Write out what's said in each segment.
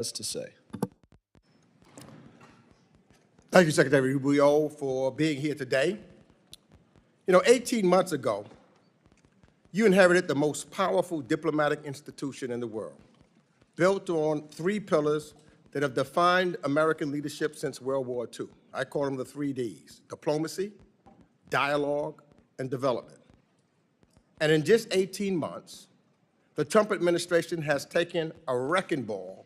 has to say. Thank you, Secretary Rubio, for being here today. You know, 18 months ago, you inherited the most powerful diplomatic institution in the world, built on three pillars that have defined American leadership since World War II. I call them the 3Ds: diplomacy, dialogue, and development. And in just 18 months, the Trump administration has taken a wrecking ball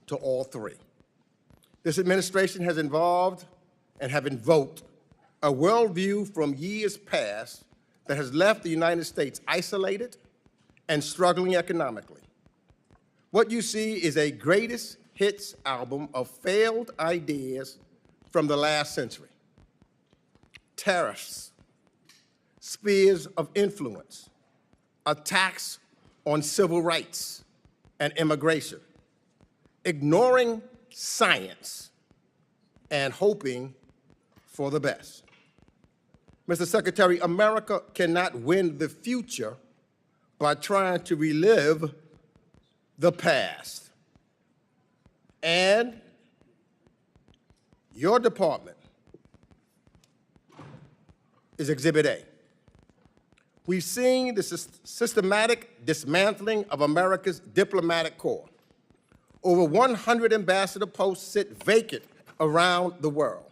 to all three. This administration has involved and have invoked a worldview from years past that has left the United States isolated and struggling economically. What you see is a greatest hits album of failed ideas from the last century. Tariffs, spheres of influence, attacks on civil rights and immigration, ignoring science and hoping for the best. Mr. Secretary, America cannot win the future by trying to relive the past. And your department is Exhibit A. We've seen the systematic dismantling of America's diplomatic corps. Over 100 ambassador posts sit vacant around the world.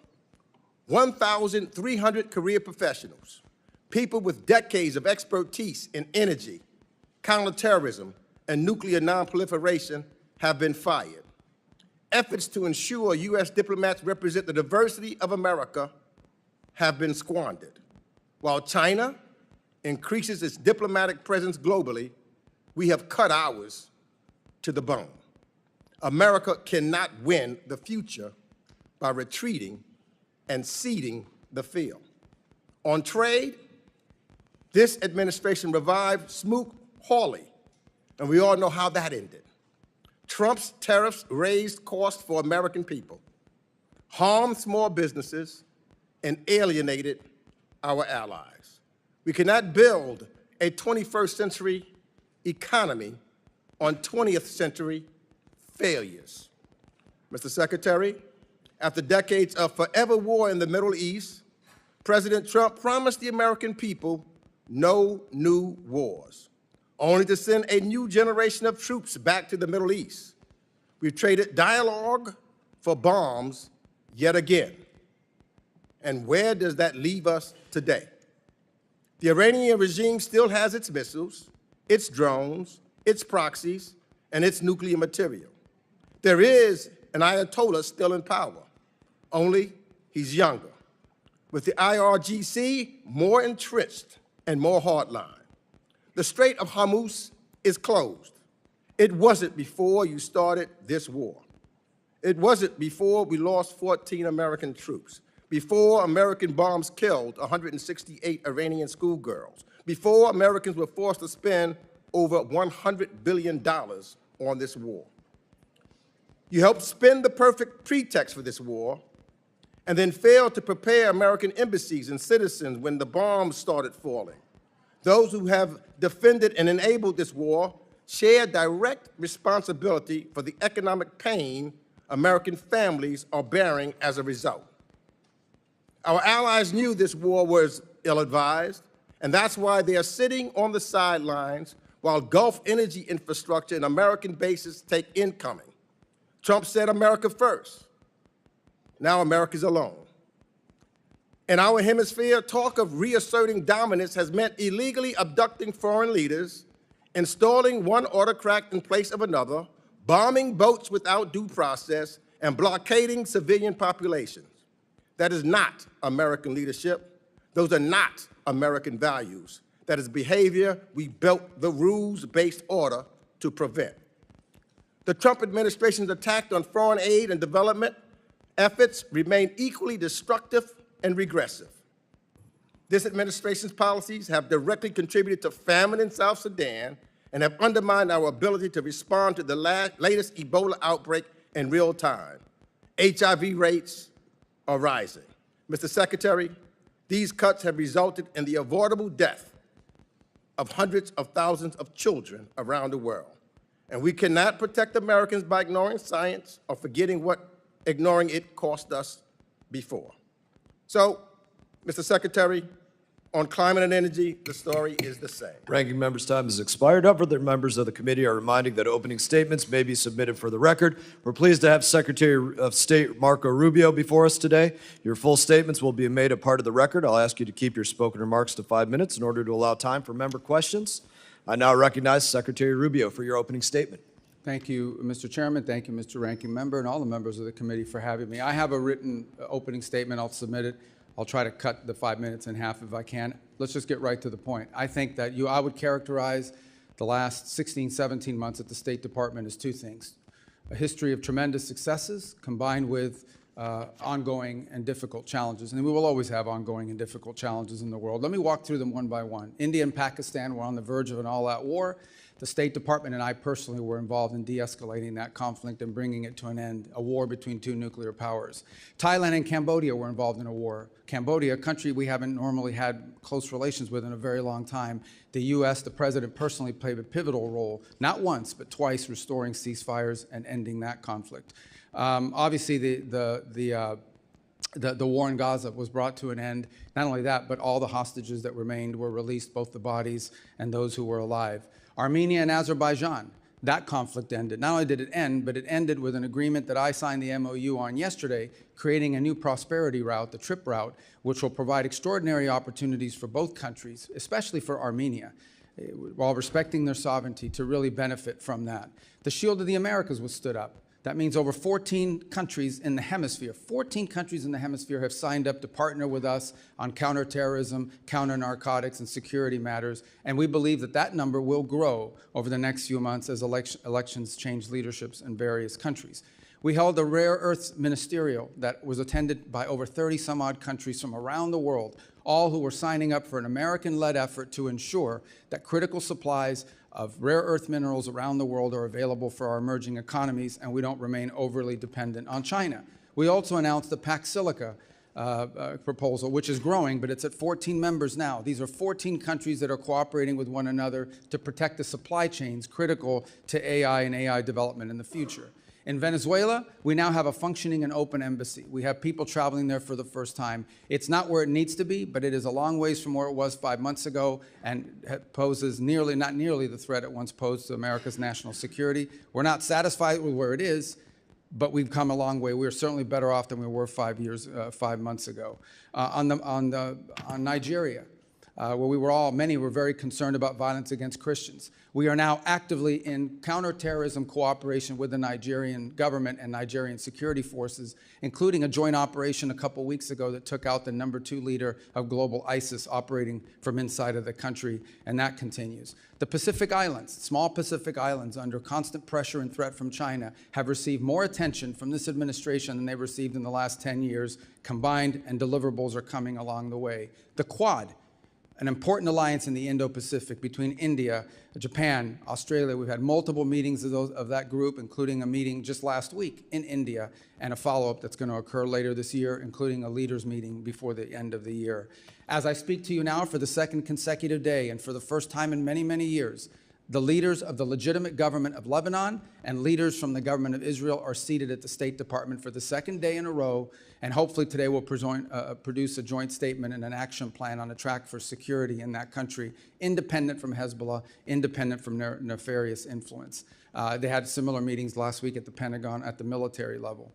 1,300 career professionals, people with decades of expertise in energy, counterterrorism, and nuclear nonproliferation have been fired. Efforts to ensure U.S. diplomats represent the diversity of America have been squandered. While China increases its diplomatic presence globally, we have cut ours to the bone. America cannot win the future by retreating and ceding the field. On trade, this administration revived Smoot-Hawley, and we all know how that ended. Trump's tariffs raised costs for American people, harmed small businesses, and alienated our allies. We cannot build a 21st century economy on 20th century failures. Mr. Secretary, after decades of forever war in the Middle East, President Trump promised the American people no new wars, only to send a new generation of troops back to the Middle East. We've traded dialogue for bombs yet again. And where does that leave us today? The Iranian regime still has its missiles, its drones, its proxies, and its nuclear material. There is an Ayatollah still in power, only he's younger. With the IRGC more entrenched and more hardline. The Strait of Hormuz is closed. It wasn't before you started this war. It wasn't before we lost 14 American troops, before American bombs killed 168 Iranian schoolgirls, before Americans were forced to spend over $100 billion on this war. You helped spin the perfect pretext for this war and then failed to prepare American embassies and citizens when the bombs started falling. Those who have defended and enabled this war share direct responsibility for the economic pain American families are bearing as a result. Our allies knew this war was ill-advised, and that's why they are sitting on the sidelines while Gulf energy infrastructure and American bases take incoming. Trump said America first. Now America's alone. In our hemisphere, talk of reasserting dominance has meant illegally abducting foreign leaders, installing one autocrat in place of another, bombing boats without due process, and blockading civilian populations. That is not American leadership. Those are not American values. That is behavior we built the rules-based order to prevent. The Trump administration's attack on foreign aid and development efforts remain equally destructive and regressive. This administration's policies have directly contributed to famine in South Sudan and have undermined our ability to respond to the latest Ebola outbreak in real time. HIV rates are rising. Mr. Secretary, these cuts have resulted in the avoidable death of hundreds of thousands of children around the world. And we cannot protect Americans by ignoring science or forgetting what ignoring it cost us before. So, Mr. Secretary, on climate and energy, the story is the same. Ranking member's time has expired. Other members of the committee are reminding that opening statements may be submitted for the record. We're pleased to have Secretary of State Marco Rubio before us today. Your full statements will be made a part of the record. I'll ask you to keep your spoken remarks to 5 minutes in order to allow time for member questions. I now recognize Secretary Rubio for your opening statement. Thank you, Mr. Chairman. Thank you, Mr. Ranking Member, and all the members of the committee for having me. I have a written opening statement. I'll submit it. I'll try to cut the 5 minutes in half if I can. Let's just get right to the point. I think that I would characterize the last 16, 17 months at the State Department as two things: a history of tremendous successes combined with ongoing and difficult challenges. And we will always have ongoing and difficult challenges in the world. Let me walk through them one by one. India and Pakistan were on the verge of an all-out war. The State Department and I personally were involved in de-escalating that conflict and bringing it to an end, a war between two nuclear powers. Thailand and Cambodia were involved in a war. Cambodia, a country we haven't normally had close relations with in a very long time. The U.S., the President personally played a pivotal role, not once, but twice, restoring ceasefires and ending that conflict. Obviously, the war in Gaza was brought to an end. Not only that, but all the hostages that remained were released, both the bodies and those who were alive. Armenia and Azerbaijan, that conflict ended. Not only did it end, but it ended with an agreement that I signed the MOU on yesterday, creating a new prosperity route, the TRIP route, which will provide extraordinary opportunities for both countries, especially for Armenia, while respecting their sovereignty, to really benefit from that. The Shield of the Americas was stood up. That means over 14 countries in the hemisphere, 14 countries in the hemisphere have signed up to partner with us on counterterrorism, counter-narcotics, and security matters. And we believe that that number will grow over the next few months as elections change leaderships in various countries. We held a rare earths ministerial that was attended by over 30 some odd countries from around the world, all who were signing up for an American-led effort to ensure that critical supplies of rare earth minerals around the world are available for our emerging economies, and we don't remain overly dependent on China. We also announced the Pax Silica proposal, which is growing, but it's at 14 members now. These are 14 countries that are cooperating with one another to protect the supply chains critical to AI and AI development in the future. In Venezuela, we now have a functioning and open embassy. We have people traveling there for the first time. It's not where it needs to be, but it is a long ways from where it was 5 months ago and poses not nearly the threat it once posed to America's national security. We're not satisfied with where it is, but we've come a long way. We're certainly better off than we were 5 months ago. On Nigeria, where many were very concerned about violence against Christians. We are now actively in counterterrorism cooperation with the Nigerian government and Nigerian security forces, including a joint operation a couple weeks ago that took out the #2 leader of global ISIS operating from inside of the country, and that continues. The Pacific Islands, small Pacific Islands under constant pressure and threat from China, have received more attention from this administration than they've received in the last 10 years combined, and deliverables are coming along the way. The Quad, an important alliance in the Indo-Pacific between India, Japan, Australia. We've had multiple meetings of that group, including a meeting just last week in India, and a follow-up that's going to occur later this year, including a leaders meeting before the end of the year. As I speak to you now for the second consecutive day, and for the first time in many, many years, the leaders of the legitimate government of Lebanon and leaders from the government of Israel are seated at the State Department for the second day in a row, and hopefully today we'll produce a joint statement and an action plan on a track for security in that country, independent from Hezbollah, independent from nefarious influence. They had similar meetings last week at the Pentagon at the military level.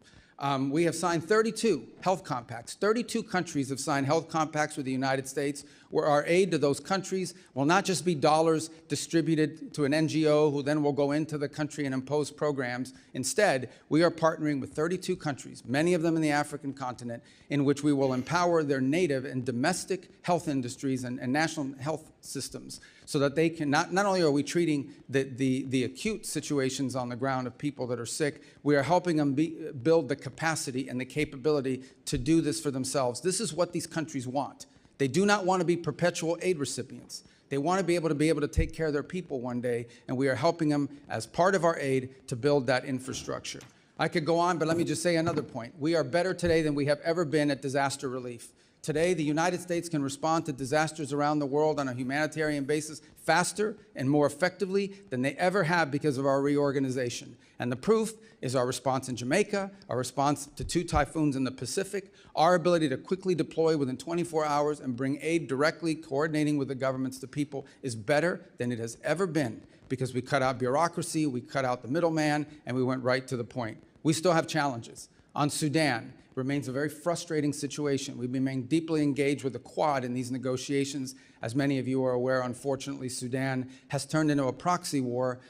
We have signed 32 health compacts. 32 countries have signed health compacts with the United States, where our aid to those countries will not just be dollars distributed to an NGO who then will go into the country and impose programs. Instead, we are partnering with 32 countries, many of them in the African continent, in which we will empower their native and domestic health industries and national health systems, so that they can, not only are we treating the acute situations on the ground of people that are sick, we are helping them build the capacity and the capability to do this for themselves. This is what these countries want. They do not want to be perpetual aid recipients. They want to be able to take care of their people one day, and we are helping them as part of our aid to build that infrastructure. I could go on, but let me just say another point. We are better today than we have ever been at disaster relief. Today, the United States can respond to disasters around the world on a humanitarian basis faster and more effectively than they ever have because of our reorganization. And the proof is our response in Jamaica, our response to 2 typhoons in the Pacific, our ability to quickly deploy within 24 hours and bring aid directly, coordinating with the governments to people, is better than it has ever been because we cut out bureaucracy, we cut out the middleman, and we went right to the point. We still have challenges. On Sudan, remains a very frustrating situation. We remain deeply engaged with the Quad in these negotiations. As many of you are aware, unfortunately, Sudan has turned into a proxy war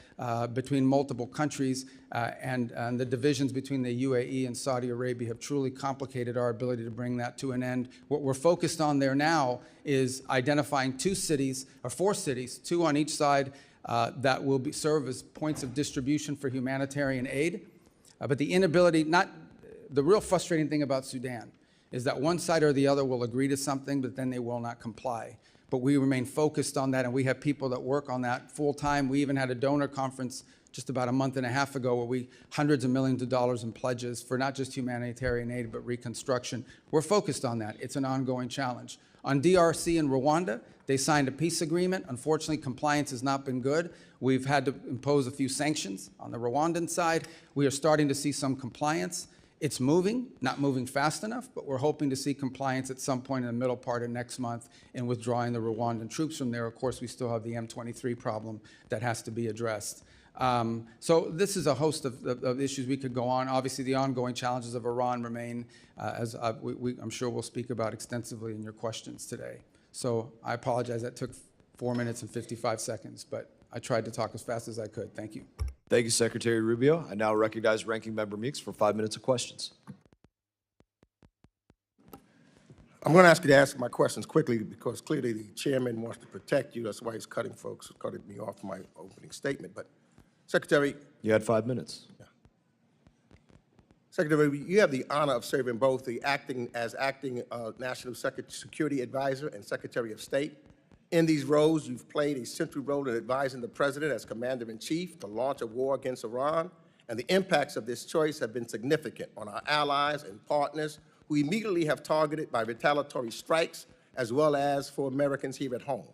between multiple countries, and the divisions between the UAE and Saudi Arabia have truly complicated our ability to bring that to an end. What we're focused on there now is identifying 2 cities, or 4 cities, 2 on each side, that will serve as points of distribution for humanitarian aid. But the inability, the real frustrating thing about Sudan is that one side or the other will agree to something, but then they will not comply. But we remain focused on that, and we have people that work on that full time. We even had a donor conference just about a month and a half ago where hundreds of millions of dollars in pledges for not just humanitarian aid, but reconstruction. We're focused on that. It's an ongoing challenge. On DRC and Rwanda, they signed a peace agreement. Unfortunately, compliance has not been good. We've had to impose a few sanctions on the Rwandan side. We are starting to see some compliance. It's moving, not moving fast enough, but we're hoping to see compliance at some point in the middle part of next month in withdrawing the Rwandan troops from there. Of course, we still have the M23 problem that has to be addressed. So this is a host of issues we could go on. Obviously, the ongoing challenges of Iran remain, as I'm sure we'll speak about extensively in your questions today. So I apologize, that took 4 minutes and 55 seconds, but I tried to talk as fast as I could. Thank you. Thank you, Secretary Rubio. I now recognize Ranking Member Meeks for 5 minutes of questions. I'm going to ask you to answer my questions quickly because clearly the chairman wants to protect you. That's why he's cutting me off my opening statement. But Secretary, You had 5 minutes. Secretary, you have the honor of serving both the acting National Security Advisor and Secretary of State. In these roles, you've played a central role in advising the President as Commander-in-Chief to launch a war against Iran, and the impacts of this choice have been significant on our allies and partners who immediately have targeted by retaliatory strikes, as well as for Americans here at home.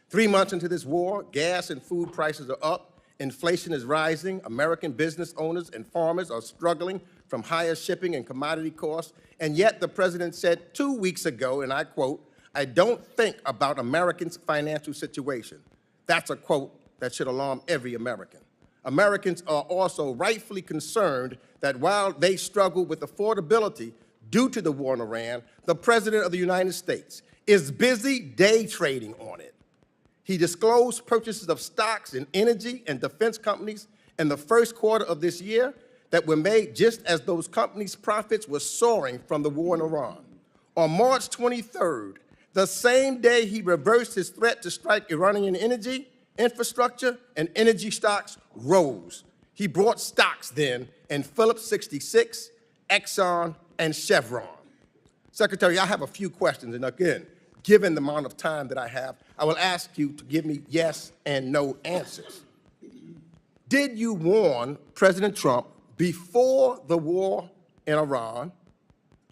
3 months into this war, gas and food prices are up, inflation is rising, American business owners and farmers are struggling from higher shipping and commodity costs, and yet the President said 2 weeks ago, and I quote, "I don't think about Americans' financial situation." That's a quote that should alarm every American. Americans are also rightfully concerned that while they struggle with affordability due to the war in Iran, the President of the United States is busy day trading on it. He disclosed purchases of stocks in energy and defense companies in the first quarter of this year that were made just as those companies' profits were soaring from the war in Iran. On March 23rd, the same day he reversed his threat to strike Iranian energy infrastructure, and energy stocks rose. He bought stocks then in Phillips 66, Exxon, and Chevron. Secretary, I have a few questions, and again, given the amount of time that I have, I will ask you to give me yes and no answers. Did you warn President Trump before the war in Iran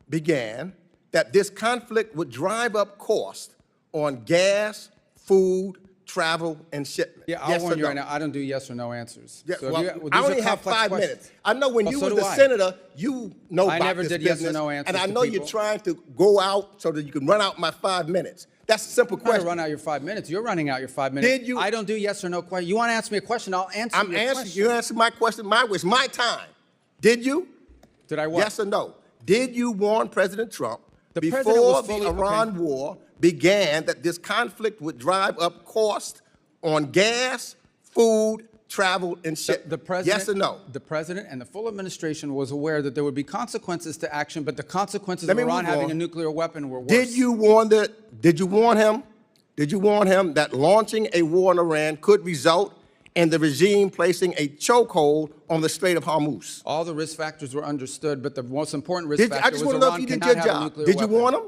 began that this conflict would drive up costs on gas, food, travel, and shipment? Yeah, I'll warn you right now, I don't do yes or no answers. Yeah, So well, these I are only have complex 5 questions. minutes. I know when Well, you so were do the I. senator, you know I about never this did yes or business, no answers and I to know you're people. trying to go out so that you can run out my 5 minutes. That's a simple I'm not question. gonna run out your 5 minutes. You're running out your 5 minutes. Did you- I don't do yes or no questions. You want to ask me a question, I'll answer I'm your answering. question. You answer my question. It's my time. Did you? Did I what? Yes or no? Did you warn President Trump The president before was fully- the Iran war began that this conflict would drive up costs on gas, food, travel, and shipment? The president, yes or no? The president and the full administration was aware that there would be consequences to action, but the consequences Let of me Iran move having on. a nuclear weapon were worse. Did you warn him that launching a war in Iran could result in the regime placing a chokehold on the Strait of Hormuz? All the risk factors were understood, but the most important risk factor I just was want to know Iran if you did cannot your have a job. nuclear Did you weapon. warn him?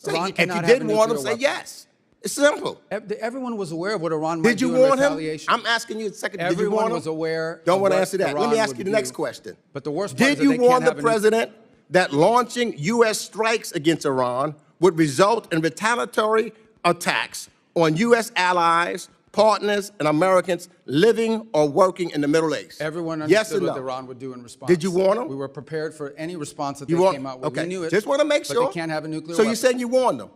Iran If cannot you have didn't a warn him, nuclear say weapon. yes. It's simple. Everyone was aware of what Iran might Did you do in warn him? retaliation. I'm asking you a second. Did you Everyone warn him? was aware. Don't of want to what answer that. Let Iran me ask would you the next do. question. But the worst part Did is that you they warn can't the have a nuclear- president that launching U.S. strikes against Iran would result in retaliatory attacks on U.S. allies, partners, and Americans living or working in the Middle East? Everyone Yes or understood what no? Iran would do in response. Did you warn them? We were prepared for any response that You they warn- came out with. Okay, We knew it. just want to make sure. But they can't have a nuclear So weapon. you're saying you warned them?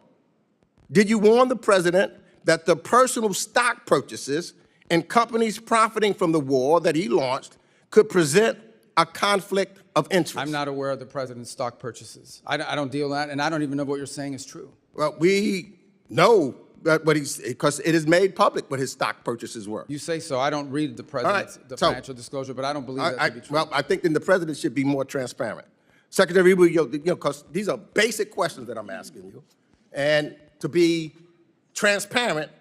Did you warn the president that the personal stock purchases and companies profiting from the war that he launched could present a conflict of interest? I'm not aware of the president's stock purchases. I don't deal with that, and I don't even know what you're saying is true. Well, we know that because it is made public what his stock purchases were. You say so. I don't read the president's so- financial disclosure, but I don't believe that to be true. Well, I think then the president should be more transparent. Secretary Rubio, because these are basic questions that I'm asking you, and to be transparent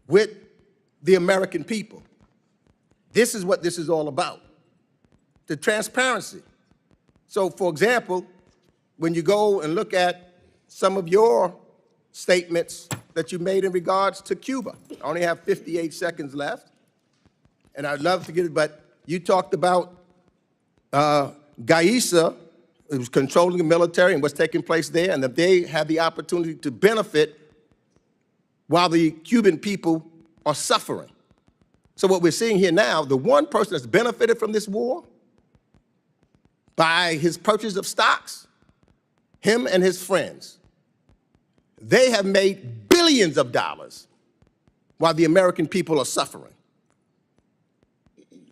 with the American people. This is what this is all about, the transparency. So, for example, when you go and look at some of your statements that you made in regards to Cuba, I only have 58 seconds left, and I'd love to get it, but you talked about Gaisa, who was controlling the military and what's taking place there, and that they had the opportunity to benefit while the Cuban people are suffering. So what we're seeing here now, the one person that's benefited from this war by his purchase of stocks, him and his friends, they have made billions of dollars while the American people are suffering.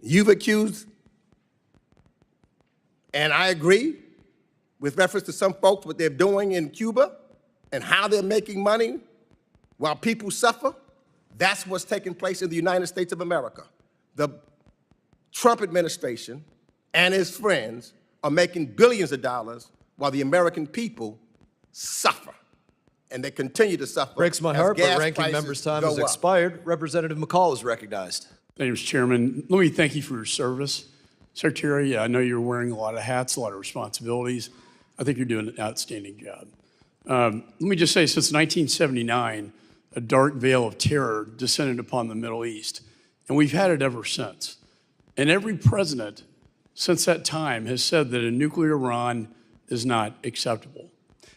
You've accused, and I agree, with reference to some folks, what they're doing in Cuba and how they're making money while people suffer. That's what's taking place in the United States of America. The Trump administration and his friends are making billions of dollars while the American people suffer. And they continue to suffer. Breaks my as heart, but gas ranking prices member's time go has up. expired. Representative McCall is recognized. Thank you, Mr. Chairman. Let me thank you for your service. Secretary, I know you're wearing a lot of hats, a lot of responsibilities. I think you're doing an outstanding job. Let me just say, since 1979, a dark veil of terror descended upon the Middle East, and we've had it ever since. And every president since that time has said that a nuclear Iran is not acceptable.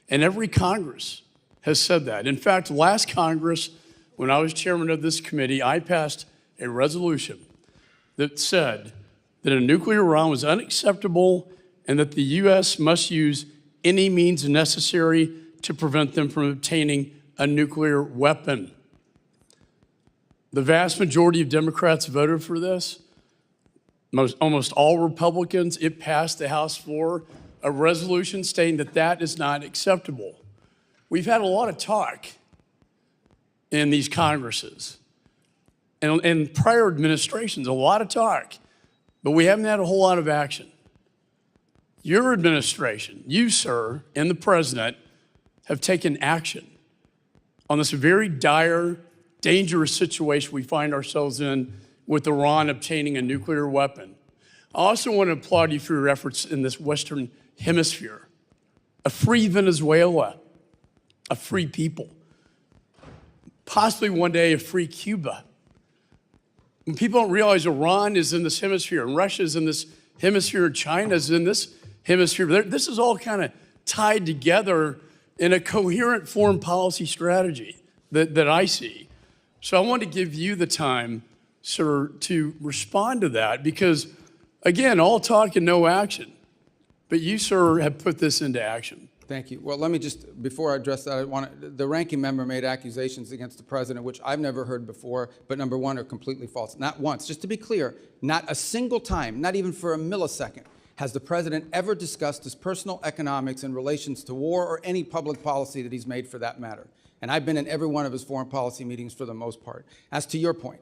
And every Congress has said that. In fact, last Congress, when I was chairman of this committee, I passed a resolution that said that a nuclear Iran was unacceptable and that the U.S. must use any means necessary to prevent them from obtaining a nuclear weapon. The vast majority of Democrats voted for this. Almost all Republicans. It passed the House floor, a resolution stating that that is not acceptable. We've had a lot of talk in these Congresses and in prior administrations, a lot of talk, but we haven't had a whole lot of action. Your administration, you, sir, and the president have taken action on this very dire, dangerous situation we find ourselves in with Iran obtaining a nuclear weapon. I also want to applaud you for your efforts in this Western Hemisphere. A free Venezuela, a free people, possibly one day a free Cuba. When people don't realize Iran is in this hemisphere, and Russia is in this hemisphere, and China is in this hemisphere, this is all kind of tied together in a coherent foreign policy strategy that I see. So I want to give you the time, sir, to respond to that because, again, all talk and no action. But you, sir, have put this into action. Thank you. Well, let me just, before I address that, the ranking member made accusations against the president, which I've never heard before, but number one, are completely false. Not once. Just to be clear, not a single time, not even for a millisecond, has the president ever discussed his personal economics in relations to war or any public policy that he's made for that matter. And I've been in every one of his foreign policy meetings for the most part. As to your point,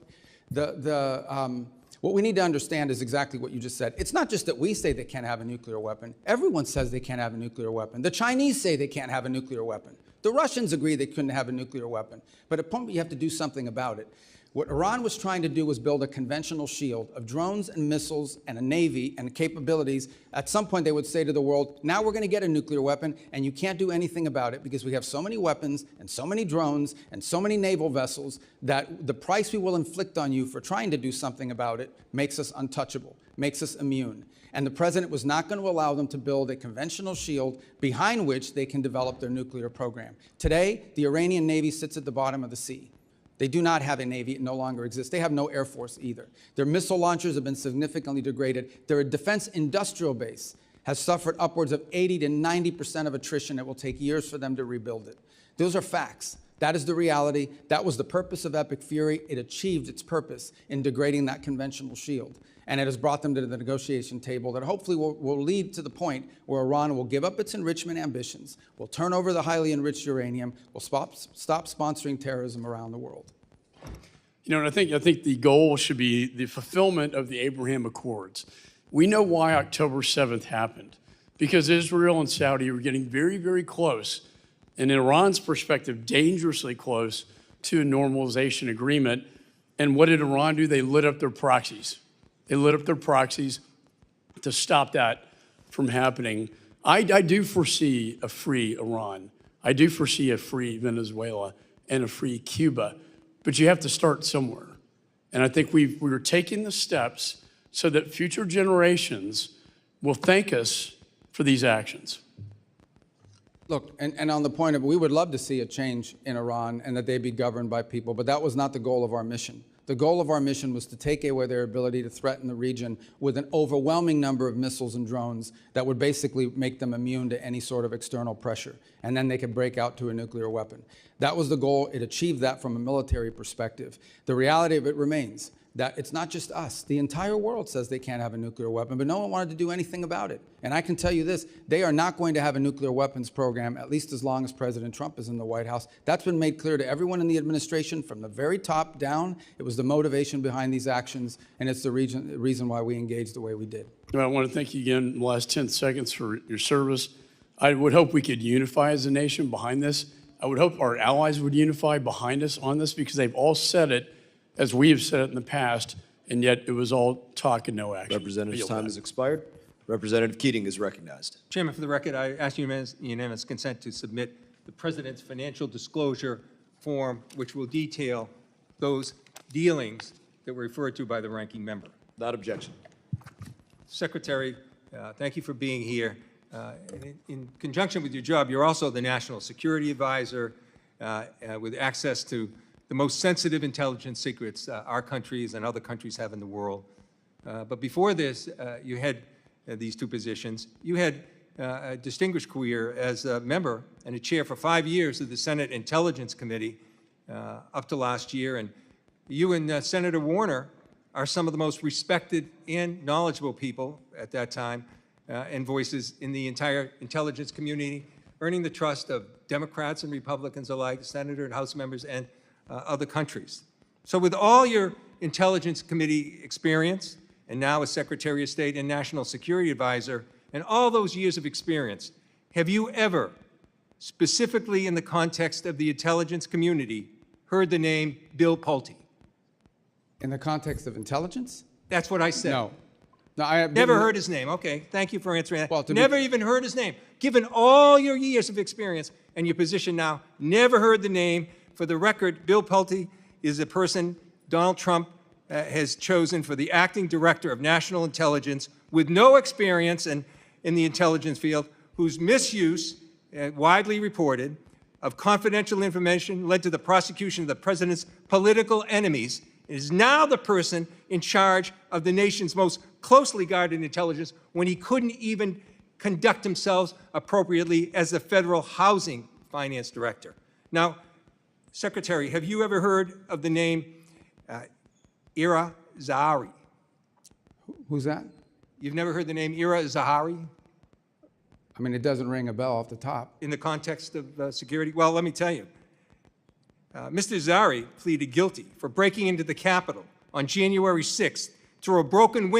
what we need to understand is exactly what you just said. It's not just that we say they can't have a nuclear weapon. Everyone says they can't have a nuclear weapon. The Chinese say they can't have a nuclear weapon. The Russians agree they couldn't have a nuclear weapon. But at a point, you have to do something about it. What Iran was trying to do was build a conventional shield of drones and missiles and a navy and capabilities. At some point, they would say to the world, now we're going to get a nuclear weapon, and you can't do anything about it because we have so many weapons and so many drones and so many naval vessels that the price we will inflict on you for trying to do something about it makes us untouchable, makes us immune. And the president was not going to allow them to build a conventional shield behind which they can develop their nuclear program. Today, the Iranian Navy sits at the bottom of the sea. They do not have a Navy. It no longer exists. They have no Air Force either. Their missile launchers have been significantly degraded. Their defense industrial base has suffered upwards of 80 to 90% of attrition. It will take years for them to rebuild it. Those are facts. That is the reality. That was the purpose of Epic Fury. It achieved its purpose in degrading that conventional shield. And it has brought them to the negotiation table that hopefully will lead to the point where Iran will give up its enrichment ambitions, will turn over the highly enriched uranium, will stop sponsoring terrorism around the world. You know, and I think the goal should be the fulfillment of the Abraham Accords. We know why October 7th happened, because Israel and Saudi were getting very, very close, and in Iran's perspective, dangerously close to a normalization agreement. And what did Iran do? They lit up their proxies. They lit up their proxies to stop that from happening. I do foresee a free Iran. I do foresee a free Venezuela and a free Cuba, but you have to start somewhere. And I think we're taking the steps so that future generations will thank us for these actions. Look, and on the point of, we would love to see a change in Iran and that they be governed by people, but that was not the goal of our mission. The goal of our mission was to take away their ability to threaten the region with an overwhelming number of missiles and drones that would basically make them immune to any sort of external pressure. And then they could break out to a nuclear weapon. That was the goal. It achieved that from a military perspective. The reality of it remains that it's not just us. The entire world says they can't have a nuclear weapon, but no one wanted to do anything about it. And I can tell you this, they are not going to have a nuclear weapons program, at least as long as President Trump is in the White House. That's been made clear to everyone in the administration from the very top down. It was the motivation behind these actions, and it's the reason why we engaged the way we did. Well, I want to thank you again in the last 10 seconds for your service. I would hope we could unify as a nation behind this. I would hope our allies would unify behind us on this, because they've all said it as we have said it in the past, and yet it was all talk and no action. Representative's time has expired. Representative Keating is recognized. Chairman, for the record, I ask unanimous consent to submit the President's financial disclosure form, which will detail those dealings that were referred to by the ranking member. Without objection. Secretary, thank you for being here. In conjunction with your job, you're also the National Security Advisor with access to the most sensitive intelligence secrets our countries and other countries have in the world. But before this, you had these two positions. You had a distinguished career as a member and a chair for 5 years of the Senate Intelligence Committee up to last year. And you and Senator Warner are some of the most respected and knowledgeable people at that time and voices in the entire intelligence community, earning the trust of Democrats and Republicans alike, Senator and House members, and other countries. So with all your Intelligence Committee experience, and now as Secretary of State and National Security Advisor, and all those years of experience, have you ever, specifically in the context of the intelligence community, heard the name Bill Pulte? In the context of intelligence? That's what I said. No. No, I have Never heard his name. Okay, thank you for answering that. Well, never even heard his name. Given all your years of experience and your position now, never heard the name. For the record, Bill Pulte is a person Donald Trump has chosen for the acting director of national intelligence with no experience in the intelligence field, whose misuse, widely reported, of confidential information led to the prosecution of the president's political enemies, is now the person in charge of the nation's most closely guarded intelligence when he couldn't even conduct himself appropriately as the federal housing finance director. Now, Secretary, have you ever heard of the name Ira Zahari? Who's that? You've never heard the name Ira Zahari? I mean, it doesn't ring a bell off the top. In the context of security? Well, let me tell you. Mr. Zahari pleaded guilty for breaking into the Capitol on January 6th through a broken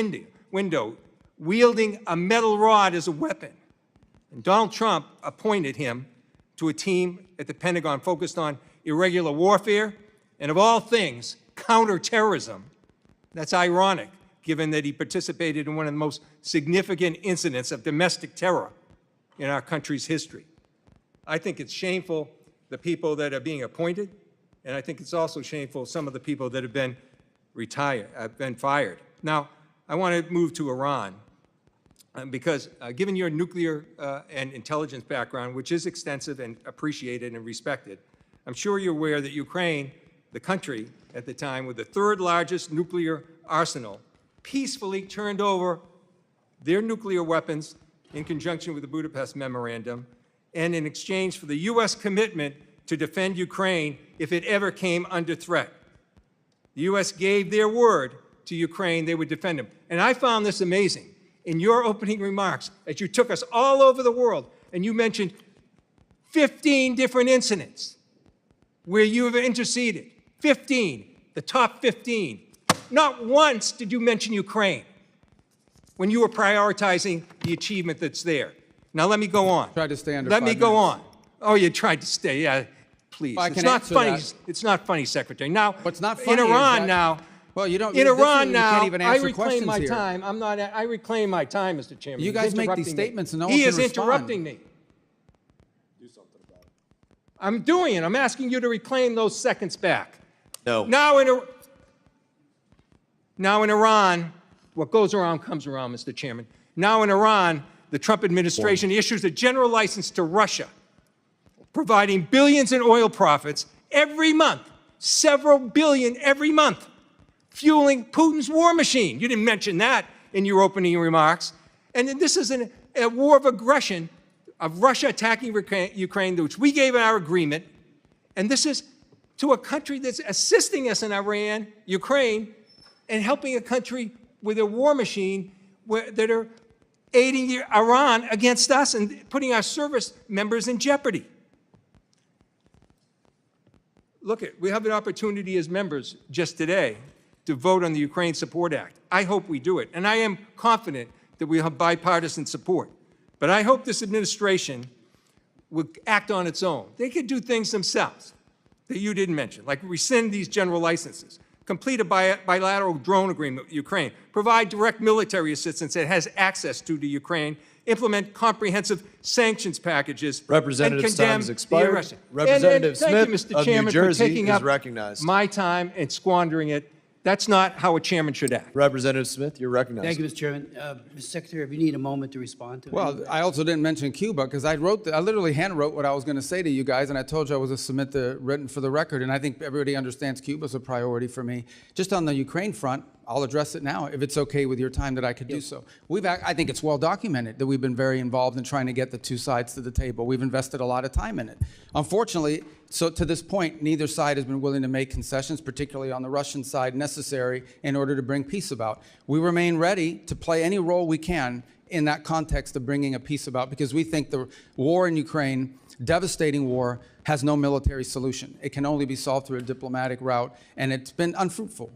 window, wielding a metal rod as a weapon. And Donald Trump appointed him to a team at the Pentagon focused on irregular warfare, and of all things, counterterrorism. That's ironic, given that he participated in one of the most significant incidents of domestic terror in our country's history. I think it's shameful, the people that are being appointed, and I think it's also shameful, some of the people that have been fired. Now, I want to move to Iran, because given your nuclear and intelligence background, which is extensive and appreciated and respected, I'm sure you're aware that Ukraine, the country at the time with the third largest nuclear arsenal, peacefully turned over their nuclear weapons in conjunction with the Budapest Memorandum, and in exchange for the U.S. commitment to defend Ukraine if it ever came under threat. The U.S. gave their word to Ukraine they would defend them. And I found this amazing. In your opening remarks, as you took us all over the world, and you mentioned 15 different incidents where you have interceded. 15, the top 15. Not once did you mention Ukraine when you were prioritizing the achievement that's there. Now let me go on. Tried to stay under Let 5 me go minutes. on. Oh, you tried to stay, yeah, please. Well, I It's can not answer funny. that. It's not funny, Secretary. Now, What's not in funny is Iran that- now, Well, you don't. in this Iran you now, can't even I answer reclaim questions my here. time. I reclaim my time, Mr. Chairman. You He's guys make these interrupting me. statements and no one He can is respond. interrupting me. Do something about it. I'm doing it. I'm asking you to reclaim those seconds back. No. Now in Iran, what goes around comes around, Mr. Chairman. Now in Iran, the Trump administration issues a general license to Russia, providing billions in oil profits every month, several billion every month, fueling Putin's war machine. You didn't mention that in your opening remarks. And then this is a war of aggression of Russia attacking Ukraine, which we gave in our agreement. And this is to a country that's assisting us in Iran, Ukraine, and helping a country with a war machine that are aiding Iran against us and putting our service members in jeopardy. Look, we have an opportunity as members just today to vote on the Ukraine Support Act. I hope we do it, and I am confident that we'll have bipartisan support. But I hope this administration will act on its own. They could do things themselves that you didn't mention, like rescind these general licenses, complete a bilateral drone agreement with Ukraine, provide direct military assistance it has access to Ukraine, implement comprehensive sanctions packages, Representative's and condemn time has expired. the aggression. Representative Thank you, Smith Mr. of New Chairman, Jersey for taking is up recognized. my time and squandering it. That's not how a chairman should act. Representative Smith, you're recognized. Thank you, Mr. Chairman. Mr. Secretary, if you need a moment to respond to it. Well, I also didn't mention Cuba because I literally hand wrote what I was going to say to you guys, and I told you I was going to submit the written for the record, and I think everybody understands Cuba's a priority for me. Just on the Ukraine front, I'll address it now if it's okay with your time that I could do so. I think it's well documented that we've been very involved in trying to get the two sides to the table. We've invested a lot of time in it. Unfortunately, so to this point, neither side has been willing to make concessions, particularly on the Russian side, necessary in order to bring peace about. We remain ready to play any role we can in that context of bringing a peace about because we think the war in Ukraine, devastating war, has no military solution. It can only be solved through a diplomatic route, and it's been unfruitful.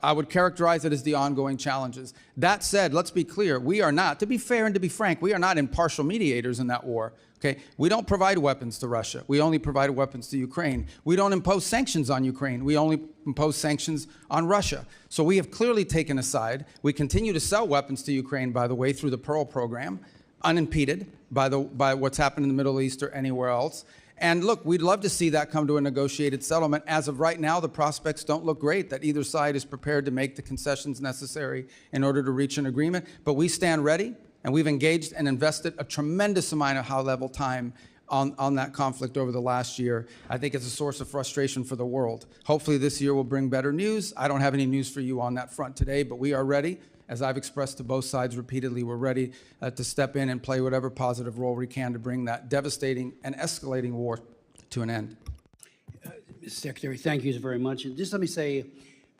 I would characterize it as the ongoing challenges. That said, let's be clear, we are not, to be fair and to be frank, we are not impartial mediators in that war. Okay? We don't provide weapons to Russia. We only provide weapons to Ukraine. We don't impose sanctions on Ukraine. We only impose sanctions on Russia. So we have clearly taken a side. We continue to sell weapons to Ukraine, by the way, through the Pearl program, unimpeded by what's happened in the Middle East or anywhere else. And look, we'd love to see that come to a negotiated settlement. As of right now, the prospects don't look great that either side is prepared to make the concessions necessary in order to reach an agreement. But we stand ready, and we've engaged and invested a tremendous amount of high-level time on that conflict over the last year. I think it's a source of frustration for the world. Hopefully this year will bring better news. I don't have any news for you on that front today, but we are ready. As I've expressed to both sides repeatedly, we're ready to step in and play whatever positive role we can to bring that devastating and escalating war to an end. Mr. Secretary, thank you very much. And just let me say,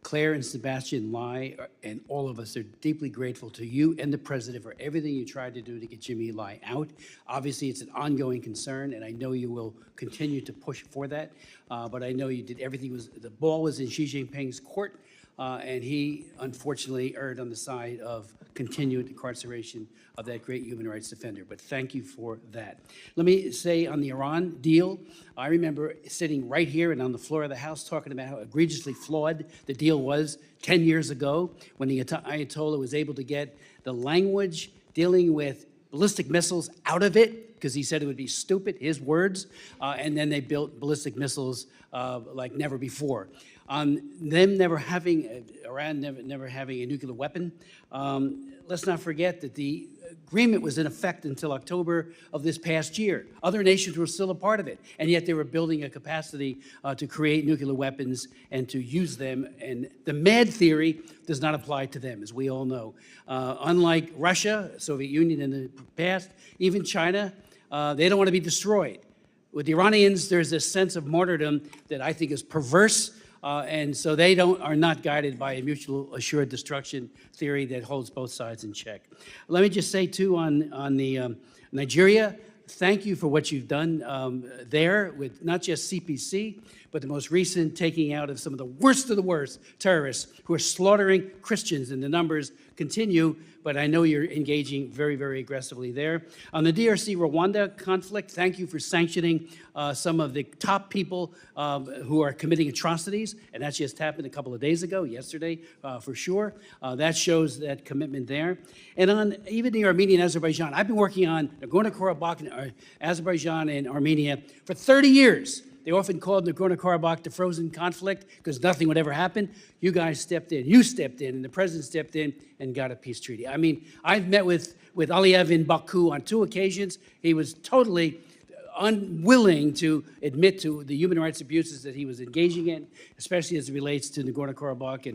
Claire and Sebastian Lai and all of us are deeply grateful to you and the President for everything you tried to do to get Jimmy Lai out. Obviously, it's an ongoing concern, and I know you will continue to push for that. But I know you did everything. The ball was in Xi Jinping's court. and he unfortunately erred on the side of continued incarceration of that great human rights defender. But thank you for that. Let me say on the Iran deal, I remember sitting right here and on the floor of the House talking about how egregiously flawed the deal was 10 years ago when the Ayatollah was able to get the language dealing with ballistic missiles out of it because he said it would be stupid, his words, and then they built ballistic missiles like never before. On them never having, Iran never having a nuclear weapon, let's not forget that the agreement was in effect until October of this past year. Other nations were still a part of it, and yet they were building a capacity to create nuclear weapons and to use them. And the MAD theory does not apply to them, as we all know. Unlike Russia, Soviet Union in the past, even China, they don't want to be destroyed. With the Iranians, there's this sense of martyrdom that I think is perverse. And so they are not guided by a mutual assured destruction theory that holds both sides in check. Let me just say, too, on the Nigeria, thank you for what you've done there with not just CPC, but the most recent taking out of some of the worst terrorists who are slaughtering Christians, and the numbers continue, but I know you're engaging very, very aggressively there. On the DRC-Rwanda conflict, thank you for sanctioning some of the top people who are committing atrocities, and that just happened a couple of days ago, yesterday, for sure. That shows that commitment there. And on even the Armenia and Azerbaijan, I've been working on Nagorno-Karabakh, Azerbaijan and Armenia for 30 years. They often called Nagorno-Karabakh the frozen conflict because nothing would ever happen. You guys stepped in, and the president stepped in and got a peace treaty. I mean, I've met with Aliyev in Baku on 2 occasions. He was totally unwilling to admit to the human rights abuses that he was engaging in, especially as it relates to Nagorno-Karabakh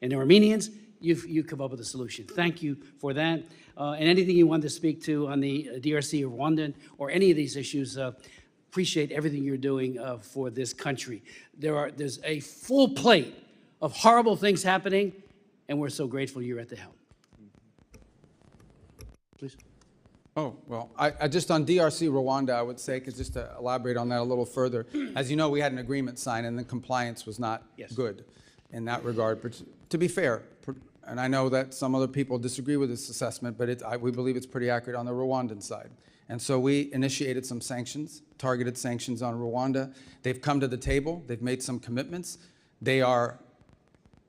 and the Armenians. You've come up with a solution. Thank you for that. And anything you want to speak to on the DRC or Rwanda or any of these issues, appreciate everything you're doing for this country. There's a full plate of horrible things happening, and we're so grateful you're at the helm. Please. Oh, well, I just on DRC Rwanda, I would say, because just to elaborate on that a little further, as you know, we had an agreement signed and the compliance was not good in that regard. But to be fair, and I know that some other people disagree with this assessment, but we believe it's pretty accurate on the Rwandan side. And so we initiated some sanctions, targeted sanctions on Rwanda. They've come to the table. They've made some commitments. They are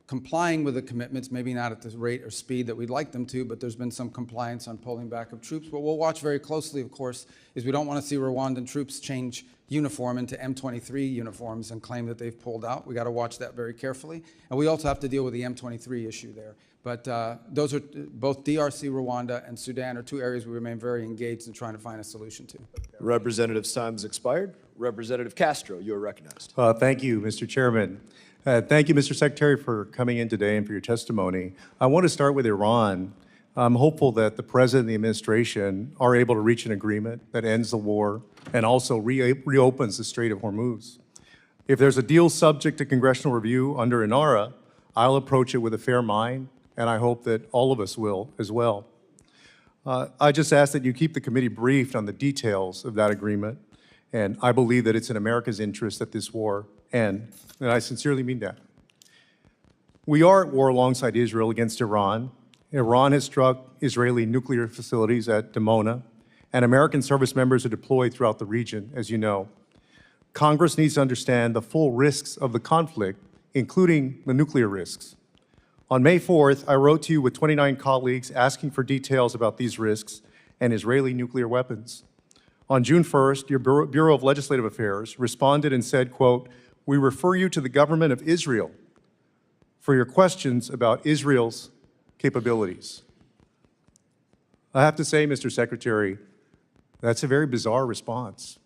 complying with the commitments, maybe not at the rate or speed that we'd like them to, but there's been some compliance on pulling back of troops. What we'll watch very closely, of course, is we don't want to see Rwandan troops change uniform into M23 uniforms and claim that they've pulled out. We got to watch that very carefully. And we also have to deal with the M23 issue there. But those are both DRC, Rwanda, and Sudan are 2 areas we remain very engaged in trying to find a solution to. Representative's time has expired. Representative Castro, you are recognized. Thank you, Mr. Chairman. Thank you, Mr. Secretary, for coming in today and for your testimony. I want to start with Iran. I'm hopeful that the President and the administration are able to reach an agreement that ends the war and also reopens the Strait of Hormuz. If there's a deal subject to congressional review under INARA, I'll approach it with a fair mind, and I hope that all of us will as well. I just ask that you keep the committee briefed on the details of that agreement, and I believe that it's in America's interest that this war end, and I sincerely mean that. We are at war alongside Israel against Iran. Iran has struck Israeli nuclear facilities at Dimona, and American service members are deployed throughout the region, as you know. Congress needs to understand the full risks of the conflict, including the nuclear risks. On May 4th, I wrote to you with 29 colleagues asking for details about these risks and Israeli nuclear weapons. On June 1st, your Bureau of Legislative Affairs responded and said, quote, "We refer you to the government of Israel for your questions about Israel's capabilities." I have to say, Mr. Secretary, that's a very bizarre response.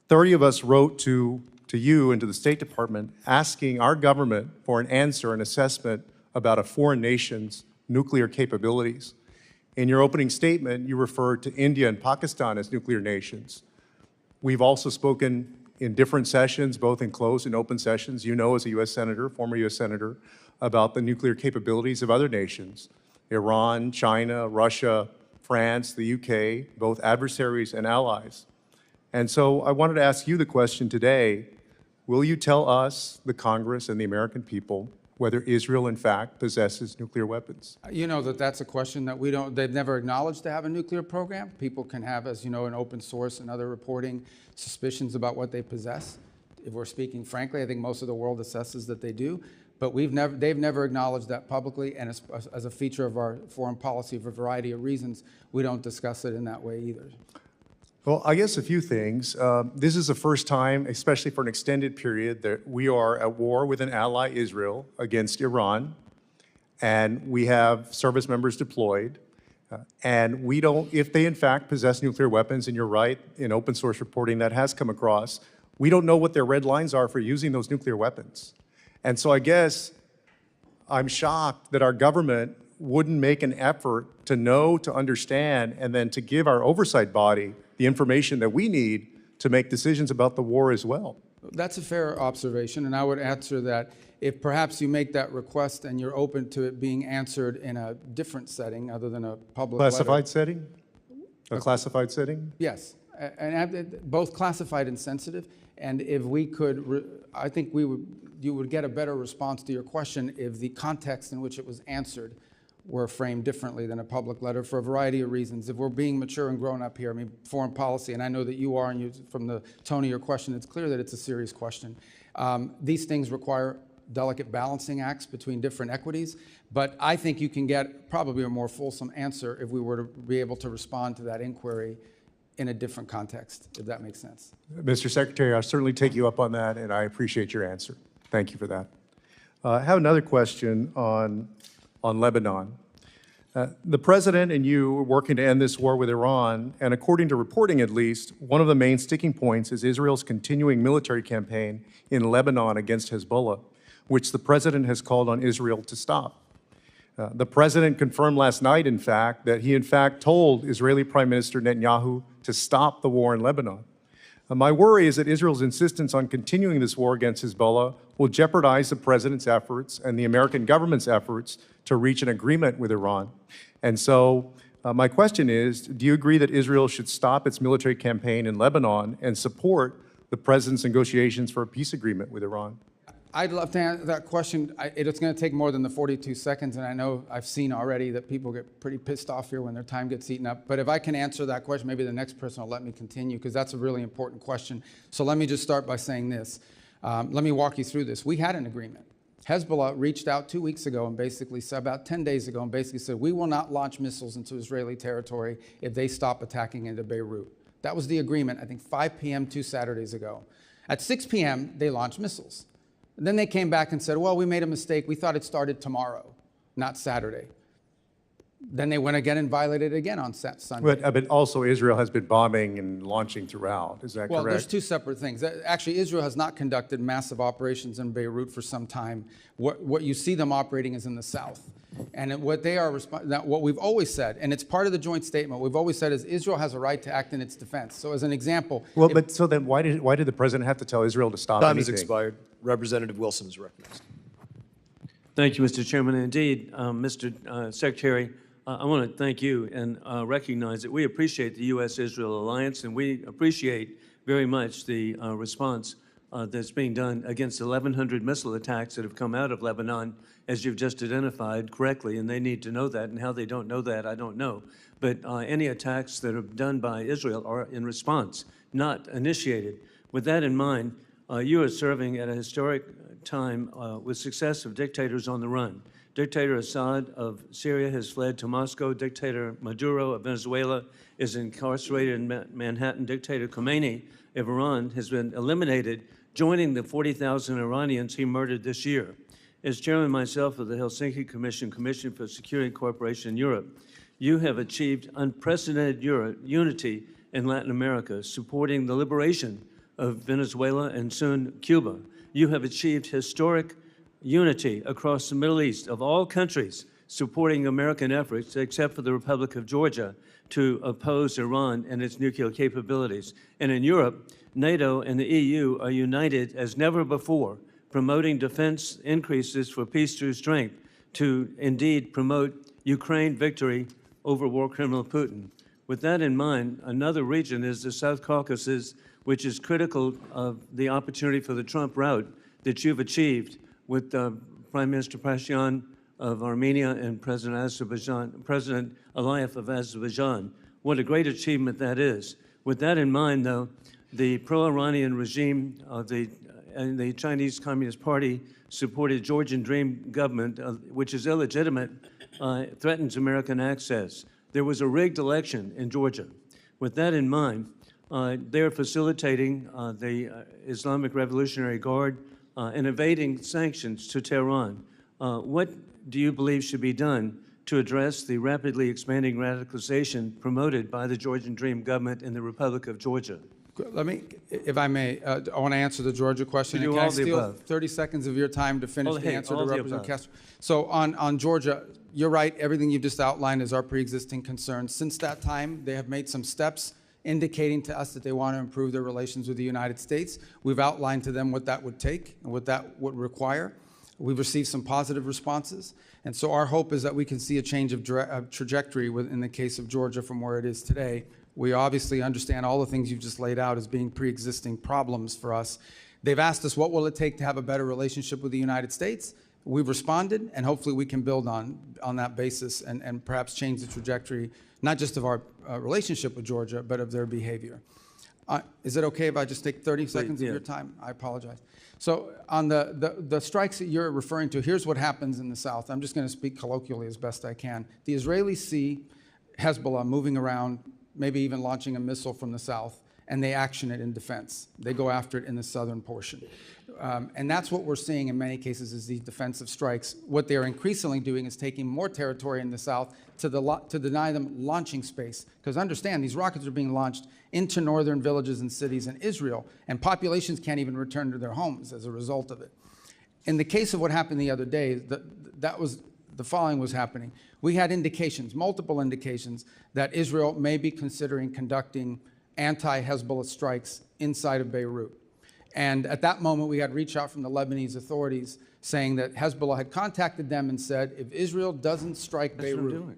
30 of us wrote to you and to the State Department asking our government for an answer, an assessment about a foreign nation's nuclear capabilities. In your opening statement, you referred to India and Pakistan as nuclear nations. We've also spoken in different sessions, both in closed and open sessions, you know, as a U.S. Senator, former U.S. Senator, about the nuclear capabilities of other nations, Iran, China, Russia, France, the UK, both adversaries and allies. And so I wanted to ask you the question today, will you tell us, the Congress, and the American people whether Israel, in fact, possesses nuclear weapons? You know that that's a question that they've never acknowledged to have a nuclear program. People can have, as you know, in open source and other reporting, suspicions about what they possess. If we're speaking frankly, I think most of the world assesses that they do, but they've never acknowledged that publicly, and as a feature of our foreign policy for a variety of reasons, we don't discuss it in that way either. Well, I guess a few things. This is the first time, especially for an extended period, that we are at war with an ally, Israel, against Iran, and we have service members deployed. And we don't, if they in fact possess nuclear weapons, and you're right, in open source reporting that has come across, we don't know what their red lines are for using those nuclear weapons. And so I guess I'm shocked that our government wouldn't make an effort to know, to understand, and then to give our oversight body the information that we need to make decisions about the war as well. That's a fair observation, and I would answer that if perhaps you make that request and you're open to it being answered in a different setting other than a public Classified letter. setting? A classified setting? Yes, and both classified and sensitive. And if we could, I think you would get a better response to your question if the context in which it was answered were framed differently than a public letter for a variety of reasons. If we're being mature and grown up here, I mean, foreign policy, and I know that you are, and from the tone of your question, it's clear that it's a serious question. These things require delicate balancing acts between different equities, but I think you can get probably a more fulsome answer if we were to be able to respond to that inquiry in a different context, if that makes sense. Mr. Secretary, I'll certainly take you up on that, and I appreciate your answer. Thank you for that. I have another question on Lebanon. The President and you are working to end this war with Iran, and according to reporting at least, one of the main sticking points is Israel's continuing military campaign in Lebanon against Hezbollah, which the President has called on Israel to stop. The President confirmed last night, in fact, that he in fact told Israeli Prime Minister Netanyahu to stop the war in Lebanon. My worry is that Israel's insistence on continuing this war against Hezbollah will jeopardize the President's efforts and the American government's efforts to reach an agreement with Iran. And so my question is, do you agree that Israel should stop its military campaign in Lebanon and support the President's negotiations for a peace agreement with Iran? I'd love to answer that question. It's going to take more than the 42 seconds, and I know I've seen already that people get pretty pissed off here when their time gets eaten up. But if I can answer that question, maybe the next person will let me continue, because that's a really important question. So let me just start by saying this. Let me walk you through this. We had an agreement. Hezbollah reached out 2 weeks ago and basically said, about 10 days ago, and basically said, we will not launch missiles into Israeli territory if they stop attacking into Beirut. That was the agreement, I think 5 p.m. 2 Saturdays ago. At 6 p.m., they launched missiles. And then they came back and said, well, we made a mistake. We thought it started tomorrow, not Saturday. Then they went again and violated it again on Sunday. But also Israel has been bombing and launching throughout. Is that Well, correct? there's two separate things. Actually, Israel has not conducted massive operations in Beirut for some time. What you see them operating is in the south. And what they are, what we've always said, and it's part of the joint statement, we've always said is Israel has a right to act in its defense. So as an example. Well, but so then why did the President have to tell Israel to stop Time has anything? expired. Representative Wilson is recognized. Thank you, Mr. Chairman. Indeed, Mr. Secretary, I want to thank you and recognize that we appreciate the U.S.-Israel alliance, and we appreciate very much the response that's being done against 1,100 missile attacks that have come out of Lebanon, as you've just identified correctly, and they need to know that, and how they don't know that, I don't know. But any attacks that are done by Israel are in response, not initiated. With that in mind, you are serving at a historic time with success of dictators on the run. Dictator Assad of Syria has fled to Moscow. Dictator Maduro of Venezuela is incarcerated in Manhattan. Dictator Khomeini of Iran has been eliminated, joining the 40,000 Iranians he murdered this year. As chairman myself of the Helsinki Commission for Security and Cooperation in Europe, you have achieved unprecedented unity in Latin America, supporting the liberation of Venezuela and soon Cuba. You have achieved historic unity across the Middle East of all countries, supporting American efforts, except for the Republic of Georgia, to oppose Iran and its nuclear capabilities. And in Europe, NATO and the EU are united as never before, promoting defense increases for peace through strength to indeed promote Ukraine victory over war criminal Putin. With that in mind, another region is the South Caucasus, which is critical of the opportunity for the Trump route that you've achieved with Prime Minister Pashinyan of Armenia and President Aliyev of Azerbaijan. What a great achievement that is. With that in mind, though, the pro-Iranian regime and the Chinese Communist Party supported Georgian Dream government, which is illegitimate, threatens American access. There was a rigged election in Georgia. With that in mind, they're facilitating the Islamic Revolutionary Guard and evading sanctions to Tehran. What do you believe should be done to address the rapidly expanding radicalization promoted by the Georgian Dream government in the Republic of Georgia? Let me, if I may, I want to answer the Georgia question. You do And can I all the steal above. 30 seconds of your time to finish the answer to all the Representative above. Castro? So on Georgia, you're right. Everything you've just outlined is our pre-existing concern. Since that time, they have made some steps indicating to us that they want to improve their relations with the United States. We've outlined to them what that would take and what that would require. We've received some positive responses. And so our hope is that we can see a change of trajectory in the case of Georgia from where it is today. We obviously understand all the things you've just laid out as being pre-existing problems for us. They've asked us what will it take to have a better relationship with the United States. We've responded, and hopefully we can build on that basis and perhaps change the trajectory, not just of our relationship with Georgia, but of their behavior. Is it okay if I just take 30 seconds of your time? I apologize. So on the strikes that you're referring to, here's what happens in the South. I'm just going to speak colloquially as best I can. The Israelis see Hezbollah moving around, maybe even launching a missile from the south, and they action it in defense. They go after it in the southern portion. And that's what we're seeing in many cases is these defensive strikes. What they're increasingly doing is taking more territory in the south to deny them launching space. Because understand, these rockets are being launched into northern villages and cities in Israel, and populations can't even return to their homes as a result of it. In the case of what happened the other day, the following was happening. We had indications, multiple indications, that Israel may be considering conducting anti-Hezbollah strikes inside of Beirut. And at that moment, we had reach out from the Lebanese authorities saying that Hezbollah had contacted them and said, if Israel doesn't strike Beirut,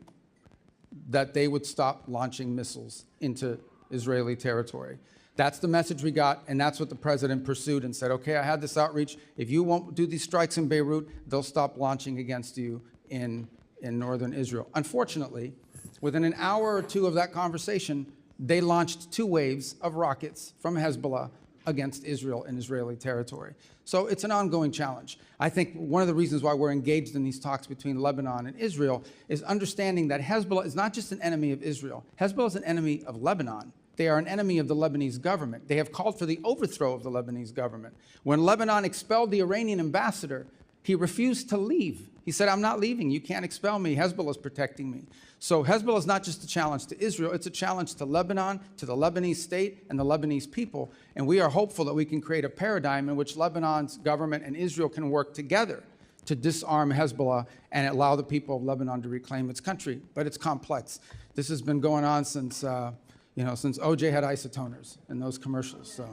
that they would stop launching missiles into Israeli territory. That's the message we got, and that's what the president pursued and said, okay, I had this outreach. If you won't do these strikes in Beirut, they'll stop launching against you in northern Israel. Unfortunately, within an hour or two of that conversation, they launched 2 waves of rockets from Hezbollah against Israel and Israeli territory. So it's an ongoing challenge. I think one of the reasons why we're engaged in these talks between Lebanon and Israel is understanding that Hezbollah is not just an enemy of Israel. Hezbollah is an enemy of Lebanon. They are an enemy of the Lebanese government. They have called for the overthrow of the Lebanese government. When Lebanon expelled the Iranian ambassador, he refused to leave. He said, I'm not leaving. You can't expel me. Hezbollah is protecting me. So Hezbollah is not just a challenge to Israel. It's a challenge to Lebanon, to the Lebanese state, and the Lebanese people. And we are hopeful that we can create a paradigm in which Lebanon's government and Israel can work together to disarm Hezbollah and allow the people of Lebanon to reclaim its country. But it's complex. This has been going on since OJ had isotoners in those commercials. So.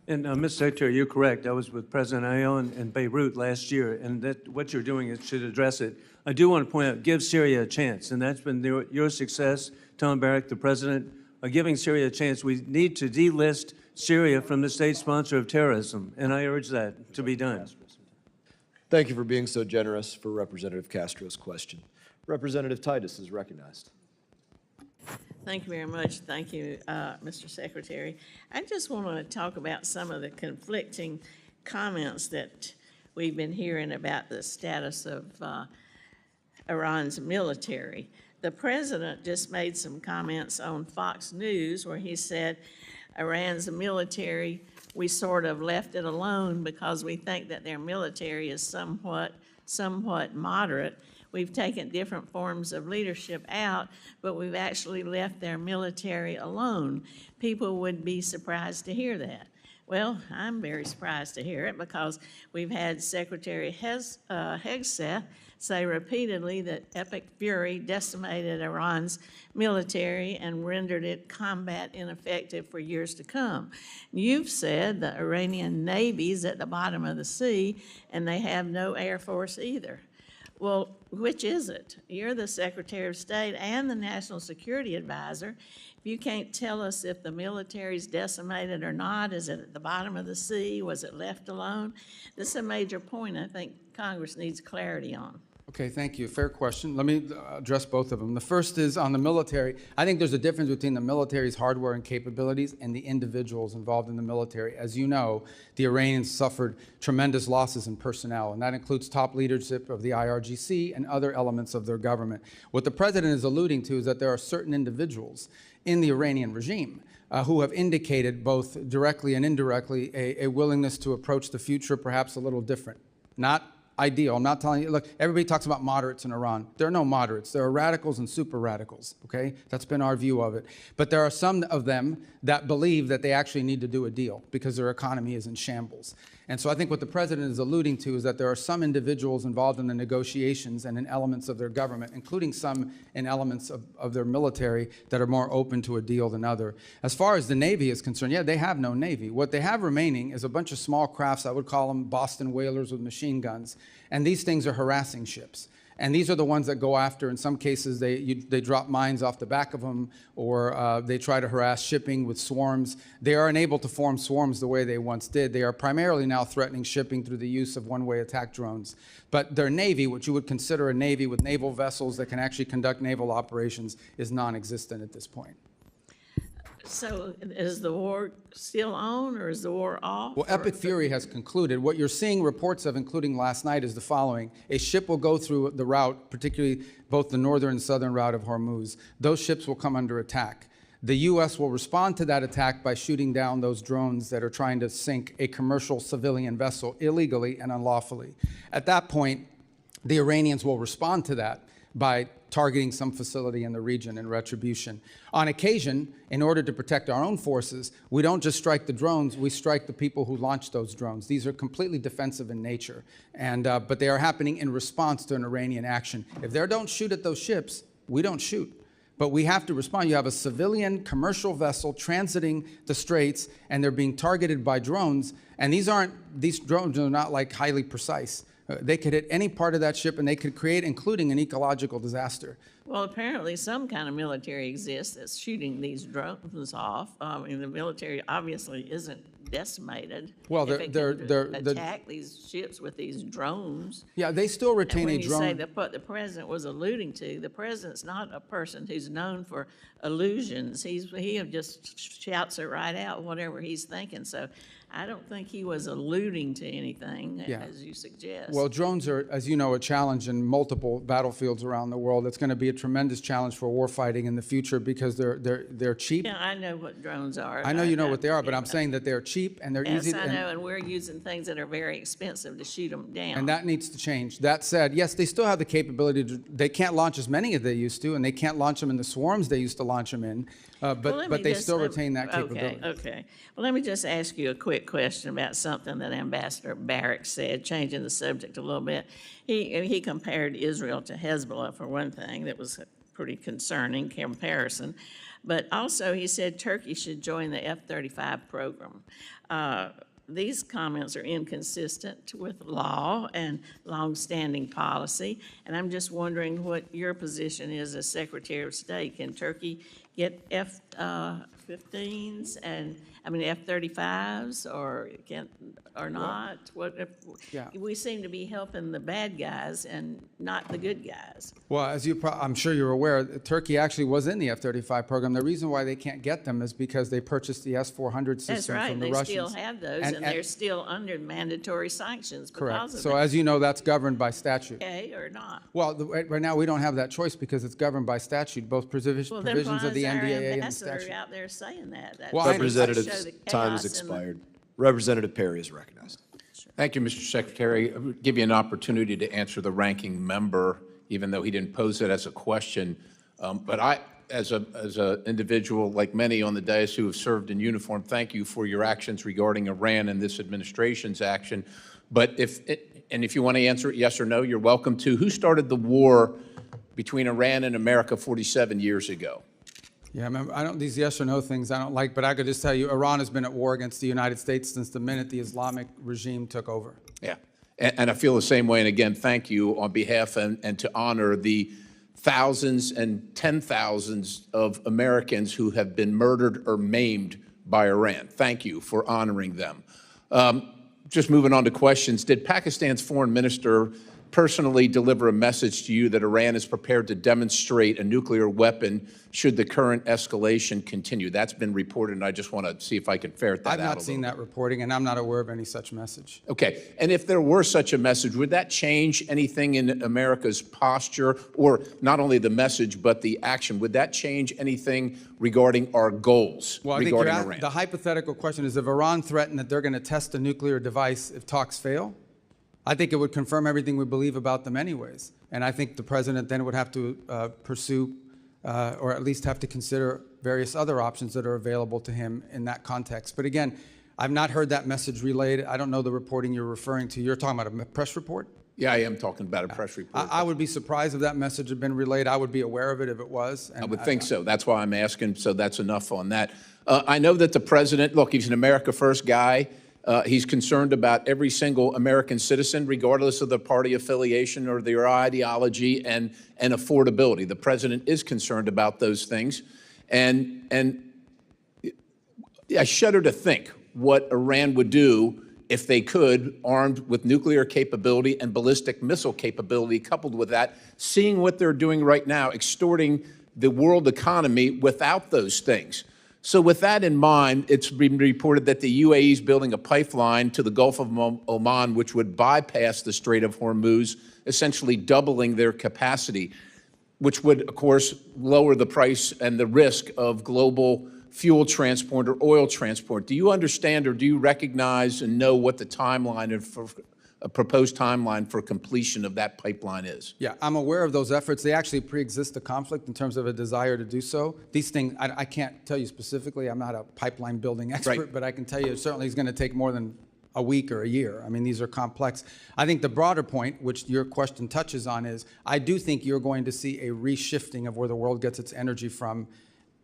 And Mr. Secretary, you're correct. I was with President Aoun in Beirut last year, and that what you're doing is should address it. I do want to point out, give Syria a chance, and that's been your success, Tom Barrack, the president, giving Syria a chance. We need to delist Syria from the state sponsor of terrorism, and I urge that to be done. Thank you for being so generous for Representative Castro's question. Representative Titus is recognized. Thank you very much. Thank you, Mr. Secretary. I just want to talk about some of the conflicting comments that we've been hearing about the status of Iran's military. The president just made some comments on Fox News where he said Iran's military, we sort of left it alone because we think that their military is somewhat moderate. We've taken different forms of leadership out, but we've actually left their military alone. People would be surprised to hear that. Well, I'm very surprised to hear it because we've had Secretary Hegseth say repeatedly that Epic Fury decimated Iran's military and rendered it combat ineffective for years to come. You've said the Iranian Navy's at the bottom of the sea and they have no air force either. Well, which is it? You're the Secretary of State and the National Security Advisor. If you can't tell us if the military's decimated or not, is it at the bottom of the sea? Was it left alone? This is a major point I think Congress needs clarity on. Okay, thank you. Fair question. Let me address both of them. The first is on the military. I think there's a difference between the military's hardware and capabilities and the individuals involved in the military. As you know, the Iranians suffered tremendous losses in personnel, and that includes top leadership of the IRGC and other elements of their government. What the president is alluding to is that there are certain individuals in the Iranian regime who have indicated both directly and indirectly a willingness to approach the future perhaps a little different. Not ideal. I'm not telling you, look, everybody talks about moderates in Iran. There are no moderates. There are radicals and super radicals, okay? That's been our view of it. But there are some of them that believe that they actually need to do a deal because their economy is in shambles. And so I think what the president is alluding to is that there are some individuals involved in the negotiations and in elements of their government, including some in elements of their military that are more open to a deal than other. As far as the Navy is concerned, yeah, they have no Navy. What they have remaining is a bunch of small crafts, I would call them Boston whalers with machine guns. And these things are harassing ships. And these are the ones that go after, in some cases, they drop mines off the back of them, or they try to harass shipping with swarms. They are unable to form swarms the way they once did. They are primarily now threatening shipping through the use of one-way attack drones. But their Navy, what you would consider a Navy with naval vessels that can actually conduct naval operations, is non-existent at this point. So is the war still on, or is the war off? Well, Epic Fury has concluded. What you're seeing reports of, including last night, is the following. A ship will go through the route, particularly both the northern and southern route of Hormuz. Those ships will come under attack. The U.S. will respond to that attack by shooting down those drones that are trying to sink a commercial civilian vessel illegally and unlawfully. At that point, the Iranians will respond to that by targeting some facility in the region in retribution. On occasion, in order to protect our own forces, we don't just strike the drones, we strike the people who launch those drones. These are completely defensive in nature, but they are happening in response to an Iranian action. If they don't shoot at those ships, we don't shoot. But we have to respond. You have a civilian commercial vessel transiting the straits, and they're being targeted by drones, and these drones are not like highly precise. They could hit any part of that ship, and they could create, including an ecological disaster. Well, apparently some kind of military exists that's shooting these drones off. I mean, the military obviously isn't decimated. Well, if it can attack these ships with these drones. Yeah, they still retain a drone. When you say what the president was alluding to, the president's not a person who's known for illusions. He just shouts it right out, whatever he's thinking. So I don't think he was alluding to anything, as you suggest. Well, drones are, as you know, a challenge in multiple battlefields around the world. It's going to be a tremendous challenge for warfighting in the future because they're cheap. Yeah, I know what drones are. I know you know what they are, but I'm saying that they're cheap and they're easy. Yes, I know, and we're using things that are very expensive to shoot them down. And that needs to change. That said, yes, they still have the capability to, they can't launch as many as they used to, and they can't launch them in the swarms they used to launch them in, but they still retain that capability. Okay. Well, let me just ask you a quick question about something that Ambassador Barrack said, changing the subject a little bit. He compared Israel to Hezbollah, for one thing. That was a pretty concerning comparison. But also he said Turkey should join the F-35 program. These comments are inconsistent with law and longstanding policy, and I'm just wondering what your position is as Secretary of State. Can Turkey get F-15s and F-35s, or not? We seem to be helping the bad guys and not the good guys. Well, as I'm sure you're aware, Turkey actually was in the F-35 program. The reason why they can't get them is because they purchased the S-400 system That's right. from the They Russians. still have those, and they're still under mandatory sanctions because Correct. of So it. as you know, that's governed by statute. Okay, or not? Well, right now we don't have that choice because it's governed by statute, both provisions of the NDAA and the statute. Out there saying that. Well, Representative's time has expired. Representative Perry is recognized. Thank you, Mr. Secretary. I would give you an opportunity to answer the ranking member, even though he didn't pose it as a question. But I, as an individual, like many on the dais who have served in uniform, thank you for your actions regarding Iran and this administration's action. But if you want to answer it yes or no, you're welcome to. Who started the war between Iran and America 47 years ago? Yeah, remember, these yes or no things I don't like, but I could just tell you Iran has been at war against the United States since the minute the Islamic regime took over. Yeah. And I feel the same way. And again, thank you on behalf and to honor the thousands and 10,000s of Americans who have been murdered or maimed by Iran. Thank you for honoring them. Just moving on to questions, did Pakistan's foreign minister personally deliver a message to you that Iran is prepared to demonstrate a nuclear weapon should the current escalation continue? That's been reported, and I just want to see if I can ferret that out. I've not seen that reporting, and I'm not aware of any such message. Okay, and if there were such a message, would that change anything in America's posture, or not only the message, but the action? Would that change anything regarding our goals Well, I think regarding Iran? the hypothetical question is, if Iran threatened that they're going to test a nuclear device if talks fail, I think it would confirm everything we believe about them anyways. And I think the president then would have to pursue, or at least have to consider various other options that are available to him in that context. But again, I've not heard that message relayed. I don't know the reporting you're referring to. You're talking about a press report? Yeah, I am talking about a press report. I would be surprised if that message had been relayed. I would be aware of it if it was. I would think so. That's why I'm asking, so that's enough on that. I know that the president, look, he's an America First guy. He's concerned about every single American citizen, regardless of their party affiliation or their ideology and affordability. The president is concerned about those things. And I shudder to think what Iran would do if they could, armed with nuclear capability and ballistic missile capability, coupled with that, seeing what they're doing right now, extorting the world economy without those things. So with that in mind, it's been reported that the UAE is building a pipeline to the Gulf of Oman, which would bypass the Strait of Hormuz, essentially doubling their capacity, which would, of course, lower the price and the risk of global fuel transport or oil transport. Do you understand or do you recognize and know what the timeline and a proposed timeline for completion of that pipeline is? Yeah, I'm aware of those efforts. They actually pre-exist the conflict in terms of a desire to do so. These things, I can't tell you specifically. I'm not a pipeline building expert, Right. but I can tell you it certainly is going to take more than a week or a year. I mean, these are complex. I think the broader point, which your question touches on, is I do think you're going to see a reshifting of where the world gets its energy from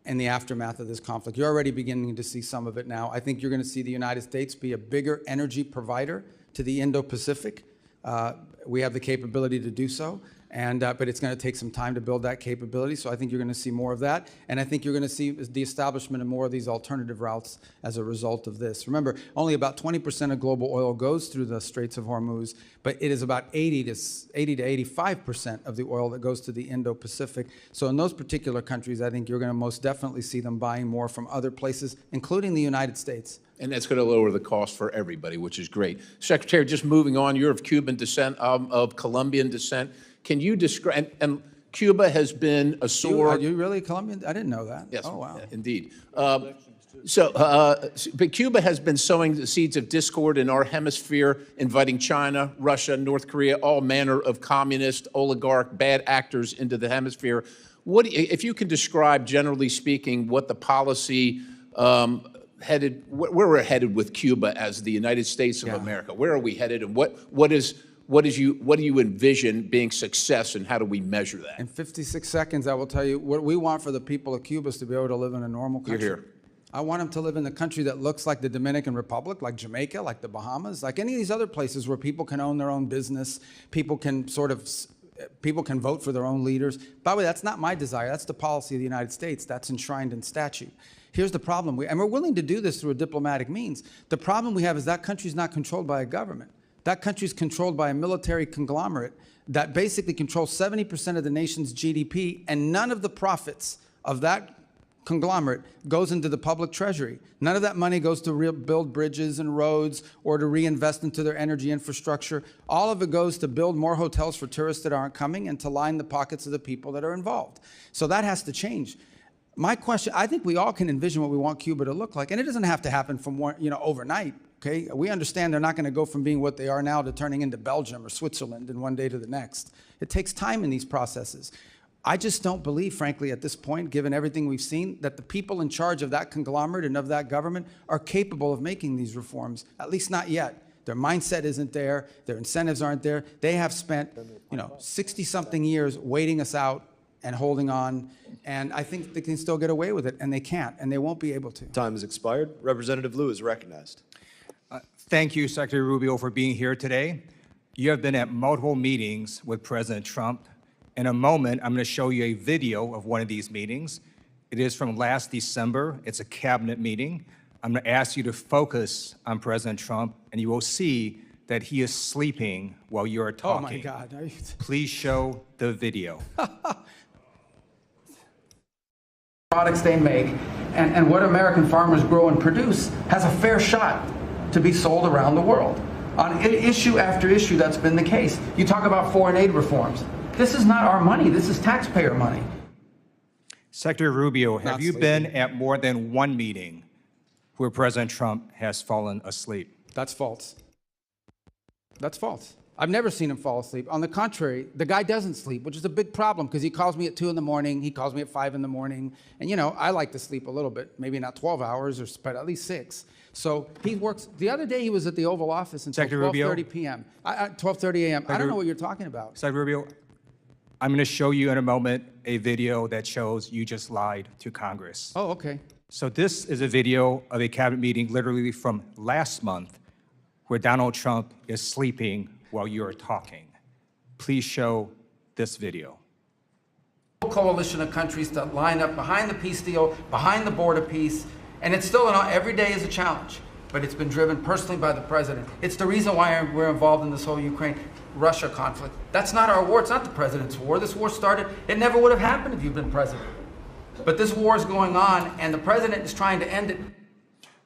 in the aftermath of this conflict. You're already beginning to see some of it now. I think you're going to see the United States be a bigger energy provider to the Indo-Pacific. We have the capability to do so, but it's going to take some time to build that capability. So I think you're going to see more of that. And I think you're going to see the establishment of more of these alternative routes as a result of this. Remember, only about 20% of global oil goes through the Straits of Hormuz, but it is about 80 to 85% of the oil that goes to the Indo-Pacific. So in those particular countries, I think you're going to most definitely see them buying more from other places, including the United States. And that's going to lower the cost for everybody, which is great. Secretary, just moving on, you're of Cuban descent, of Colombian descent. Can you describe, and Cuba has been a sore... Are you really Colombian? I didn't know that. Yes, oh, wow. Indeed. But Cuba has been sowing the seeds of discord in our hemisphere, inviting China, Russia, North Korea, all manner of communist, oligarch, bad actors into the hemisphere. If you can describe, generally speaking, what the policy where we're headed with Cuba as the United States of America. Where are we headed, and what do you envision being success, and how do we measure that? In 56 seconds, I will tell you what we want for the people of Cuba is to be able to live in a normal country. You're here. I want them to live in a country that looks like the Dominican Republic, like Jamaica, like the Bahamas, like any of these other places where people can own their own business, people can vote for their own leaders. By the way, that's not my desire. That's the policy of the United States. That's enshrined in statute. Here's the problem, and we're willing to do this through a diplomatic means. The problem we have is that country's not controlled by a government. That country's controlled by a military conglomerate that basically controls 70% of the nation's GDP, and none of the profits of that conglomerate goes into the public treasury. None of that money goes to build bridges and roads or to reinvest into their energy infrastructure. All of it goes to build more hotels for tourists that aren't coming and to line the pockets of the people that are involved. So that has to change. My question, I think we all can envision what we want Cuba to look like, and it doesn't have to happen from overnight. Okay, we understand they're not going to go from being what they are now to turning into Belgium or Switzerland in one day to the next. It takes time in these processes. I just don't believe, frankly, at this point, given everything we've seen, that the people in charge of that conglomerate and of that government are capable of making these reforms, at least not yet. Their mindset isn't there. Their incentives aren't there. They have spent, 60-something years waiting us out and holding on, and I think they can still get away with it, and they can't, and they won't be able to. Time has expired. Representative Liu is recognized. Thank you, Secretary Rubio, for being here today. You have been at multiple meetings with President Trump. In a moment, I'm going to show you a video of one of these meetings. It is from last December. It's a cabinet meeting. I'm going to ask you to focus on President Trump, and you will see that he is sleeping while you are talking. Oh, my God. Please show the video. Products they make and what American farmers grow and produce has a fair shot to be sold around the world. On issue after issue, that's been the case. You talk about foreign aid reforms. This is not our money. This is taxpayer money. Secretary Rubio, have Not you sleeping. been at more than one meeting where President Trump has fallen asleep? That's false. That's false. I've never seen him fall asleep. On the contrary, the guy doesn't sleep, which is a big problem because he calls me at 2 in the morning, he calls me at 5 in the morning. And you know, I like to sleep a little bit, maybe not 12 hours, but at least 6. So he works. The other day he was at the Oval Office until Secretary Rubio? 12:30 p.m. 12:30 a.m. I don't know what you're talking about. Secretary Rubio, I'm going to show you in a moment a video that shows you just lied to Congress. Oh, okay. So this is a video of a cabinet meeting literally from last month where Donald Trump is sleeping while you're talking. Please show this video. Coalition of countries that line up behind the peace deal, behind the border peace, and it's still every day is a challenge, but it's been driven personally by the president. It's the reason why we're involved in this whole Ukraine-Russia conflict. That's not our war. It's not the president's war. This war started, it never would have happened if you'd been president. But this war is going on, and the president is trying to end it.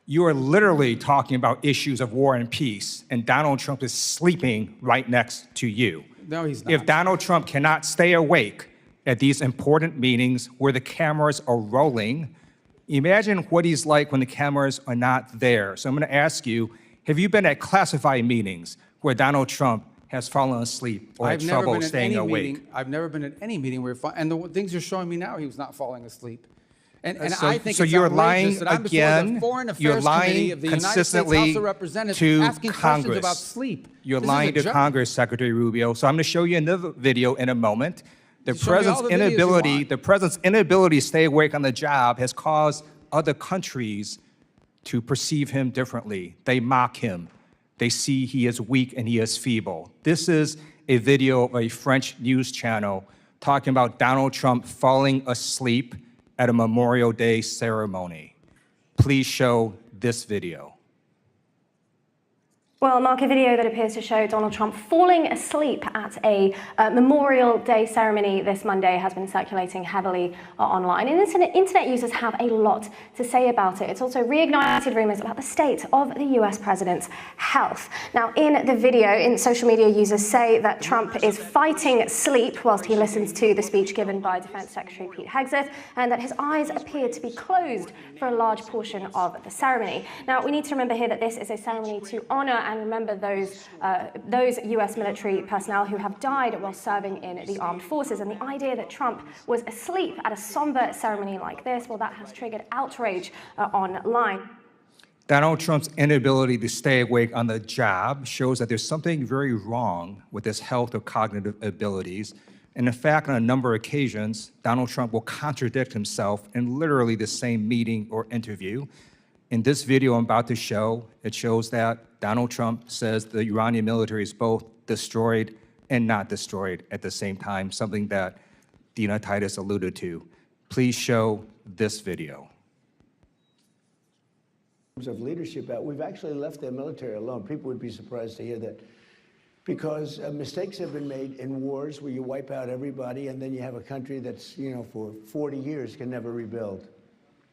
You are literally talking about issues of war and peace, and Donald Trump is sleeping right next to you. No, he's not. If Donald Trump cannot stay awake at these important meetings where the cameras are rolling, imagine what he's like when the cameras are not there. So I'm going to ask you, have you been at classified meetings where Donald Trump has fallen asleep or had trouble staying awake? I've never been at any meeting where, and the things you're showing me now, he was not falling asleep. And So- I think so it's you're outrageous lying that I'm before again. the Foreign You're Affairs lying Committee of the United States consistently House of Representatives to asking Congress. questions about sleep. You're This is lying a to joke. Congress, Secretary Rubio. So I'm going to show you another video in a moment. The Show me all president's the videos you inability, want. the president's inability to stay awake on the job has caused other countries to perceive him differently. They mock him. They see he is weak and he is feeble. This is a video of a French news channel talking about Donald Trump falling asleep at a Memorial Day ceremony. Please show this video. Well, Mark, a video that appears to show Donald Trump falling asleep at a Memorial Day ceremony this Monday has been circulating heavily online. And internet users have a lot to say about it. It's also reignited rumors about the state of the US president's health. Now, in the video, social media users say that Trump is fighting sleep whilst he listens to the speech given by Defense Secretary Pete Hegseth, and that his eyes appear to be closed for a large portion of the ceremony. Now, we need to remember here that this is a ceremony to honor and remember those US military personnel who have died while serving in the armed forces. And the idea that Trump was asleep at a somber ceremony like this, well, that has triggered outrage online. Donald Trump's inability to stay awake on the job shows that there's something very wrong with his health or cognitive abilities. And in fact, on a number of occasions, Donald Trump will contradict himself in literally the same meeting or interview. In this video I'm about to show, it shows that Donald Trump says the Iranian military is both destroyed and not destroyed at the same time, something that Dina Titus alluded to. Please show this video. Of leadership, we've actually left their military alone. People would be surprised to hear that, because mistakes have been made in wars where you wipe out everybody and then you have a country that's, for 40 years can never rebuild.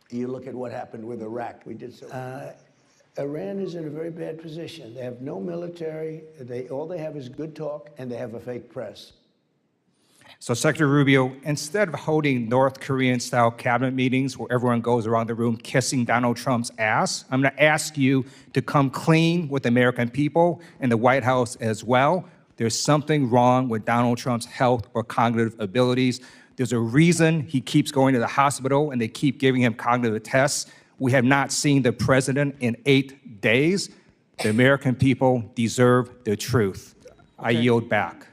You look at what happened with Iraq. We did so. Iran is in a very bad position. They have no military. All they have is good talk, and they have a fake press. So, Secretary Rubio, instead of holding North Korean-style cabinet meetings where everyone goes around the room kissing Donald Trump's ass, I'm going to ask you to come clean with the American people and the White House as well. There's something wrong with Donald Trump's health or cognitive abilities. There's a reason he keeps going to the hospital and they keep giving him cognitive tests. We have not seen the president in 8 days. The American people deserve the truth. I yield back.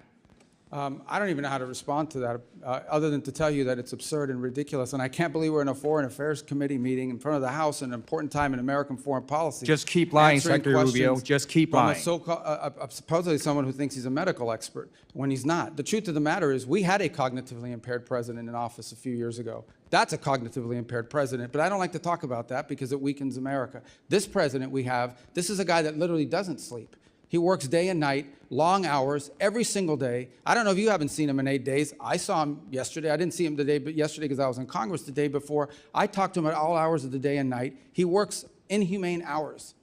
I don't even know how to respond to that, other than to tell you that it's absurd and ridiculous. And I can't believe we're in a Foreign Affairs Committee meeting in front of the House, an important time in American foreign policy. Just keep lying, answering Secretary Rubio. questions Just keep from lying. Supposedly someone who thinks he's a medical expert when he's not. The truth of the matter is we had a cognitively impaired president in office a few years ago. That's a cognitively impaired president, but I don't like to talk about that because it weakens America. This president we have, this is a guy that literally doesn't sleep. He works day and night, long hours, every single day. I don't know if you haven't seen him in 8 days. I saw him yesterday. I didn't see him yesterday because I was in Congress the day before. I talked to him at all hours of the day and night. He works inhumane hours.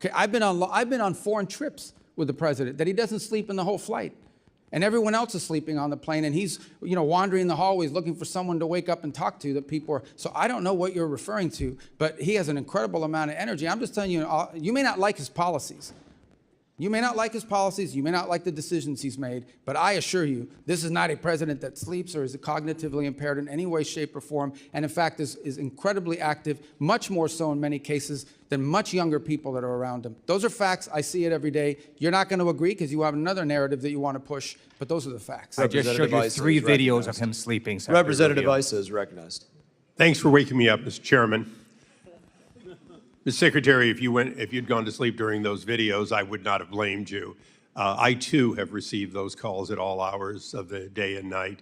Okay, I've been on foreign trips with the president that he doesn't sleep in the whole flight. And everyone else is sleeping on the plane, and he's, wandering the hallways looking for someone to wake up and talk to that people are. So I don't know what you're referring to, but he has an incredible amount of energy. I'm just telling you, you may not like his policies. You may not like his policies, you may not like the decisions he's made, but I assure you, this is not a president that sleeps or is cognitively impaired in any way, shape, or form, and in fact is incredibly active, much more so in many cases than much younger people that are around him. Those are facts. I see it every day. You're not going to agree because you have another narrative that you want to push, but those are the facts. I just showed you 3 videos of him sleeping, Secretary Representative Rubio. Issa is recognized. Thanks for waking me up, Mr. Chairman. Mr. Secretary, if you'd gone to sleep during those videos, I would not have blamed you. I, too, have received those calls at all hours of the day and night.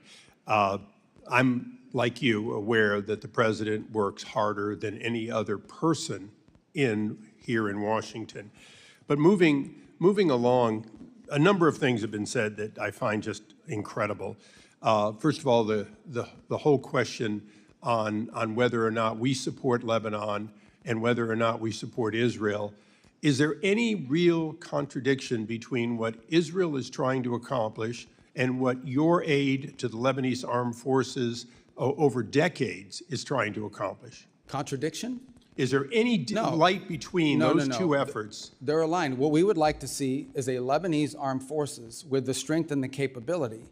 I'm, like you, aware that the president works harder than any other person here in Washington. But moving along, a number of things have been said that I find just incredible. First of all, the whole question on whether or not we support Lebanon and whether or not we support Israel. Is there any real contradiction between what Israel is trying to accomplish and what your aid to the Lebanese armed forces over decades is trying to accomplish? Contradiction? Is there any light between those two efforts? They're aligned. What we would like to see is a Lebanese armed forces with the strength and the capability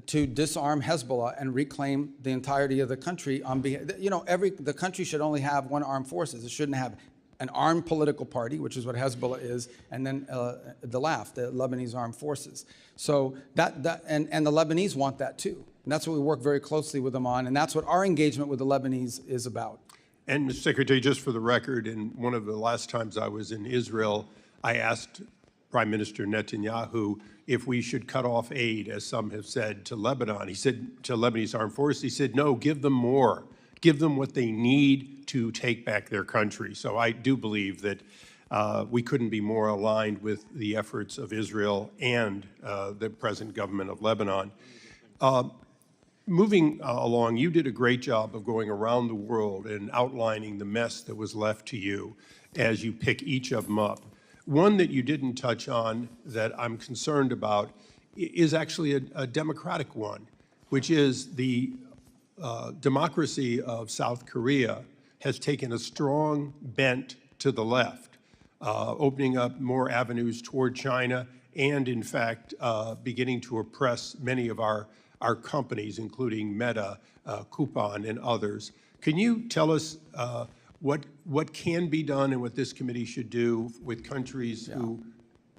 to disarm Hezbollah and reclaim the entirety of the country on behalf. The country should only have one armed forces. It shouldn't have an armed political party, which is what Hezbollah is, and then the LAF, the Lebanese Armed Forces. So and the Lebanese want that too. And that's what we work very closely with them on, and that's what our engagement with the Lebanese is about. And Mr. Secretary, just for the record, in one of the last times I was in Israel, I asked Prime Minister Netanyahu if we should cut off aid, as some have said, to Lebanon. He said, to Lebanese armed forces, he said, no, give them more. Give them what they need to take back their country. So I do believe that we couldn't be more aligned with the efforts of Israel and the present government of Lebanon. Moving along, you did a great job of going around the world and outlining the mess that was left to you as you pick each of them up. One that you didn't touch on that I'm concerned about is actually a democratic one, which is the democracy of South Korea has taken a strong bent to the left, opening up more avenues toward China and, in fact, beginning to oppress many of our companies, including Meta, Coupon, and others. Can you tell us what can be done and what this committee should do with countries who,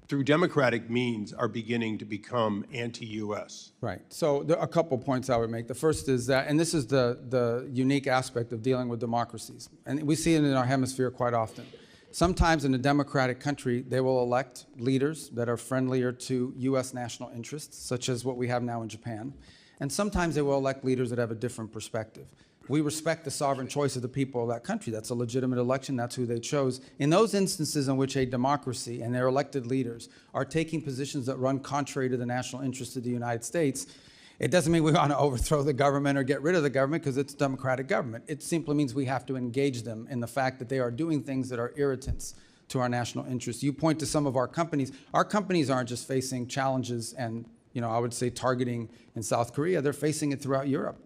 through democratic means, are beginning to become anti-U.S.? Right. So there are a couple points I would make. The first is that, and this is the unique aspect of dealing with democracies, and we see it in our hemisphere quite often. Sometimes in a democratic country, they will elect leaders that are friendlier to U.S. national interests, such as what we have now in Japan. And sometimes they will elect leaders that have a different perspective. We respect the sovereign choice of the people of that country. That's a legitimate election. That's who they chose. In those instances in which a democracy and their elected leaders are taking positions that run contrary to the national interests of the United States, it doesn't mean we want to overthrow the government or get rid of the government because it's a democratic government. It simply means we have to engage them in the fact that they are doing things that are irritants to our national interests. You point to some of our companies. Our companies aren't just facing challenges and, I would say targeting in South Korea. They're facing it throughout Europe.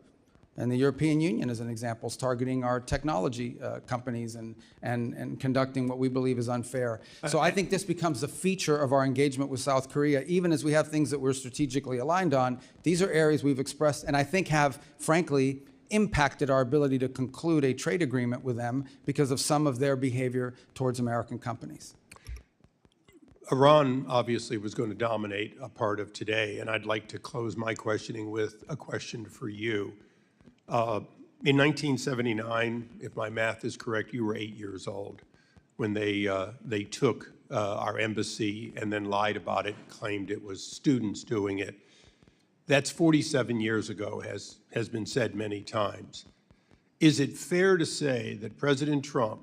And the European Union, as an example, is targeting our technology companies and conducting what we believe is unfair. So I think this becomes a feature of our engagement with South Korea, even as we have things that we're strategically aligned on. These are areas we've expressed and I think have, frankly, impacted our ability to conclude a trade agreement with them because of some of their behavior towards American companies. Iran obviously was going to dominate a part of today, and I'd like to close my questioning with a question for you. In 1979, if my math is correct, you were 8 years old when they took our embassy and then lied about it, claimed it was students doing it. That's 47 years ago, has been said many times. Is it fair to say that President Trump,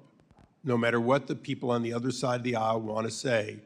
no matter what the people on the other side of the aisle want to say,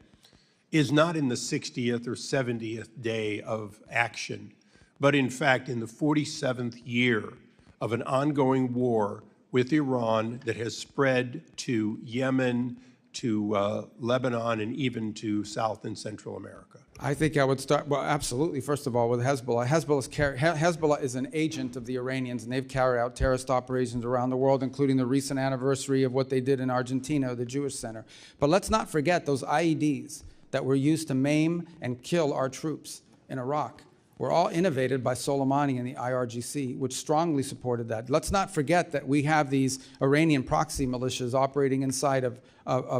is not in the 60th or 70th day of action, but in fact in the 47th year of an ongoing war with Iran that has spread to Yemen, to Lebanon, and even to South and Central America? I think I would start, well, absolutely, first of all, with Hezbollah. Hezbollah is an agent of the Iranians, and they've carried out terrorist operations around the world, including the recent anniversary of what they did in Argentina, the Jewish Center. But let's not forget those IEDs that were used to maim and kill our troops in Iraq were all innovated by Soleimani and the IRGC, which strongly supported that. Let's not forget that we have these Iranian proxy militias operating inside of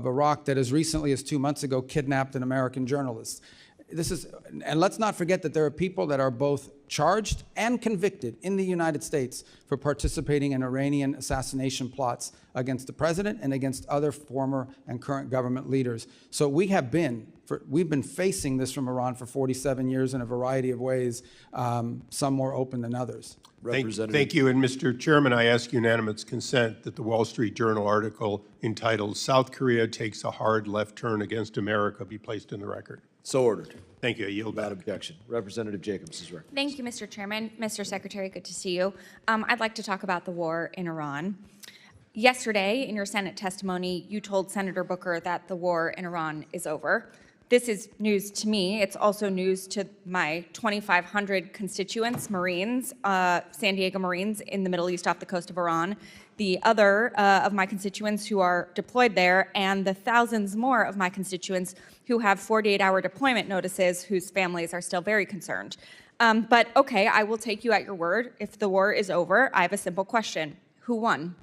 Iraq that as recently as 2 months ago kidnapped an American journalist. And let's not forget that there are people that are both charged and convicted in the United States for participating in Iranian assassination plots against the president and against other former and current government leaders. So we've been facing this from Iran for 47 years in a variety of ways, some more open than others. Thank you. And Mr. Chairman, I ask unanimous consent that the Wall Street Journal article entitled "South Korea Takes a Hard Left Turn Against America" be placed in the record. So ordered. Thank you. I yield back. Without objection. Representative Jacobs is recognized. Thank you, Mr. Chairman. Mr. Secretary, good to see you. I'd like to talk about the war in Iran. Yesterday, in your Senate testimony, you told Senator Booker that the war in Iran is over. This is news to me. It's also news to my 2,500 constituents, Marines, San Diego Marines in the Middle East off the coast of Iran, the other of my constituents who are deployed there, and the thousands more of my constituents who have 48-hour deployment notices whose families are still very concerned. But okay, I will take you at your word. If the war is over, I have a simple question. Who won?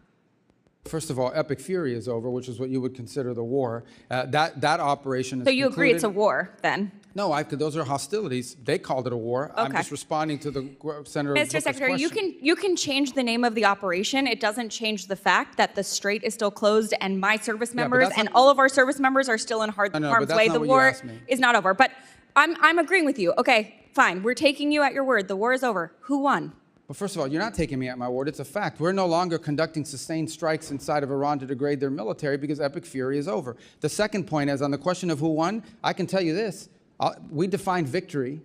First of all, Epic Fury is over, which is what you would consider the war. That operation is So you agree it's a war, then? No, those are hostilities. They called it a war. Okay. I'm just responding to the Senator Mr. Booker's Secretary, question. you can change the name of the operation. It doesn't change the fact that the strait is still closed and my service members and all of our service members are still in harm's way. The war is not over. But I'm agreeing with you. Okay, fine. We're taking you at your word. The war is over. Who won? Well, first of all, you're not taking me at my word. It's a fact. We're no longer conducting sustained strikes inside of Iran to degrade their military because Epic Fury is over. The second point is on the question of who won, I can tell you this. We defined victory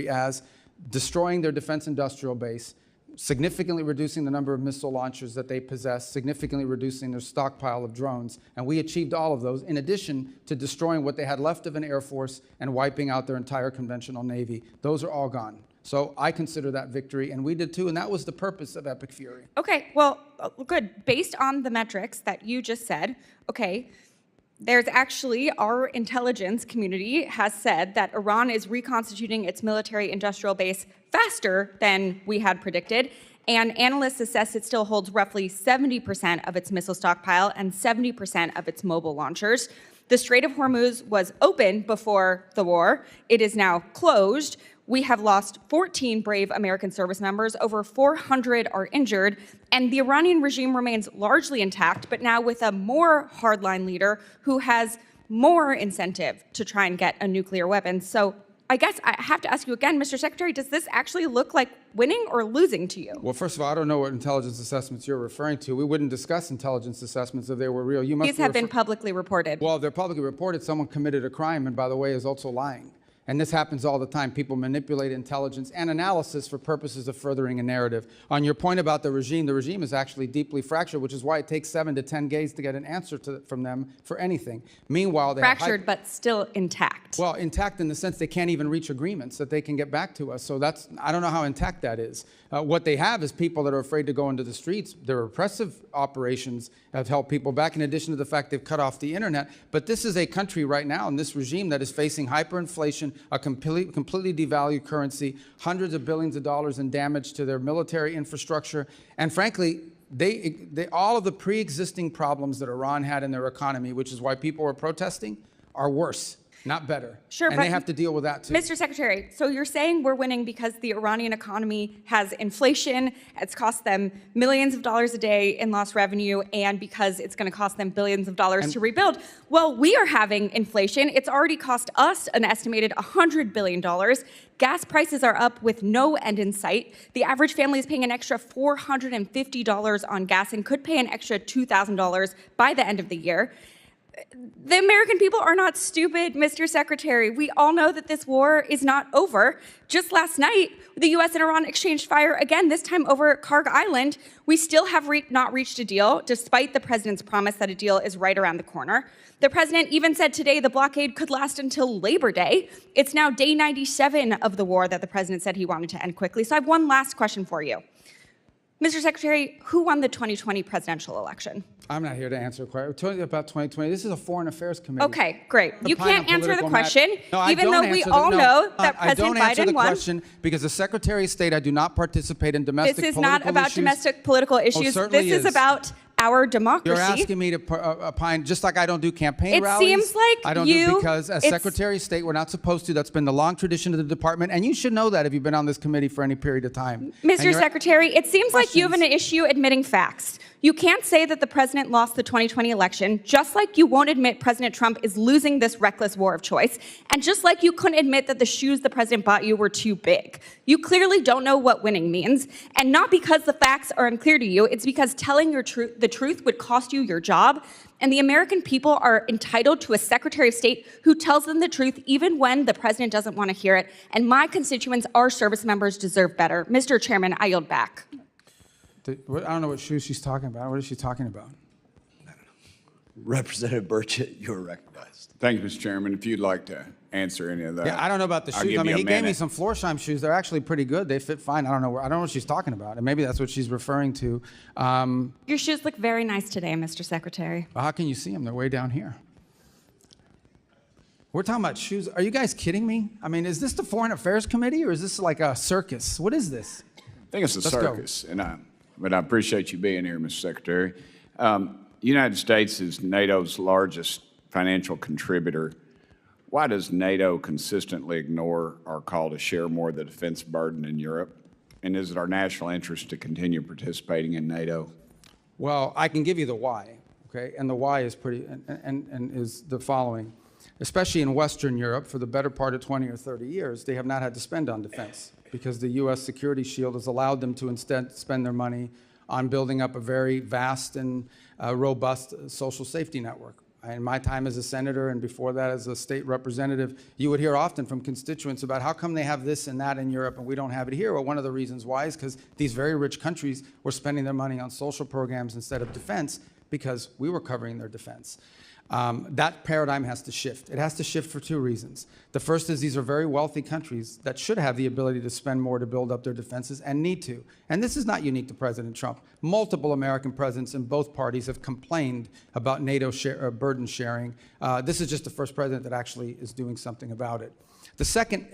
as destroying their defense industrial base, significantly reducing the number of missile launchers that they possess, significantly reducing their stockpile of drones. And we achieved all of those in addition to destroying what they had left of an Air Force and wiping out their entire conventional Navy. Those are all gone. So I consider that victory, and we did too, and that was the purpose of Epic Fury. Okay, well, good. Based on the metrics that you just said, okay, there's actually, our intelligence community has said that Iran is reconstituting its military industrial base faster than we had predicted, and analysts assess it still holds roughly 70% of its missile stockpile and 70% of its mobile launchers. The Strait of Hormuz was open before the war. It is now closed. We have lost 14 brave American service members, over 400 are injured, and the Iranian regime remains largely intact, but now with a more hardline leader who has more incentive to try and get a nuclear weapon. So I guess I have to ask you again, Mr. Secretary, does this actually look like winning or losing to you? Well, first of all, I don't know what intelligence assessments you're referring to. We wouldn't discuss intelligence assessments if they were real. These have been publicly reported. Well, if they're publicly reported, someone committed a crime, and by the way, is also lying. And this happens all the time. People manipulate intelligence and analysis for purposes of furthering a narrative. On your point about the regime is actually deeply fractured, which is why it takes 7 to 10 days to get an answer from them for anything. Meanwhile, they fractured, but still intact. Well, intact in the sense they can't even reach agreements that they can get back to us. So I don't know how intact that is. What they have is people that are afraid to go into the streets. Their repressive operations have held people back, in addition to the fact they've cut off the internet. But this is a country right now, in this regime, that is facing hyperinflation, a completely devalued currency, hundreds of billions of dollars in damage to their military infrastructure. And frankly, all of the pre-existing problems that Iran had in their economy, which is why people were protesting, are worse, not better. Sure, and but they have to deal with that too. Mr. Secretary, so you're saying we're winning because the Iranian economy has inflation, it's cost them millions of dollars a day in lost revenue, and because it's going to cost them billions of dollars to rebuild. Well, we are having inflation. It's already cost us an estimated $100 billion. Gas prices are up with no end in sight. The average family is paying an extra $450 on gas and could pay an extra $2,000 by the end of the year. The American people are not stupid, Mr. Secretary. We all know that this war is not over. Just last night, the U.S. and Iran exchanged fire again, this time over Karg Island. We still have not reached a deal, despite the president's promise that a deal is right around the corner. The president even said today the blockade could last until Labor Day. It's now day 97 of the war that the president said he wanted to end quickly. So I have one last question for you. Mr. Secretary, who won the 2020 presidential election? I'm not here to answer a question. We're talking about 2020. This is a Foreign Affairs Committee. Okay, great. You Define a can't answer the political question, No, I even don't though we answer the- all no, know that I don't President answer Biden the won. question because as Secretary of State, I do not participate in domestic This is political not about issues. domestic political issues. certainly This is is. about our democracy. You're asking me to opine, just like I don't do campaign It rallies. seems like I don't you- do because as it's- Secretary of State, we're not supposed to. That's been the long tradition of the department, and you should know that if you've been on this committee for any period of time. And Mr. you're- Secretary, it seems like you have an Questions. issue admitting facts. You can't say that the president lost the 2020 election, just like you won't admit President Trump is losing this reckless war of choice, and just like you couldn't admit that the shoes the president bought you were too big. You clearly don't know what winning means, and not because the facts are unclear to you, it's because telling the truth would cost you your job, and the American people are entitled to a Secretary of State who tells them the truth even when the president doesn't want to hear it, and my constituents, our service members, deserve better. Mr. Chairman, I yield back. I don't know what shoes she's talking about. What is she talking about? Representative Burchett, you are recognized. Thank you, Mr. Chairman. If you'd like to answer any of that. Yeah, I don't know about the I'll shoes. give I mean, you a he gave me minute. some Florsheim shoes. They're actually pretty good. They fit fine. I don't know what she's talking about, and maybe that's what she's referring to. Your shoes look very nice today, Mr. Secretary. How can you see them? They're way down here. We're talking about shoes. Are you guys kidding me? I mean, is this the Foreign Affairs Committee, or is this like a circus? What is this? I think it's a Let's go. circus, but I appreciate you being here, Mr. Secretary. The United States is NATO's largest financial contributor. Why does NATO consistently ignore our call to share more of the defense burden in Europe? And is it our national interest to continue participating in NATO? Well, I can give you the why, okay? And the why is pretty, and is the following. Especially in Western Europe, for the better part of 20 or 30 years, they have not had to spend on defense because the U.S. security shield has allowed them to instead spend their money on building up a very vast and robust social safety network. In my time as a senator and before that as a state representative, you would hear often from constituents about how come they have this and that in Europe and we don't have it here. Well, one of the reasons why is because these very rich countries were spending their money on social programs instead of defense because we were covering their defense. That paradigm has to shift. It has to shift for two reasons. The first is these are very wealthy countries that should have the ability to spend more to build up their defenses and need to. And this is not unique to President Trump. Multiple American presidents in both parties have complained about NATO burden sharing. This is just the first president that actually is doing something about it. The second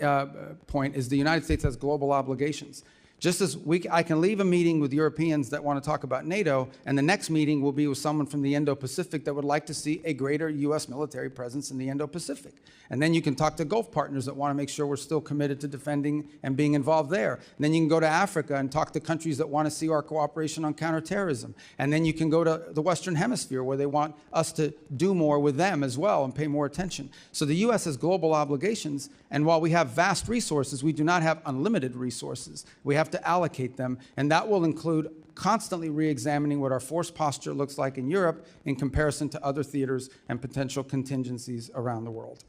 point is the United States has global obligations. Just as I can leave a meeting with Europeans that want to talk about NATO, and the next meeting will be with someone from the Indo-Pacific that would like to see a greater U.S. military presence in the Indo-Pacific. And then you can talk to Gulf partners that want to make sure we're still committed to defending and being involved there. And then you can go to Africa and talk to countries that want to see our cooperation on counterterrorism. And then you can go to the Western Hemisphere where they want us to do more with them as well and pay more attention. So the U.S. has global obligations, and while we have vast resources, we do not have unlimited resources. We have to allocate them, and that will include constantly re-examining what our force posture looks like in Europe in comparison to other theaters and potential contingencies around the world.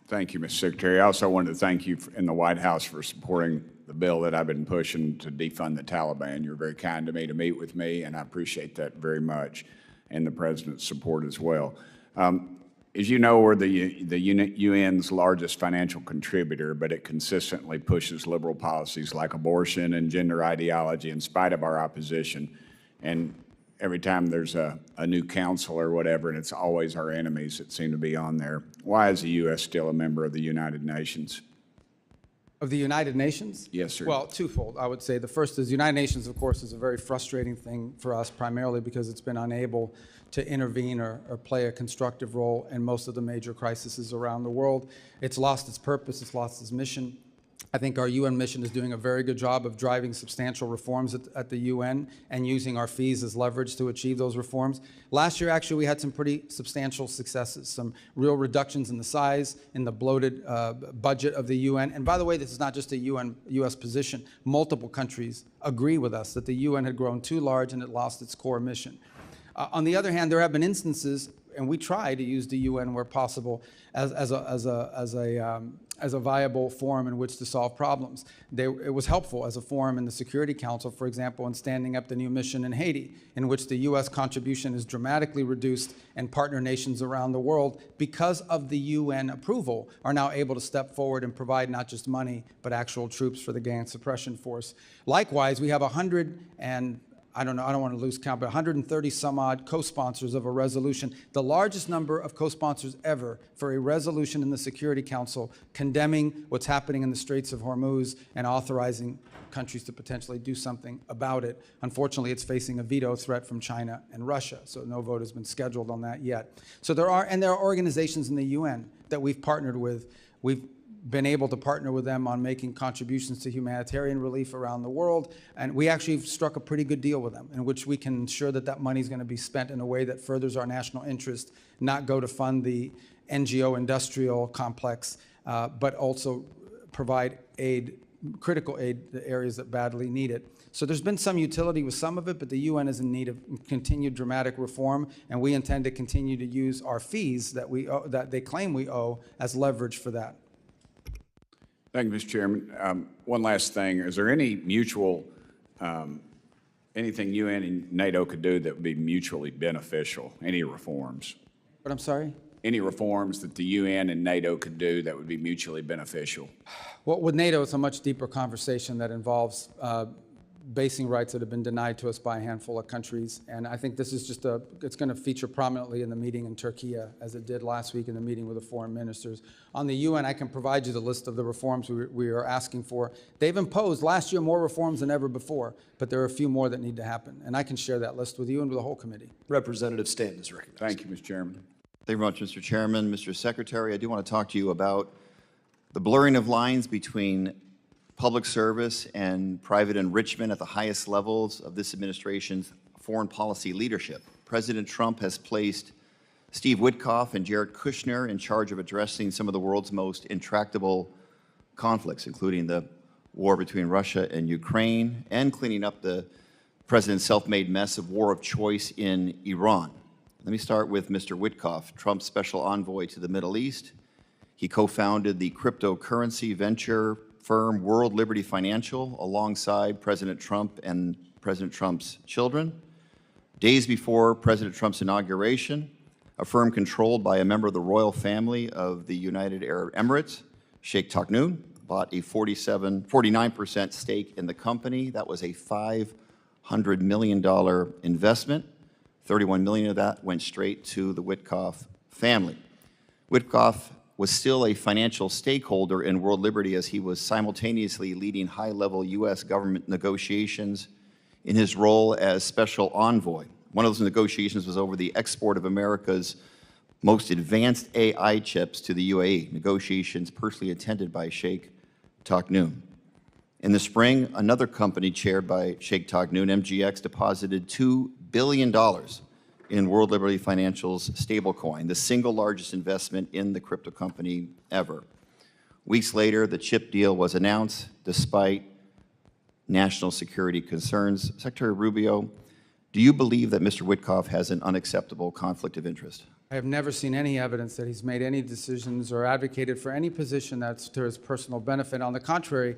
Thank you, Mr. Secretary. I also wanted to thank you in the White House for supporting the bill that I've been pushing to defund the Taliban. You're very kind to me to meet with me, and I appreciate that very much, and the President's support as well. As you know, we're the UN's largest financial contributor, but it consistently pushes liberal policies like abortion and gender ideology in spite of our opposition. And every time there's a new council or whatever, and it's always our enemies that seem to be on there. Why is the U.S. still a member of the United Nations? Of the United Nations? Yes, sir. Well, twofold, I would say. The first is United Nations, of course, is a very frustrating thing for us, primarily because it's been unable to intervene or play a constructive role in most of the major crises around the world. It's lost its purpose, it's lost its mission. I think our UN mission is doing a very good job of driving substantial reforms at the UN and using our fees as leverage to achieve those reforms. Last year, actually, we had some pretty substantial successes, some real reductions in the size, in the bloated budget of the UN. And by the way, this is not just a U.S. position. Multiple countries agree with us that the UN had grown too large and it lost its core mission. On the other hand, there have been instances, and we try to use the UN where possible as a viable forum in which to solve problems. It was helpful as a forum in the Security Council, for example, in standing up the new mission in Haiti, in which the U.S. contribution is dramatically reduced and partner nations around the world, because of the UN approval, are now able to step forward and provide not just money, but actual troops for the gang suppression force. Likewise, we have 130 some odd co-sponsors of a resolution, the largest number of co-sponsors ever for a resolution in the Security Council condemning what's happening in the Straits of Hormuz and authorizing countries to potentially do something about it. Unfortunately, it's facing a veto threat from China and Russia, so no vote has been scheduled on that yet. So there are organizations in the UN that we've partnered with. We've been able to partner with them on making contributions to humanitarian relief around the world. And we actually struck a pretty good deal with them in which we can ensure that that money is going to be spent in a way that furthers our national interest, not go to fund the NGO industrial complex, but also provide aid, critical aid to areas that badly need it. So there's been some utility with some of it, but the UN is in need of continued dramatic reform, and we intend to continue to use our fees that they claim we owe as leverage for that. Thank you, Mr. Chairman. One last thing. Is there any mutual, anything UN and NATO could do that would be mutually beneficial? Any reforms? But I'm sorry? Any reforms that the UN and NATO could do that would be mutually beneficial? Well, with NATO, it's a much deeper conversation that involves basing rights that have been denied to us by a handful of countries. And I think this is just it's going to feature prominently in the meeting in Turkey, as it did last week in the meeting with the foreign ministers. On the UN, I can provide you the list of the reforms we are asking for. They've imposed last year more reforms than ever before, but there are a few more that need to happen. And I can share that list with you and with the whole committee. Representative Stanton is recognized. Thank you, Mr. Chairman. Thank you very much, Mr. Chairman. Mr. Secretary, I do want to talk to you about the blurring of lines between public service and private enrichment at the highest levels of this administration's foreign policy leadership. President Trump has placed Steve Witkoff and Jared Kushner in charge of addressing some of the world's most intractable conflicts, including the war between Russia and Ukraine and cleaning up the president's self-made mess of war of choice in Iran. Let me start with Mr. Witkoff, Trump's special envoy to the Middle East. He co-founded the cryptocurrency venture firm World Liberty Financial alongside President Trump and President Trump's children. Days before President Trump's inauguration, a firm controlled by a member of the royal family of the United Arab Emirates, Sheikh Takhnoun, bought a 49% stake in the company. That was a $500 million investment. 31 million of that went straight to the Witkoff family. Witkoff was still a financial stakeholder in World Liberty as he was simultaneously leading high-level U.S. government negotiations in his role as special envoy. One of those negotiations was over the export of America's most advanced AI chips to the UAE, negotiations personally attended by Sheikh Takhnoun. In the spring, another company chaired by Sheikh Takhnoun, MGX, deposited $2 billion in World Liberty Financial's stablecoin, the single largest investment in the crypto company ever. Weeks later, the chip deal was announced despite national security concerns. Secretary Rubio, do you believe that Mr. Witkoff has an unacceptable conflict of interest? I have never seen any evidence that he's made any decisions or advocated for any position that's to his personal benefit. On the contrary,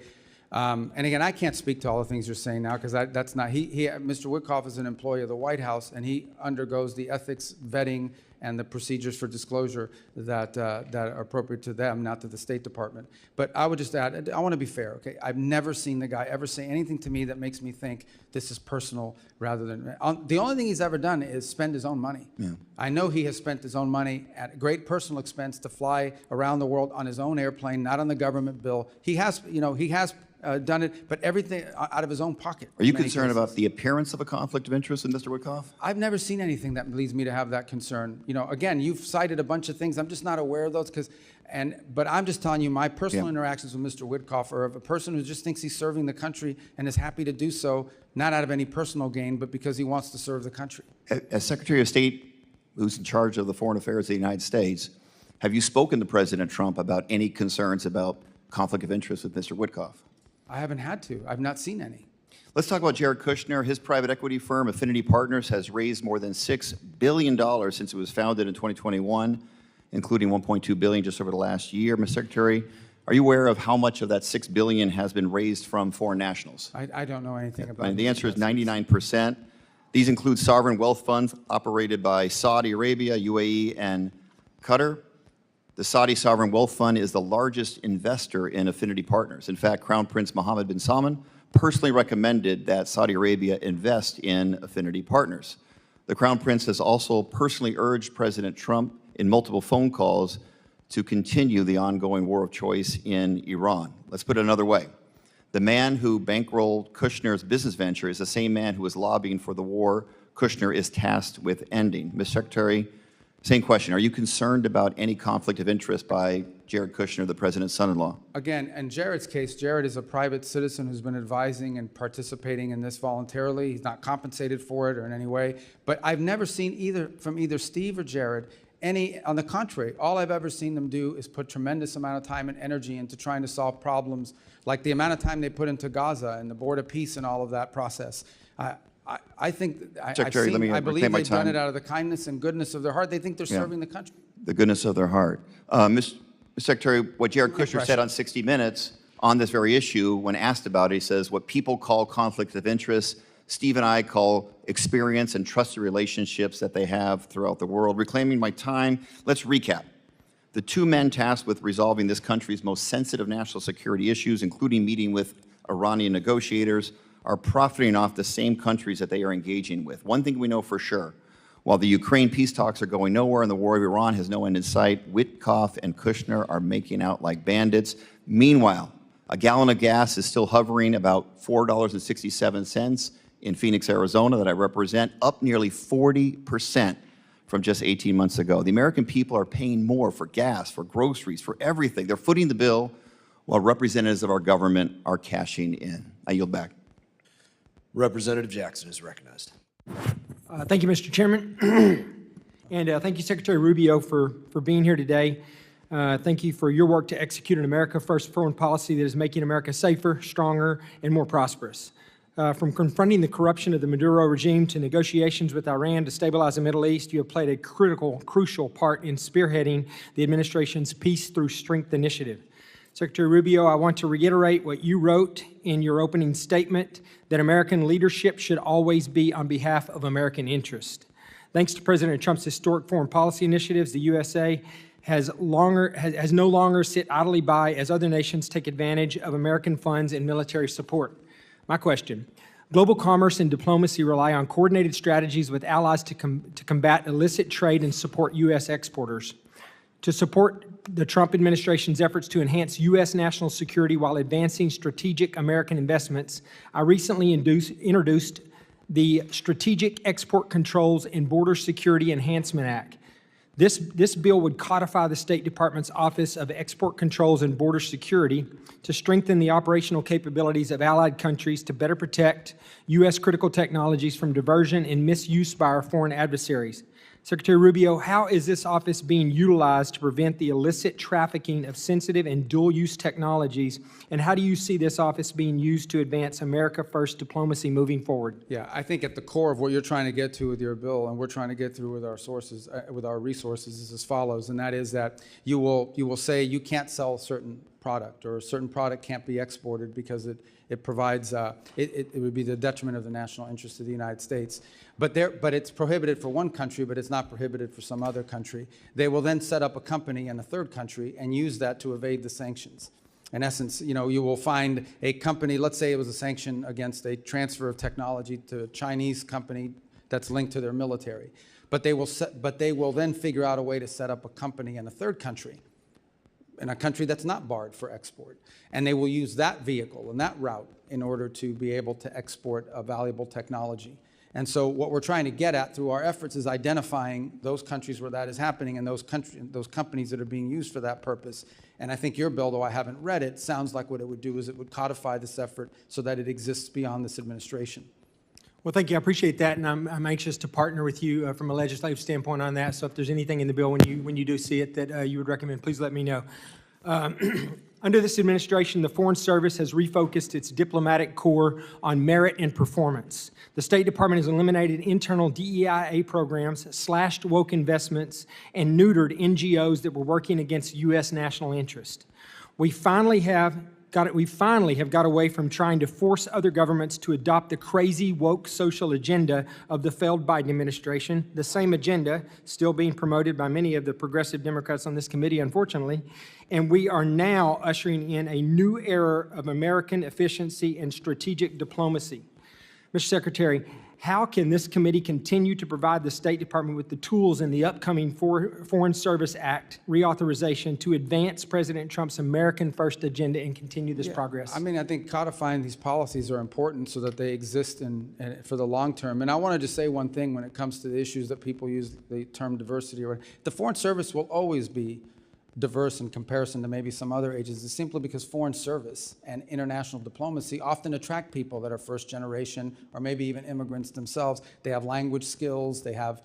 and again, I can't speak to all the things you're saying now because that's not, Mr. Witkoff is an employee of the White House and he undergoes the ethics vetting and the procedures for disclosure that are appropriate to them, not to the State Department. But I would just add, I want to be fair, okay? I've never seen the guy ever say anything to me that makes me think this is personal rather than, the only thing he's ever done is spend his own money. Yeah. I know he has spent his own money at great personal expense to fly around the world on his own airplane, not on the government bill. He has, done it, but everything out of his own pocket. Are you concerned about the appearance of a conflict of interest in Mr. Witkoff? I've never seen anything that leads me to have that concern. Again, you've cited a bunch of things. I'm just not aware of those but I'm just telling you my personal interactions with Mr. Witkoff are of a person who just thinks he's serving the country and is happy to do so, not out of any personal gain, but because he wants to serve the country. As Secretary of State, who's in charge of the foreign affairs of the United States, have you spoken to President Trump about any concerns about conflict of interest with Mr. Witkoff? I haven't had to. I've not seen any. Let's talk about Jared Kushner. His private equity firm, Affinity Partners, has raised more than $6 billion since it was founded in 2021, including $1.2 billion just over the last year. Mr. Secretary, are you aware of how much of that $6 billion has been raised from foreign nationals? I don't know anything about it. The answer is 99%. These include sovereign wealth funds operated by Saudi Arabia, UAE, and Qatar. The Saudi Sovereign Wealth Fund is the largest investor in Affinity Partners. In fact, Crown Prince Mohammed bin Salman personally recommended that Saudi Arabia invest in Affinity Partners. The Crown Prince has also personally urged President Trump in multiple phone calls to continue the ongoing war of choice in Iran. Let's put it another way. The man who bankrolled Kushner's business venture is the same man who was lobbying for the war Kushner is tasked with ending. Mr. Secretary, same question. Are you concerned about any conflict of interest by Jared Kushner, the president's son-in-law? Again, in Jared's case, Jared is a private citizen who's been advising and participating in this voluntarily. He's not compensated for it or in any way. But I've never seen from either Steve or Jared on the contrary, all I've ever seen them do is put tremendous amount of time and energy into trying to solve problems, like the amount of time they put into Gaza and the Board of Peace and all of that process. I think, I believe they've done it out of the kindness and goodness of their heart. They think they're serving the country. The goodness of their heart. Mr. Secretary, what Jared Kushner said on 60 Minutes on this very issue, when asked about it, he says, what people call conflict of interest, Steve and I call experience and trusted relationships that they have throughout the world. Reclaiming my time, let's recap. The two men tasked with resolving this country's most sensitive national security issues, including meeting with Iranian negotiators, are profiting off the same countries that they are engaging with. One thing we know for sure, while the Ukraine peace talks are going nowhere and the war of Iran has no end in sight, Witkoff and Kushner are making out like bandits. Meanwhile, a gallon of gas is still hovering about $4.67 in Phoenix, Arizona, that I represent, up nearly 40% from just 18 months ago. The American people are paying more for gas, for groceries, for everything. They're footing the bill while representatives of our government are cashing in. I yield back. Representative Jackson is recognized. Thank you, Mr. Chairman. And thank you, Secretary Rubio, for being here today. Thank you for your work to execute an America First foreign policy that is making America safer, stronger, and more prosperous. From confronting the corruption of the Maduro regime to negotiations with Iran to stabilize the Middle East, you have played a crucial part in spearheading the administration's Peace Through Strength initiative. Secretary Rubio, I want to reiterate what you wrote in your opening statement, that American leadership should always be on behalf of American interest. Thanks to President Trump's historic foreign policy initiatives, the USA has no longer sit idly by as other nations take advantage of American funds and military support. My question, global commerce and diplomacy rely on coordinated strategies with allies to combat illicit trade and support U.S. exporters. To support the Trump administration's efforts to enhance U.S. national security while advancing strategic American investments, I recently introduced the Strategic Export Controls and Border Security Enhancement Act. This bill would codify the State Department's Office of Export Controls and Border Security to strengthen the operational capabilities of allied countries to better protect U.S. critical technologies from diversion and misuse by our foreign adversaries. Secretary Rubio, how is this office being utilized to prevent the illicit trafficking of sensitive and dual-use technologies, and how do you see this office being used to advance America First diplomacy moving forward? Yeah, I think at the core of what you're trying to get to with your bill, and we're trying to get through with our resources, is as follows, and that is that you will say you can't sell certain product, or a certain product can't be exported because it provides, it would be the detriment of the national interest of the United States. But it's prohibited for one country, but it's not prohibited for some other country. They will then set up a company in a third country and use that to evade the sanctions. In essence, you will find a company, let's say it was a sanction against a transfer of technology to a Chinese company that's linked to their military. But they will then figure out a way to set up a company in a third country, in a country that's not barred for export. And they will use that vehicle and that route in order to be able to export a valuable technology. And so what we're trying to get at through our efforts is identifying those countries where that is happening and those companies that are being used for that purpose. And I think your bill, though I haven't read it, sounds like what it would do is it would codify this effort so that it exists beyond this administration. Well, thank you. I appreciate that, and I'm anxious to partner with you from a legislative standpoint on that. So if there's anything in the bill when you do see it that you would recommend, please let me know. Under this administration, the Foreign Service has refocused its diplomatic corps on merit and performance. The State Department has eliminated internal DEIA programs, slashed woke investments, and neutered NGOs that were working against U.S. national interest. We finally have got away from trying to force other governments to adopt the crazy woke social agenda of the failed Biden administration, the same agenda still being promoted by many of the progressive Democrats on this committee, unfortunately. And we are now ushering in a new era of American efficiency and strategic diplomacy. Mr. Secretary, how can this committee continue to provide the State Department with the tools in the upcoming Foreign Service Act reauthorization to advance President Trump's American First agenda and continue this progress? I mean, I think codifying these policies are important so that they exist for the long term. And I want to just say one thing when it comes to the issues that people use the term diversity. The Foreign Service will always be diverse in comparison to maybe some other agencies, simply because foreign service and international diplomacy often attract people that are first generation or maybe even immigrants themselves. They have language skills, they have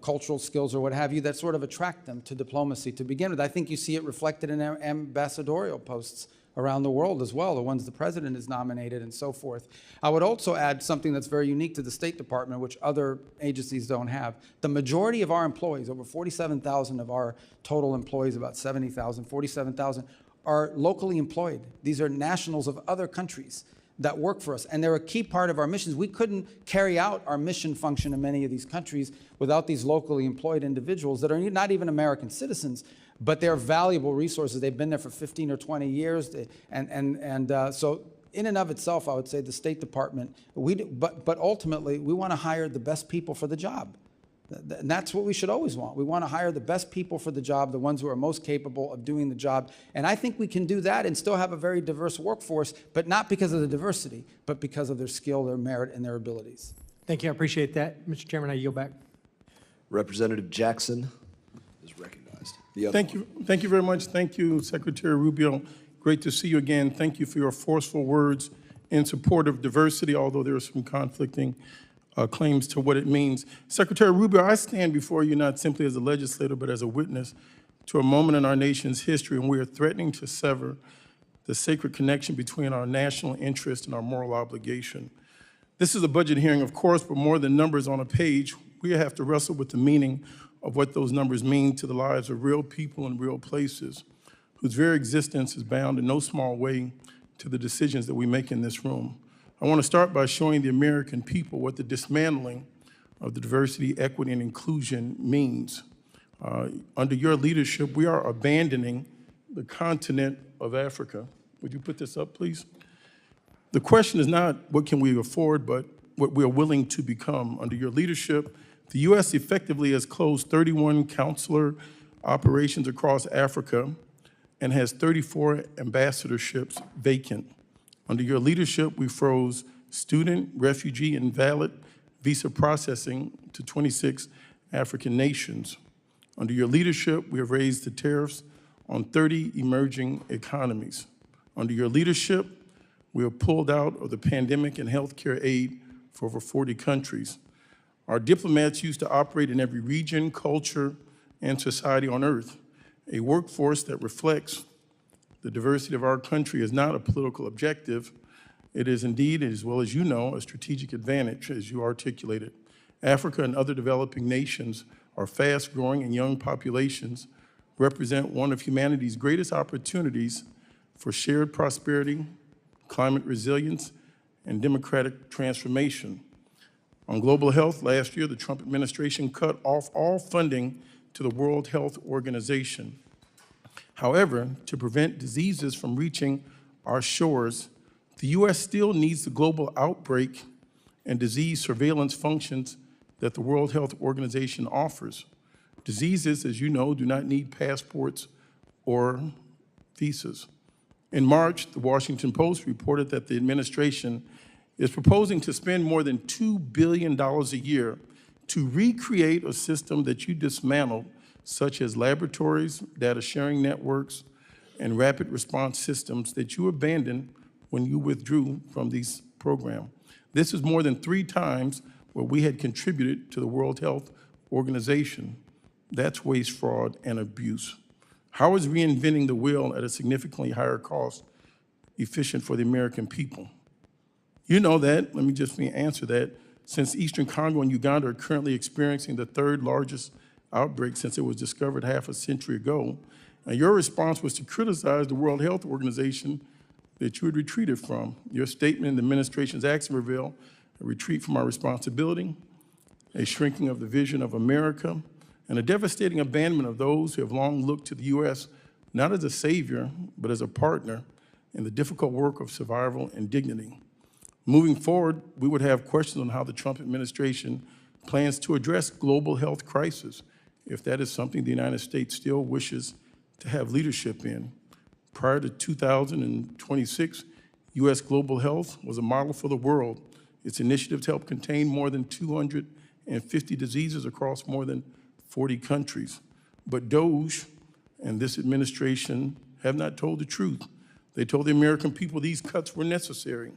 cultural skills or what have you that sort of attract them to diplomacy to begin with. I think you see it reflected in ambassadorial posts around the world as well, the ones the president has nominated and so forth. I would also add something that's very unique to the State Department, which other agencies don't have. The majority of our employees, over 47,000 of our total employees, about 70,000, 47,000, are locally employed. These are nationals of other countries that work for us, and they're a key part of our missions. We couldn't carry out our mission function in many of these countries without these locally employed individuals that are not even American citizens, but they're valuable resources. They've been there for 15 or 20 years. So in and of itself, I would say the State Department, but ultimately, we want to hire the best people for the job. And that's what we should always want. We want to hire the best people for the job, the ones who are most capable of doing the job. And I think we can do that and still have a very diverse workforce, but not because of the diversity, but because of their skill, their merit, and their abilities. Thank you. I appreciate that. Mr. Chairman, I yield back. Representative Jackson is recognized. Thank you very much. Thank you, Secretary Rubio. Great to see you again. Thank you for your forceful words in support of diversity, although there are some conflicting claims to what it means. Secretary Rubio, I stand before you not simply as a legislator, but as a witness to a moment in our nation's history, and we are threatening to sever the sacred connection between our national interest and our moral obligation. This is a budget hearing, of course, but more than numbers on a page, we have to wrestle with the meaning of what those numbers mean to the lives of real people in real places, whose very existence is bound in no small way to the decisions that we make in this room. I want to start by showing the American people what the dismantling of the diversity, equity, and inclusion means. Under your leadership, we are abandoning the continent of Africa. Would you put this up, please? The question is not what can we afford, but what we are willing to become. Under your leadership, the U.S. effectively has closed 31 consular operations across Africa and has 34 ambassadorships vacant. Under your leadership, we froze student, refugee, and valid visa processing to 26 African nations. Under your leadership, we have raised the tariffs on 30 emerging economies. Under your leadership, we have pulled out of the pandemic and healthcare aid for over 40 countries. Our diplomats used to operate in every region, culture, and society on earth. A workforce that reflects the diversity of our country is not a political objective. It is indeed, as well as you know, a strategic advantage, as you articulated. Africa and other developing nations are fast-growing and young populations represent one of humanity's greatest opportunities for shared prosperity, climate resilience, and democratic transformation. On global health, last year, the Trump administration cut off all funding to the World Health Organization. However, to prevent diseases from reaching our shores, the U.S. still needs the global outbreak and disease surveillance functions that the World Health Organization offers. Diseases, as you know, do not need passports or visas. In March, the Washington Post reported that the administration is proposing to spend more than $2 billion a year to recreate a system that you dismantled, such as laboratories, data sharing networks, and rapid response systems that you abandoned when you withdrew from these programs. This is more than 3 times what we had contributed to the World Health Organization. That's waste, fraud, and abuse. How is reinventing the wheel at a significantly higher cost efficient for the American people? You know that, let me just answer that. Since Eastern Congo and Uganda are currently experiencing the 3rd largest outbreak since it was discovered half a century ago, and your response was to criticize the World Health Organization that you had retreated from. Your statement in the administration's action revealed a retreat from our responsibility, a shrinking of the vision of America, and a devastating abandonment of those who have long looked to the U.S. not as a savior, but as a partner in the difficult work of survival and dignity. Moving forward, we would have questions on how the Trump administration plans to address global health crisis, if that is something the United States still wishes to have leadership in. Prior to 2026, U.S. global health was a model for the world. Its initiatives helped contain more than 250 diseases across more than 40 countries. But DOGE and this administration have not told the truth. They told the American people these cuts were necessary.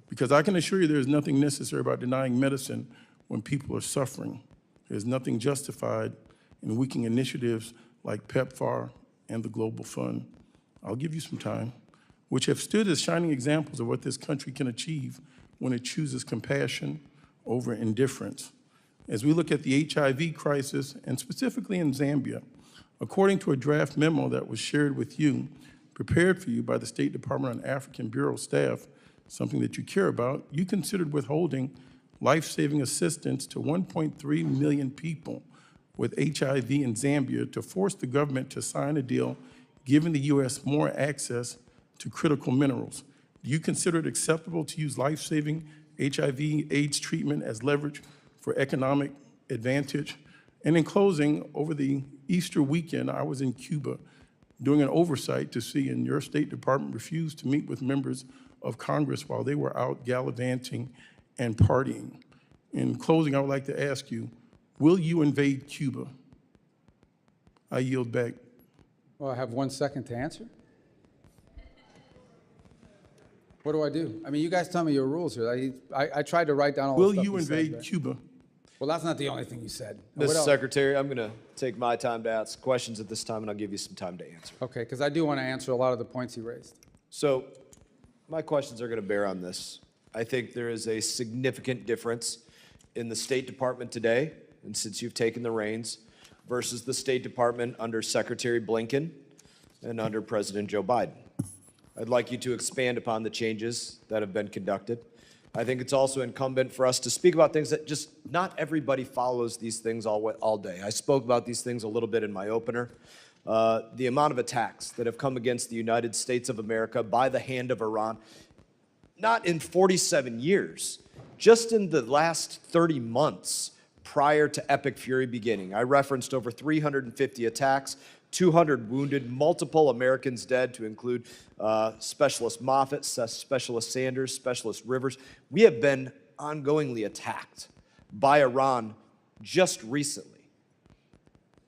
Because I can assure you there is nothing necessary about denying medicine when people are suffering. There's nothing justified in weakening initiatives like PEPFAR and the Global Fund. I'll give you some time, which have stood as shining examples of what this country can achieve when it chooses compassion over indifference. As we look at the HIV crisis, and specifically in Zambia, according to a draft memo that was shared with you, prepared for you by the State Department on African Bureau staff, something that you care about, you considered withholding life-saving assistance to 1.3 million people with HIV in Zambia to force the government to sign a deal giving the U.S. more access to critical minerals. Do you consider it acceptable to use life-saving HIV/AIDS treatment as leverage for economic advantage? And in closing, over the Easter weekend, I was in Cuba doing an oversight to see, and your State Department refused to meet with members of Congress while they were out gallivanting and partying. In closing, I would like to ask you, will you invade Cuba? I yield back. Well, I have 1 second to answer. What do I do? I mean, you guys tell me your rules here. I tried to write down all the Will stuff you invade said, Cuba? Well, that's not the only thing you said. Mr. Secretary, I'm going to take my time to ask questions at this time, and I'll give you some time to answer. Okay, because I do want to answer a lot of the points he raised. So my questions are going to bear on this. I think there is a significant difference in the State Department today, and since you've taken the reins, versus the State Department under Secretary Blinken and under President Joe Biden. I'd like you to expand upon the changes that have been conducted. I think it's also incumbent for us to speak about things that just not everybody follows these things all day. I spoke about these things a little bit in my opener. The amount of attacks that have come against the United States of America by the hand of Iran, not in 47 years, just in the last 30 months prior to Epic Fury beginning. I referenced over 350 attacks, 200 wounded, multiple Americans dead, to include Specialist Moffett, Specialist Sanders, Specialist Rivers. We have been ongoingly attacked by Iran just recently.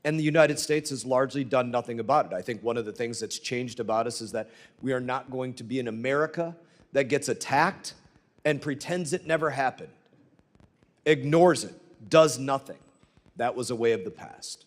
And the United States has largely done nothing about it. I think one of the things that's changed about us is that we are not going to be an America that gets attacked and pretends it never happened, ignores it, does nothing. That was a way of the past.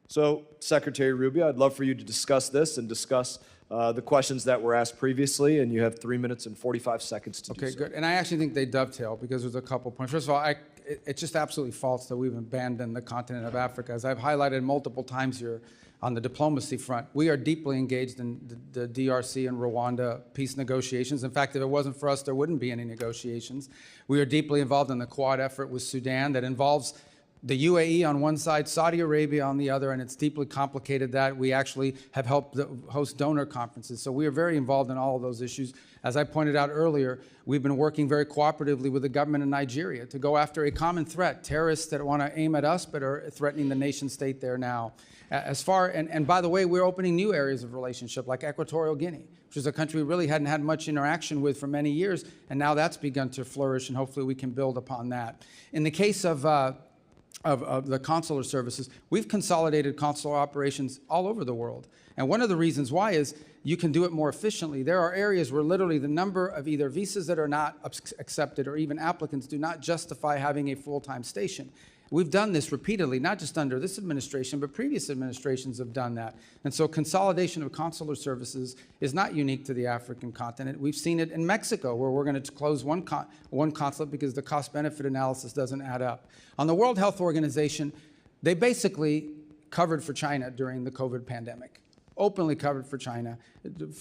So, Secretary Rubio, I'd love for you to discuss this and discuss the questions that were asked previously, and you have 3 minutes and 45 seconds to do so. Okay, good. And I actually think they dovetail because there's a couple points. First of all, it's just absolutely false that we've abandoned the continent of Africa. As I've highlighted multiple times here, On the diplomacy front, we are deeply engaged in the DRC and Rwanda peace negotiations. In fact, if it wasn't for us, there wouldn't be any negotiations. We are deeply involved in the Quad effort with Sudan that involves the UAE on one side, Saudi Arabia on the other, and it's deeply complicated that we actually have helped host donor conferences. So we are very involved in all of those issues. As I pointed out earlier, we've been working very cooperatively with the government of Nigeria to go after a common threat, terrorists that want to aim at us but are threatening the nation state there now. And by the way, we're opening new areas of relationship like Equatorial Guinea, which is a country we really hadn't had much interaction with for many years, and now that's begun to flourish, and hopefully we can build upon that. In the case of the consular services, we've consolidated consular operations all over the world. And one of the reasons why is you can do it more efficiently. There are areas where literally the number of either visas that are not accepted or even applicants do not justify having a full-time station. We've done this repeatedly, not just under this administration, but previous administrations have done that. And so consolidation of consular services is not unique to the African continent. We've seen it in Mexico, where we're going to close one consulate because the cost-benefit analysis doesn't add up. On the World Health Organization, they basically covered for China during the COVID pandemic. Openly covered for China,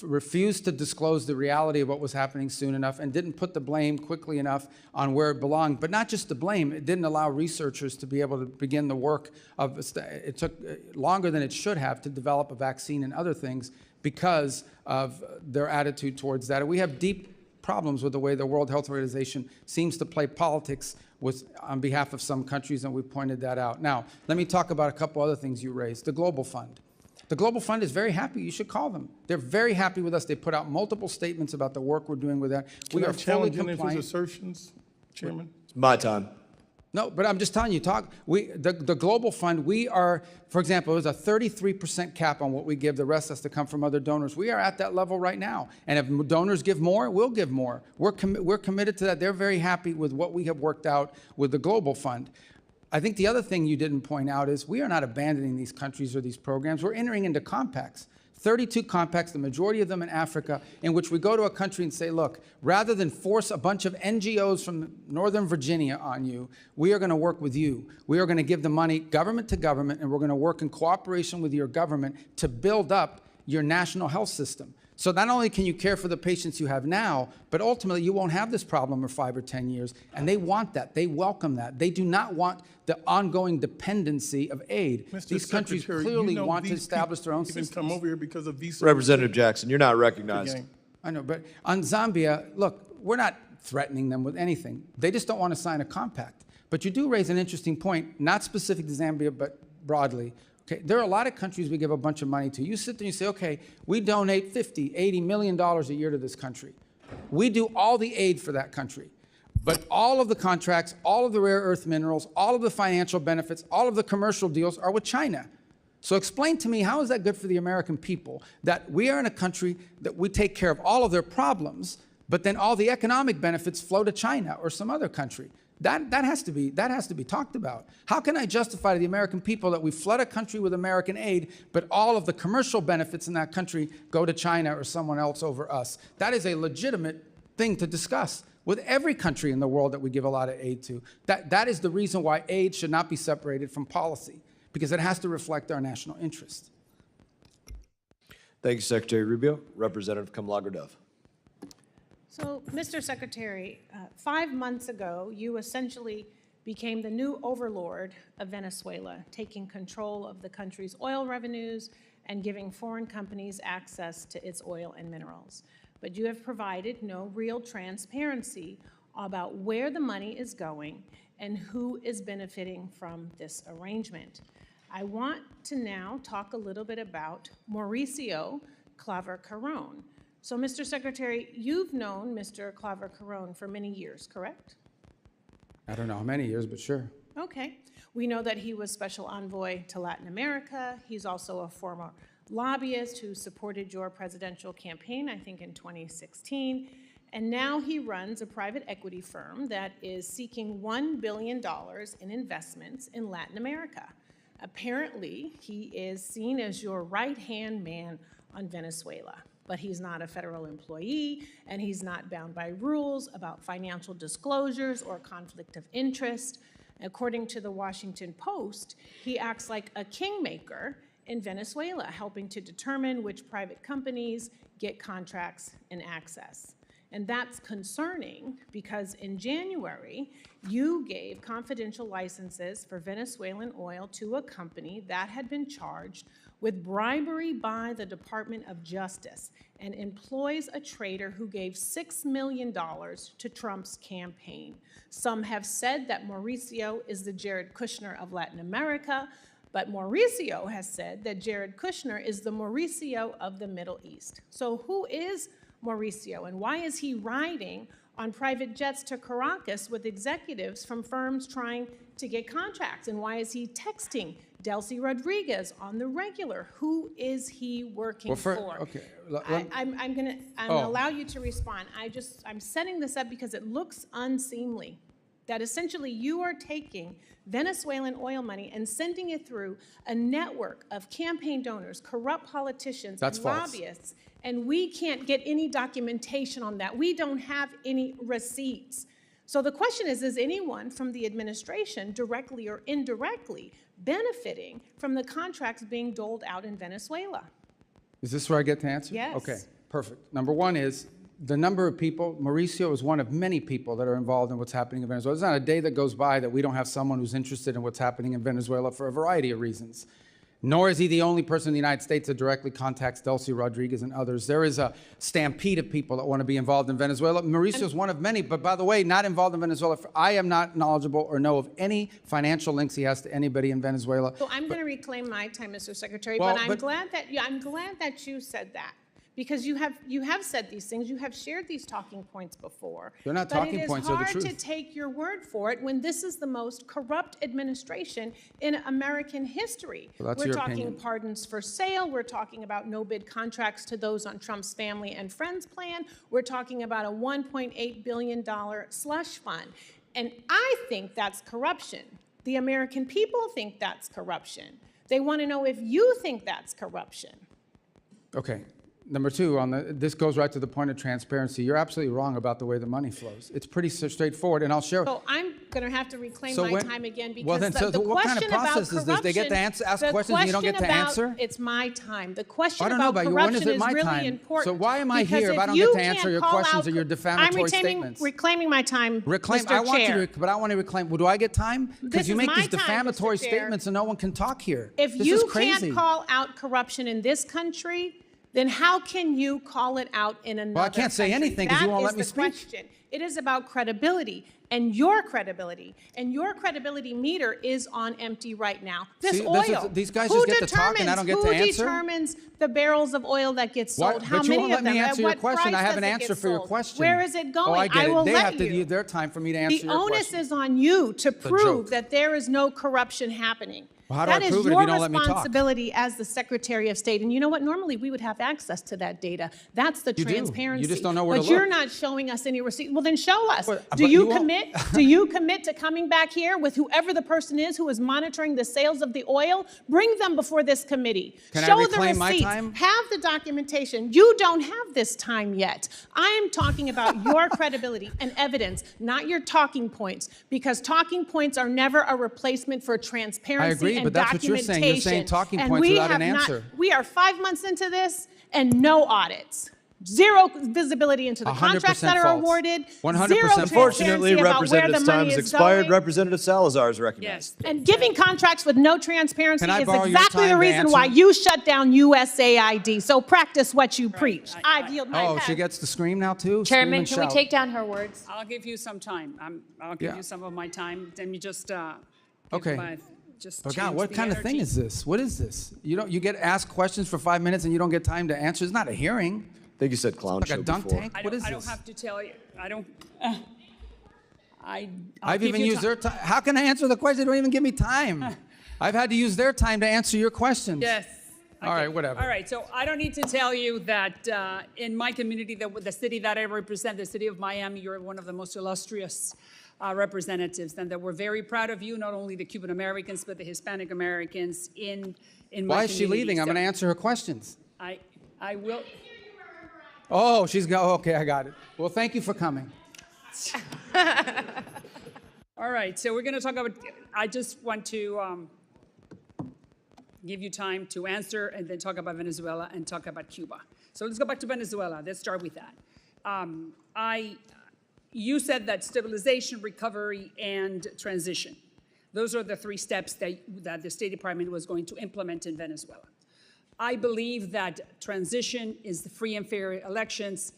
refused to disclose the reality of what was happening soon enough, and didn't put the blame quickly enough on where it belonged. But not just the blame, it didn't allow researchers to be able to begin the work of, it took longer than it should have to develop a vaccine and other things because of their attitude towards that. And we have deep problems with the way the World Health Organization seems to play politics on behalf of some countries, and we pointed that out. Now, let me talk about a couple other things you raised. The Global Fund. The Global Fund is very happy. You should call them. They're very happy with us. They put out multiple statements about the work we're doing with that. We are fully compliant. Can I challenge any of his assertions, Chairman? It's my time. No, but I'm just telling you, the Global Fund, we are, for example, there's a 33% cap on what we give. The rest has to come from other donors. We are at that level right now. And if donors give more, we'll give more. We're committed to that. They're very happy with what we have worked out with the Global Fund. I think the other thing you didn't point out is we are not abandoning these countries or these programs. We're entering into compacts. 32 compacts, the majority of them in Africa, in which we go to a country and say, look, rather than force a bunch of NGOs from Northern Virginia on you, we are going to work with you. We are going to give the money government to government, and we're going to work in cooperation with your government to build up your national health system. So not only can you care for the patients you have now, but ultimately you won't have this problem for 5 or 10 years. And they want that. They welcome that. They do not want the ongoing dependency of aid. These countries clearly want to establish their own systems. Come over here because of visa. Representative Jackson, you're not recognized. I know, but on Zambia, look, we're not threatening them with anything. They just don't want to sign a compact. But you do raise an interesting point, not specific to Zambia, but broadly. Okay, there are a lot of countries we give a bunch of money to. You sit there and you say, okay, we donate $50, $80 million a year to this country. We do all the aid for that country. But all of the contracts, all of the rare earth minerals, all of the financial benefits, all of the commercial deals are with China. So explain to me, how is that good for the American people that we are in a country that we take care of all of their problems, but then all the economic benefits flow to China or some other country? That has to be talked about. How can I justify to the American people that we flood a country with American aid, but all of the commercial benefits in that country go to China or someone else over us? That is a legitimate thing to discuss with every country in the world that we give a lot of aid to. That is the reason why aid should not be separated from policy, because it has to reflect our national interest. Thank you, Secretary Rubio. Representative Kamlager-Dove. So, Mr. Secretary, 5 months ago, you essentially became the new overlord of Venezuela, taking control of the country's oil revenues and giving foreign companies access to its oil and minerals. But you have provided no real transparency about where the money is going and who is benefiting from this arrangement. I want to now talk a little bit about Mauricio Claver-Carrón. So, Mr. Secretary, you've known Mr. Claver-Carrón for many years, correct? I don't know how many years, but sure. Okay. We know that he was special envoy to Latin America. He's also a former lobbyist who supported your presidential campaign, I think in 2016. And now he runs a private equity firm that is seeking $1 billion in investments in Latin America. Apparently, he is seen as your right-hand man on Venezuela. But he's not a federal employee, and he's not bound by rules about financial disclosures or conflict of interest. According to the Washington Post, he acts like a kingmaker in Venezuela, helping to determine which private companies get contracts and access. And that's concerning because in January, you gave confidential licenses for Venezuelan oil to a company that had been charged with bribery by the Department of Justice and employs a trader who gave $6 million to Trump's campaign. Some have said that Mauricio is the Jared Kushner of Latin America, but Mauricio has said that Jared Kushner is the Mauricio of the Middle East. So who is Mauricio, and why is he riding on private jets to Caracas with executives from firms trying to get contracts? And why is he texting Delcy Rodriguez on the regular? Who is he working for? Okay. I'm gonna allow you to respond. I'm setting this up because it looks unseemly that essentially you are taking Venezuelan oil money and sending it through a network of campaign donors, corrupt politicians, That's and false. lobbyists, and we can't get any documentation on that. We don't have any receipts. So the question is anyone from the administration, directly or indirectly, benefiting from the contracts being doled out in Venezuela? Is this where I get to answer? Yes. Okay, perfect. Number one is the number of people. Mauricio is one of many people that are involved in what's happening in Venezuela. There's not a day that goes by that we don't have someone who's interested in what's happening in Venezuela for a variety of reasons. Nor is he the only person in the United States that directly contacts Delcy Rodriguez and others. There is a stampede of people that want to be involved in Venezuela. Mauricio is one of many, but by the way, not involved in Venezuela. I am not knowledgeable or know of any financial links he has to anybody in Venezuela. So I'm going to reclaim my time, Mr. Secretary, Well, but I'm glad that you said that. Because you have said these things, you have shared these talking points before. They're not talking points, they're the But it is truth. hard to take your word for it when this is the most corrupt administration in American history. Well, that's We're your talking opinion. pardons for sale. We're talking about no-bid contracts to those on Trump's family and friends plan. We're talking about a $1.8 billion slush fund. And I think that's corruption. The American people think that's corruption. They want to know if you think that's corruption. Okay. Number two, this goes right to the point of transparency. You're absolutely wrong about the way the money flows. It's pretty straightforward, and I'll share. So I'm going to have to reclaim So my when- time again because well, then, the what kind question of about process is this? They get to corruption- ask the questions and you don't get to question about- answer? It's my time. The question I don't know about about you. When corruption is it is my really time? important. So why am I because here if I don't you get to answer can't your call questions out or your co- defamatory statements? Reclaiming my time, Reclaim. Mr. I want Chair. you to, but I want to reclaim. Well, do I get time? This Because you is make my these time, defamatory Mr. Chair. statements and no one can talk here. If This you is crazy. can't call out corruption in this country, then how can you call it out in another Well, I can't say country? anything 'cause you That won't is let me the speak. question. It is about credibility and your credibility. And your credibility meter is on empty right now. This See, oil. these guys who just get to talk and I don't get to Who answer? determines the barrels of oil that get Why- sold? How but you many won't let of me them? At answer your what question. price I have does an it answer get for your sold? question. Where is it going? Oh, I get will it. They let have to you. use their time for me to answer The your onus question. is on you to a prove joke. that there is no corruption happening. Well, how do I That is prove it if your you don't let me talk? responsibility as the Secretary of State. And you know what? Normally, we would have access to that data. That's the You do. You transparency. just don't know where but to you're look. not showing us any receipt. Well, then show us. But do you you won't. commit? Do you commit to coming back here with whoever the person is who is monitoring the sales of the oil? Bring them before this committee. Can I show the reclaim my receipts. time? Have the documentation. You don't have this time yet. I am talking about your credibility and evidence, not your talking points, because talking points are never a replacement for transparency agree, and but that's what you're documentation. saying. You're saying talking And points we without have an not- answer. We are 5 months into this and no audits. Zero visibility into the 100% contracts that are false. awarded. 100% Zero false. Unfortunately, transparency about where Representative's the time money has is expired. going. Representative Salazar is recognized. And giving contracts with no transparency Can I is borrow your exactly time the to reason answer? why you shut down USAID. So practice what you preach. I yield my Oh, time. she gets to scream now too? Scream Chairman, and can we shout. take down her words? I'll give you some time. I'll give Yeah. you some of my time. Let me just Okay. just Oh change God, what the kind of thing energy. is this? What is this? You get asked questions for 5 minutes and you don't get time to answer. It's not a hearing. I think you said clown Like show a dunk before. tank. I What don't, is I don't this? have to tell you. I don't. I'll I've give even you used ti- their time. How can I answer the question? They don't even give me time. I've had to use their time to answer your questions. Yes. All right, whatever. All right, so I don't need to tell you that in my community, the city that I represent, the city of Miami, you're one of the most illustrious representatives, and that we're very proud of you, not only the Cuban Americans, but the Hispanic Americans in my Why is she community. leaving? I'm So going to answer her questions. I will. Oh, she's going. Okay, I got it. Well, thank you for coming. All right, so we're going to talk about, I just want to give you time to answer and then talk about Venezuela and talk about Cuba. So let's go back to Venezuela. Let's start with that. You said that stabilization, recovery, and transition. Those are the three steps that the State Department was going to implement in Venezuela. I believe that transition is the free and fair elections.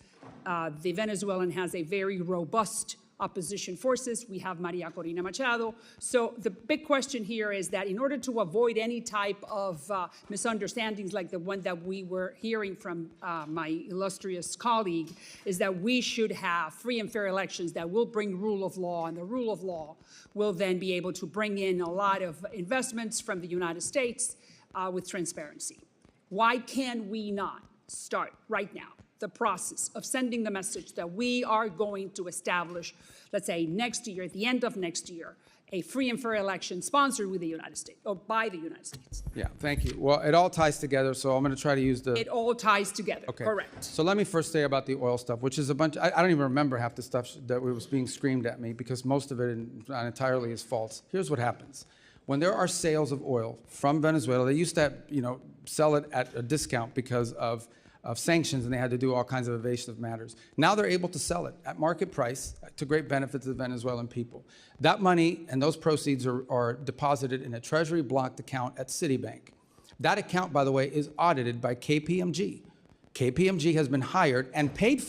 The Venezuelan has a very robust opposition forces. We have Maria Corina Machado. So the big question here is that in order to avoid any type of misunderstandings like the one that we were hearing from my illustrious colleague, is that we should have free and fair elections that will bring rule of law, and the rule of law will then be able to bring in a lot of investments from the United States with transparency. Why can we not start right now the process of sending the message that we are going to establish, let's say next year, at the end of next year, a free and fair election sponsored with the United States, or by the United States? Yeah, thank you. Well, it all ties together, so I'm going to try to use the... It all ties together, Okay. correct. So let me first say about the oil stuff, which is a bunch... I don't even remember half the stuff that was being screamed at me, because most of it not entirely is false. Here's what happens. When there are sales of oil from Venezuela, they used to, sell it at a discount because of sanctions, and they had to do all kinds of evasive matters. Now they're able to sell it at market price to great benefit to the Venezuelan people. That money and those proceeds are deposited in a treasury blocked account at Citibank. That account, by the way, is audited by KPMG. KPMG has been hired and paid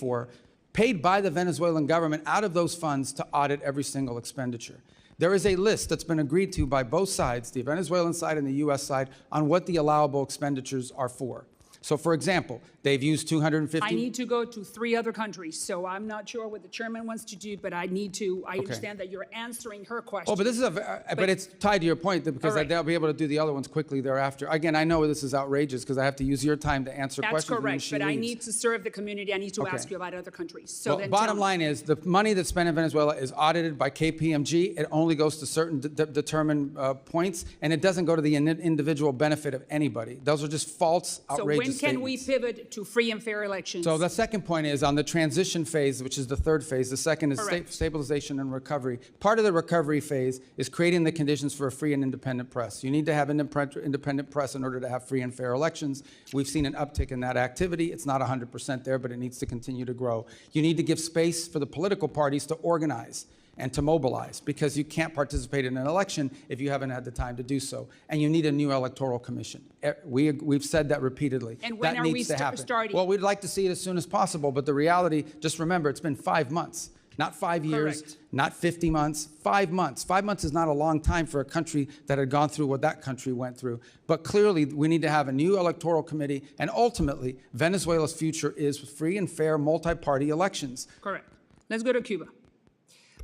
by the Venezuelan government out of those funds to audit every single expenditure. There is a list that's been agreed to by both sides, the Venezuelan side and the U.S. side, on what the allowable expenditures are for. So, for example, they've used 250... I need to go to 3 other countries, so I'm not sure what the chairman wants to do, but I understand that you're answering her question. Oh, but this is but it's tied to your point, because they'll be able to do the other ones quickly thereafter. Again, I know this is outrageous because I have to use your time to answer questions. That's correct, but I need to serve the community. I need to ask you about other countries. So then bottom line is, the money that's spent in Venezuela is audited by KPMG. It only goes to certain determined points, and it doesn't go to the individual benefit of anybody. Those are just false, outrageous So when can we pivot to free and fair elections? So the second point is on the transition phase, which is the third phase. The second is stabilization and recovery. Part of the recovery phase is creating the conditions for a free and independent press. You need to have independent press in order to have free and fair elections. We've seen an uptick in that activity. It's not 100% there, but it needs to continue to grow. You need to give space for the political parties to organize and to mobilize, because you can't participate in an election if you haven't had the time to do so. And you need a new electoral commission. We've said that repeatedly. And when that are needs we to happen. starting? Well, we'd like to see it as soon as possible, but the reality, just remember, it's been 5 months, not 5 years, not 50 months, 5 months. 5 months is not a long time for a country that had gone through what that country went through. But clearly, we need to have a new electoral committee, and ultimately, Venezuela's future is free and fair multi-party elections. Correct. Let's go to Cuba.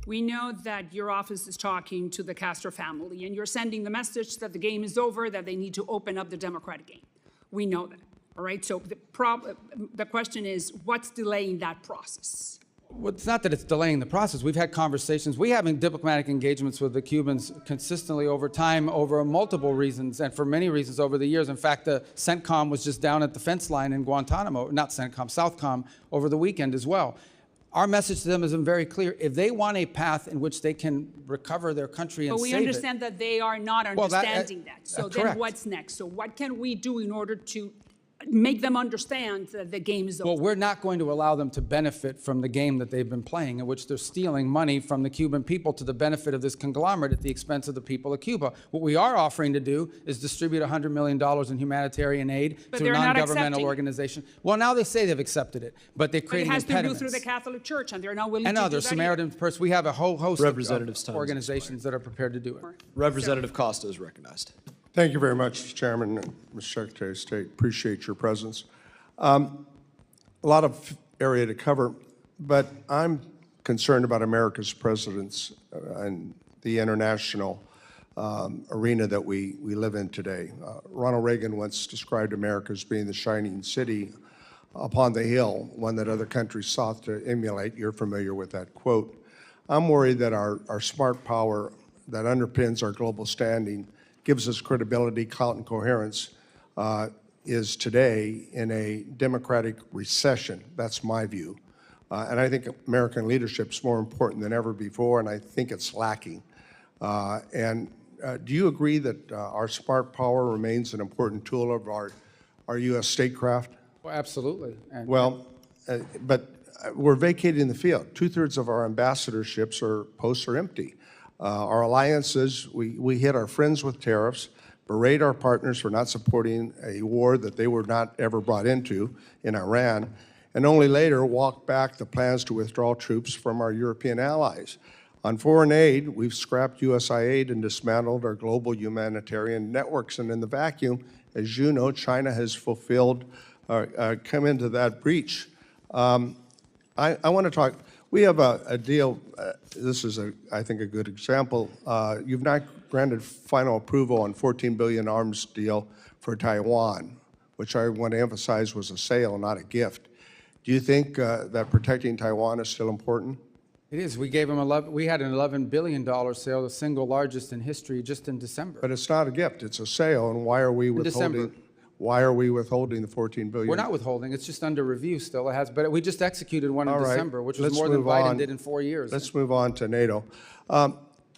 We know that your office is talking to the Castro family, and you're sending the message that the game is over, that they need to open up the democratic game. We know that, all right? So the question is, what's delaying that process? Well, it's not that it's delaying the process. We've had conversations. We have diplomatic engagements with the Cubans consistently over time, over multiple reasons, and for many reasons over the years. In fact, the CENTCOM was just down at the fence line in Guantanamo, not CENTCOM, SOUTHCOM, over the weekend as well. Our message to them has been very clear. If they want a path in which they can recover their country and save it... But we understand that they are not understanding that. So then correct. what's next? So what can we do in order to make them understand that the game is over? Well, we're not going to allow them to benefit from the game that they've been playing, in which they're stealing money from the Cuban people to the benefit of this conglomerate at the expense of the people of Cuba. What we are offering to do is distribute $100 million in humanitarian aid to a non-governmental organization. Well, now they say they've accepted it, but they're creating impediments. It has to do through the Catholic Church, and they're not willing to do that. And other Samaritan Purse. We have a whole host Representatives' of organizations that are prepared to do it. Representative Costa is recognized. Thank you very much, Mr. Chairman and Mr. Secretary of State. Appreciate your presence. A lot of area to cover, but I'm concerned about America's presence and the international arena that we live in today. Ronald Reagan once described America as being the shining city upon the hill, one that other countries sought to emulate. You're familiar with that quote. I'm worried that our smart power that underpins our global standing, gives us credibility, clout, and coherence, is today in a democratic recession. That's my view. And I think American leadership is more important than ever before, and I think it's lacking. And do you agree that our smart power remains an important tool of our U.S. statecraft? Well, absolutely. And Well, but we're vacating the field. 2/3 of our ambassadorships or posts are empty. Our alliances, we hit our friends with tariffs, berate our partners for not supporting a war that they were not ever brought into in Iran, and only later walk back the plans to withdraw troops from our European allies. On foreign aid, we've scrapped USAID and dismantled our global humanitarian networks. And in the vacuum, as you know, China has come into that breach. I want to talk, we have a deal, this is, I think, a good example. You've not granted final approval on $14 billion arms deal for Taiwan, which I want to emphasize was a sale, not a gift. Do you think that protecting Taiwan is still important? it is. We gave them we had an $11 billion sale, the single largest in history, just in December. But it's not a gift, it's a sale, and why are we withholding? Why are we withholding the $14 billion? We're not withholding. It's just under review still. It has, but we just executed one in All right. December, which was Let's more than move Biden on. did in 4 years. Let's move on to NATO.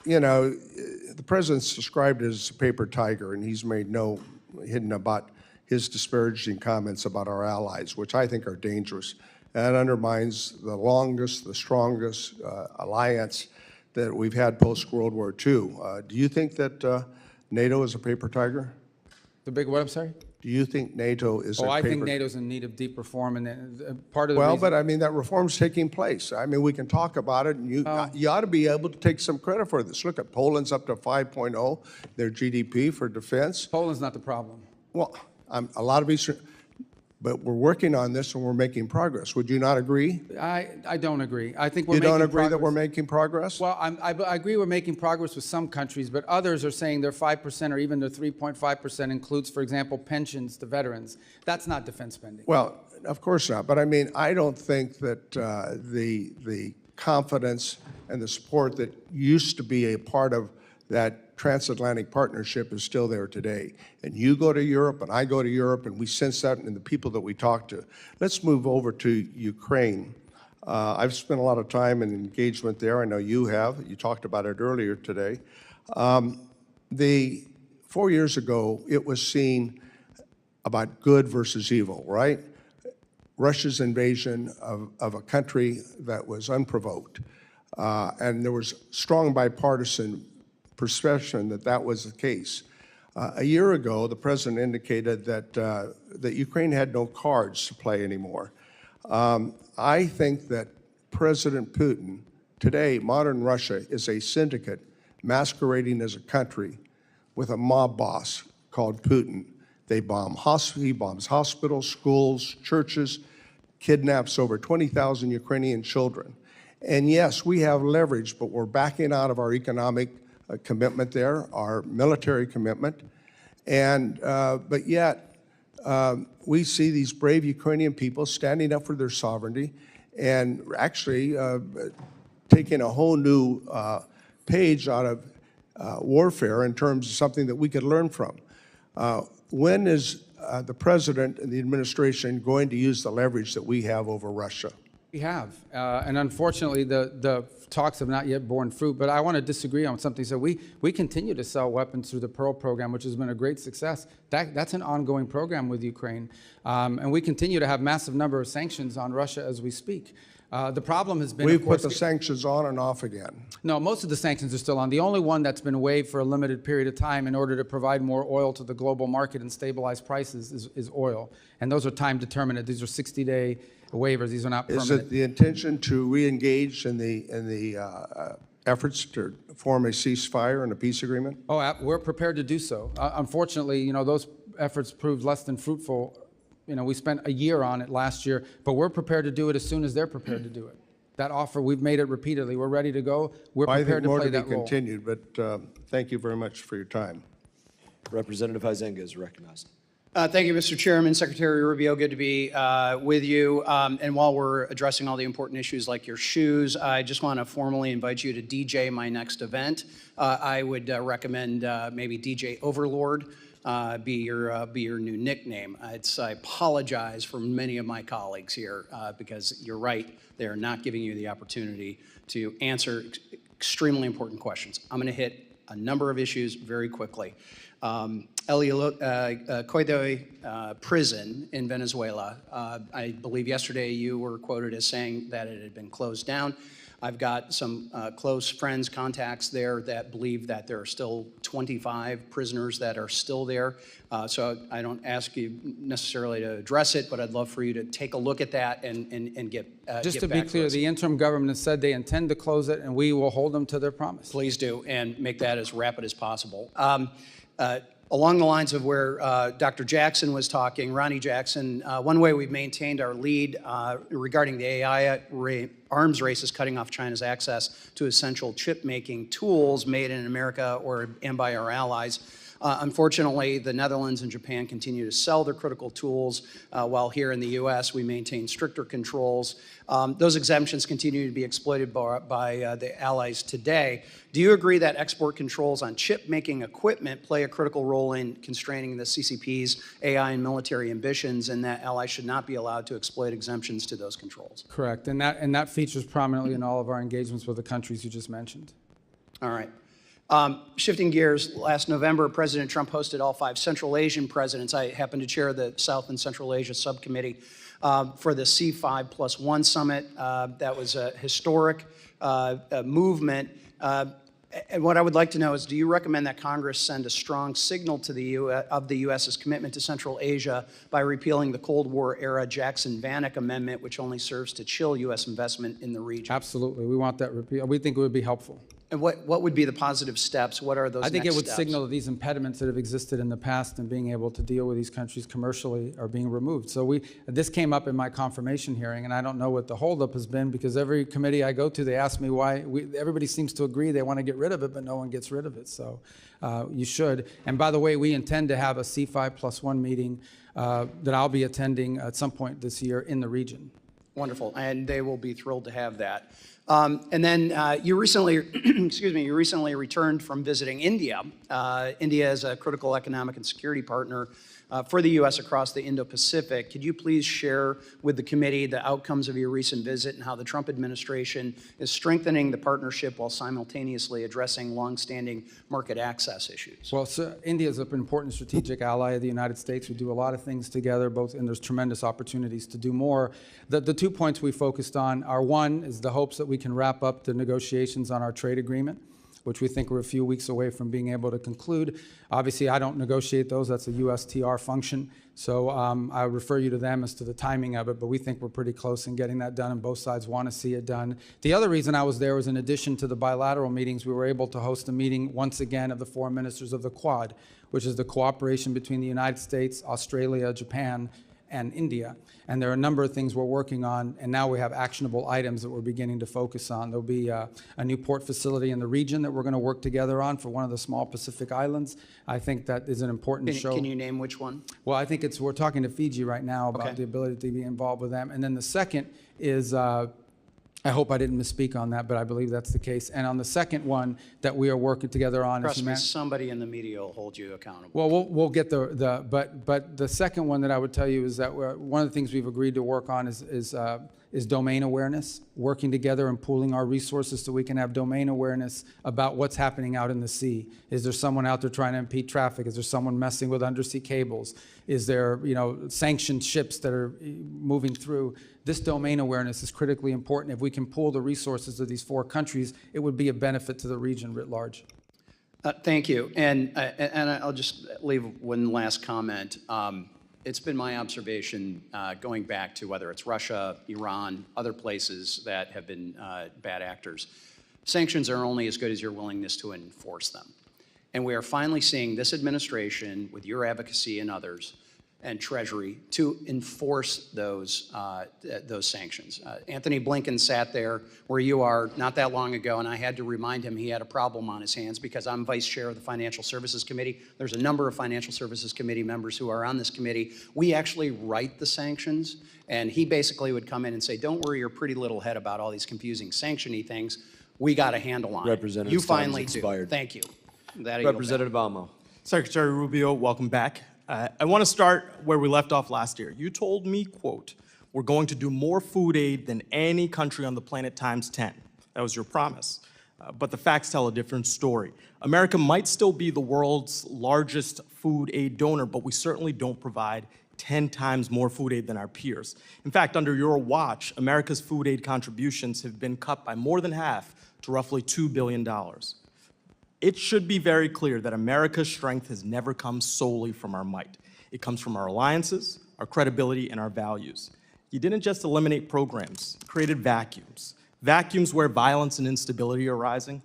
You know, the president's described as a paper tiger, and he's made no hidden about his disparaging comments about our allies, which I think are dangerous. That undermines the longest, the strongest alliance that we've had post-World War II. Do you think that NATO is a paper tiger? The big what, I'm sorry? Do you think NATO is a paper? I think NATO's in need of deep reform, and part of the Well, reason, but I mean, that reform's taking place. I mean, we can talk about it, and you ought to be able to take some credit for this. Look at Poland's up to 5.0, their GDP for defense. Poland's not the problem. Well, a lot of Eastern, but we're working on this and we're making progress. Would you not agree? I don't agree. I think we're You making don't agree that progress. we're making progress? Well, I agree we're making progress with some countries, but others are saying their 5% or even their 3.5% includes, for example, pensions to veterans. That's not defense spending. Well, of course not. But I mean, I don't think that the confidence and the support that used to be a part of that transatlantic partnership is still there today. And you go to Europe and I go to Europe and we sense that in the people that we talk to. Let's move over to Ukraine. I've spent a lot of time and engagement there. I know you have. You talked about it earlier today. 4 years ago, it was seen about good versus evil, right? Russia's invasion of a country that was unprovoked. And there was strong bipartisan perception that that was the case. A year ago, the president indicated that Ukraine had no cards to play anymore. I think that President Putin, today, modern Russia is a syndicate masquerading as a country with a mob boss called Putin. He bombs hospitals, schools, churches, kidnaps over 20,000 Ukrainian children. And yes, we have leverage, but we're backing out of our economic commitment there, our military commitment. And, but yet, we see these brave Ukrainian people standing up for their sovereignty and actually taking a whole new page out of warfare in terms of something that we could learn from. When is the president and the administration going to use the leverage that we have over Russia? We have, and unfortunately, the talks have not yet borne fruit. But I want to disagree on something. So we continue to sell weapons through the Pearl program, which has been a great success. That's an ongoing program with Ukraine, and we continue to have massive number of sanctions on Russia as we speak. The problem has been, We've put the sanctions on and off again. No, most of the sanctions are still on. The only one that's been waived for a limited period of time in order to provide more oil to the global market and stabilize prices is oil. And those are time determinate. These are 60-day waivers. These are not permanent. Is it the intention to re-engage in the efforts to form a ceasefire and a peace agreement? Oh, we're prepared to do so. Unfortunately, you know, those efforts proved less than fruitful. You know, we spent a year on it last year, but we're prepared to do it as soon as they're prepared to do it. That offer, we've made it repeatedly. We're ready to go. We're prepared to play that role. I think more to be continued, but thank you very much for your time. Representative Huizenga is recognized. Thank you, Mr. Chairman. Secretary Rubio, good to be with you. And while we're addressing all the important issues like your shoes, I just want to formally invite you to DJ my next event. I would recommend maybe DJ Overlord be your new nickname. I apologize for many of my colleagues here because you're right, they're not giving you the opportunity to answer extremely important questions. I'm going to hit a number of issues very quickly. Coido prison in Venezuela. I believe yesterday you were quoted as saying that it had been closed down. I've got some close friends, contacts there that believe that there are still 25 prisoners that are still there. So I don't ask you necessarily to address it, but I'd love for you to take a look at that and get Just to get be back clear, us. the interim government said they intend to close it, and we will hold them to their promise. Please do, and make that as rapid as possible. Along the lines of where Dr. Jackson was talking, Ronnie Jackson, one way we've maintained our lead regarding the AI arms race is cutting off China's access to essential chip-making tools made in America and by our allies. Unfortunately, the Netherlands and Japan continue to sell their critical tools, while here in the U.S. we maintain stricter controls. Those exemptions continue to be exploited by the allies today. Do you agree that export controls on chip-making equipment play a critical role in constraining the CCP's AI and military ambitions, and that allies should not be allowed to exploit exemptions to those controls? Correct, and that features prominently in all of our engagements with the countries you just mentioned. All right. Shifting gears, last November, President Trump hosted all 5 Central Asian presidents. I happen to chair the South and Central Asia Subcommittee for the C5+1 Summit. That was a historic movement. And what I would like to know is, do you recommend that Congress send a strong signal to the of the U.S.'s commitment to Central Asia by repealing the Cold War-era Jackson-Vanik Amendment, which only serves to chill U.S. investment in the region? Absolutely, we want that repeal. We think it would be helpful. And what would be the positive steps? What are those I think next it would steps? signal that these impediments that have existed in the past and being able to deal with these countries commercially are being removed. So this came up in my confirmation hearing, and I don't know what the holdup has been, because every committee I go to, they ask me why. Everybody seems to agree they want to get rid of it, but no one gets rid of it. So you should. And by the way, we intend to have a C5+1 meeting that I'll be attending at some point this year in the region. Wonderful, and they will be thrilled to have that. And then you recently, you recently returned from visiting India. India is a critical economic and security partner for the U.S. across the Indo-Pacific. Could you please share with the committee the outcomes of your recent visit and how the Trump administration is strengthening the partnership while simultaneously addressing longstanding market access issues? Well, so India is an important strategic ally of the United States. We do a lot of things together, and there's tremendous opportunities to do more. The 2 points we focused on are, one, is the hopes that we can wrap up the negotiations on our trade agreement, which we think we're a few weeks away from being able to conclude. Obviously, I don't negotiate those. That's a USTR function. So I refer you to them as to the timing of it, but we think we're pretty close in getting that done, and both sides want to see it done. The other reason I was there was, in addition to the bilateral meetings, we were able to host a meeting once again of the foreign ministers of the Quad, which is the cooperation between the United States, Australia, Japan, and India. And there are a number of things we're working on, and now we have actionable items that we're beginning to focus on. There'll be a new port facility in the region that we're going to work together on for one of the small Pacific islands. I think that is an important show. Can you name which one? Well, I think we're talking to Fiji right now about the ability to be involved with them. And then the second is, I hope I didn't misspeak on that, but I believe that's the case. And on the second one that we are working together on Trust me, somebody in the media will hold you accountable. Well, we'll get but the second one that I would tell you is that one of the things we've agreed to work on is domain awareness, working together and pooling our resources so we can have domain awareness about what's happening out in the sea. Is there someone out there trying to impede traffic? Is there someone messing with undersea cables? Is there, sanctioned ships that are moving through? This domain awareness is critically important. If we can pool the resources of these 4 countries, it would be a benefit to the region writ large. Thank you. And I'll just leave one last comment. It's been my observation, going back to whether it's Russia, Iran, other places that have been bad actors, sanctions are only as good as your willingness to enforce them. And we are finally seeing this administration, with your advocacy and others, and Treasury, to enforce those sanctions. Anthony Blinken sat there where you are not that long ago, and I had to remind him he had a problem on his hands because I'm vice chair of the Financial Services Committee. There's a number of Financial Services Committee members who are on this committee. We actually write the sanctions, and he basically would come in and say, don't worry your pretty little head about all these confusing sanction-y things. We got a handle on it. You finally do. Thank you. Representative Almo. Secretary Rubio, welcome back. I want to start where we left off last year. You told me, quote, we're going to do more food aid than any country on the planet times 10. That was your promise. but the facts tell a different story. America might still be the world's largest food aid donor, but we certainly don't provide 10 times more food aid than our peers. In fact, under your watch, America's food aid contributions have been cut by more than half to roughly $2 billion. It should be very clear that America's strength has never come solely from our might. It comes from our alliances, our credibility, and our values. You didn't just eliminate programs, you created vacuums. Vacuums where violence and instability are rising,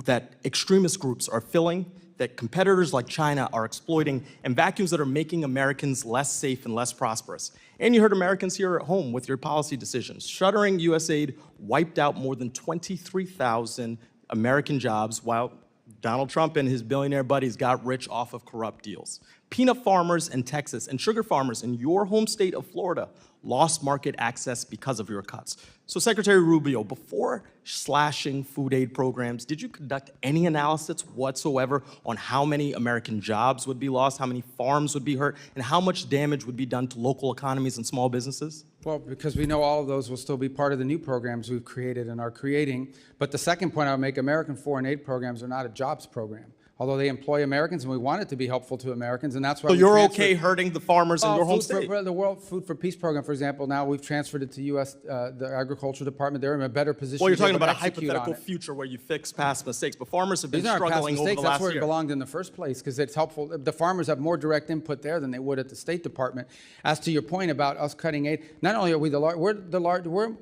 that extremist groups are filling, that competitors like China are exploiting, and vacuums that are making Americans less safe and less prosperous. And you heard Americans here at home with your policy decisions. Shuttering USAID wiped out more than 23,000 American jobs, while Donald Trump and his billionaire buddies got rich off of corrupt deals. Peanut farmers in Texas and sugar farmers in your home state of Florida lost market access because of your cuts. So Secretary Rubio, before slashing food aid programs, did you conduct any analysis whatsoever on how many American jobs would be lost, how many farms would be hurt, and how much damage would be done to local economies and small businesses? Well, because we know all of those will still be part of the new programs we've created and are creating. But the second point I would make, American foreign aid programs are not a jobs program. Although they employ Americans, and we want it to be helpful to Americans, and that's why. So you're okay hurting the farmers in your home state? The World Food for Peace program, for example, now we've transferred it to U.S. The Agriculture Department. They're in a better position. Well, you're to be talking able about to a execute hypothetical on it. future where you fix past mistakes, but farmers have been These aren't past struggling over mistakes. the That's last where it year. belonged in the first place, because it's helpful. The farmers have more direct input there than they would at the State Department. As to your point about us cutting aid, not only are we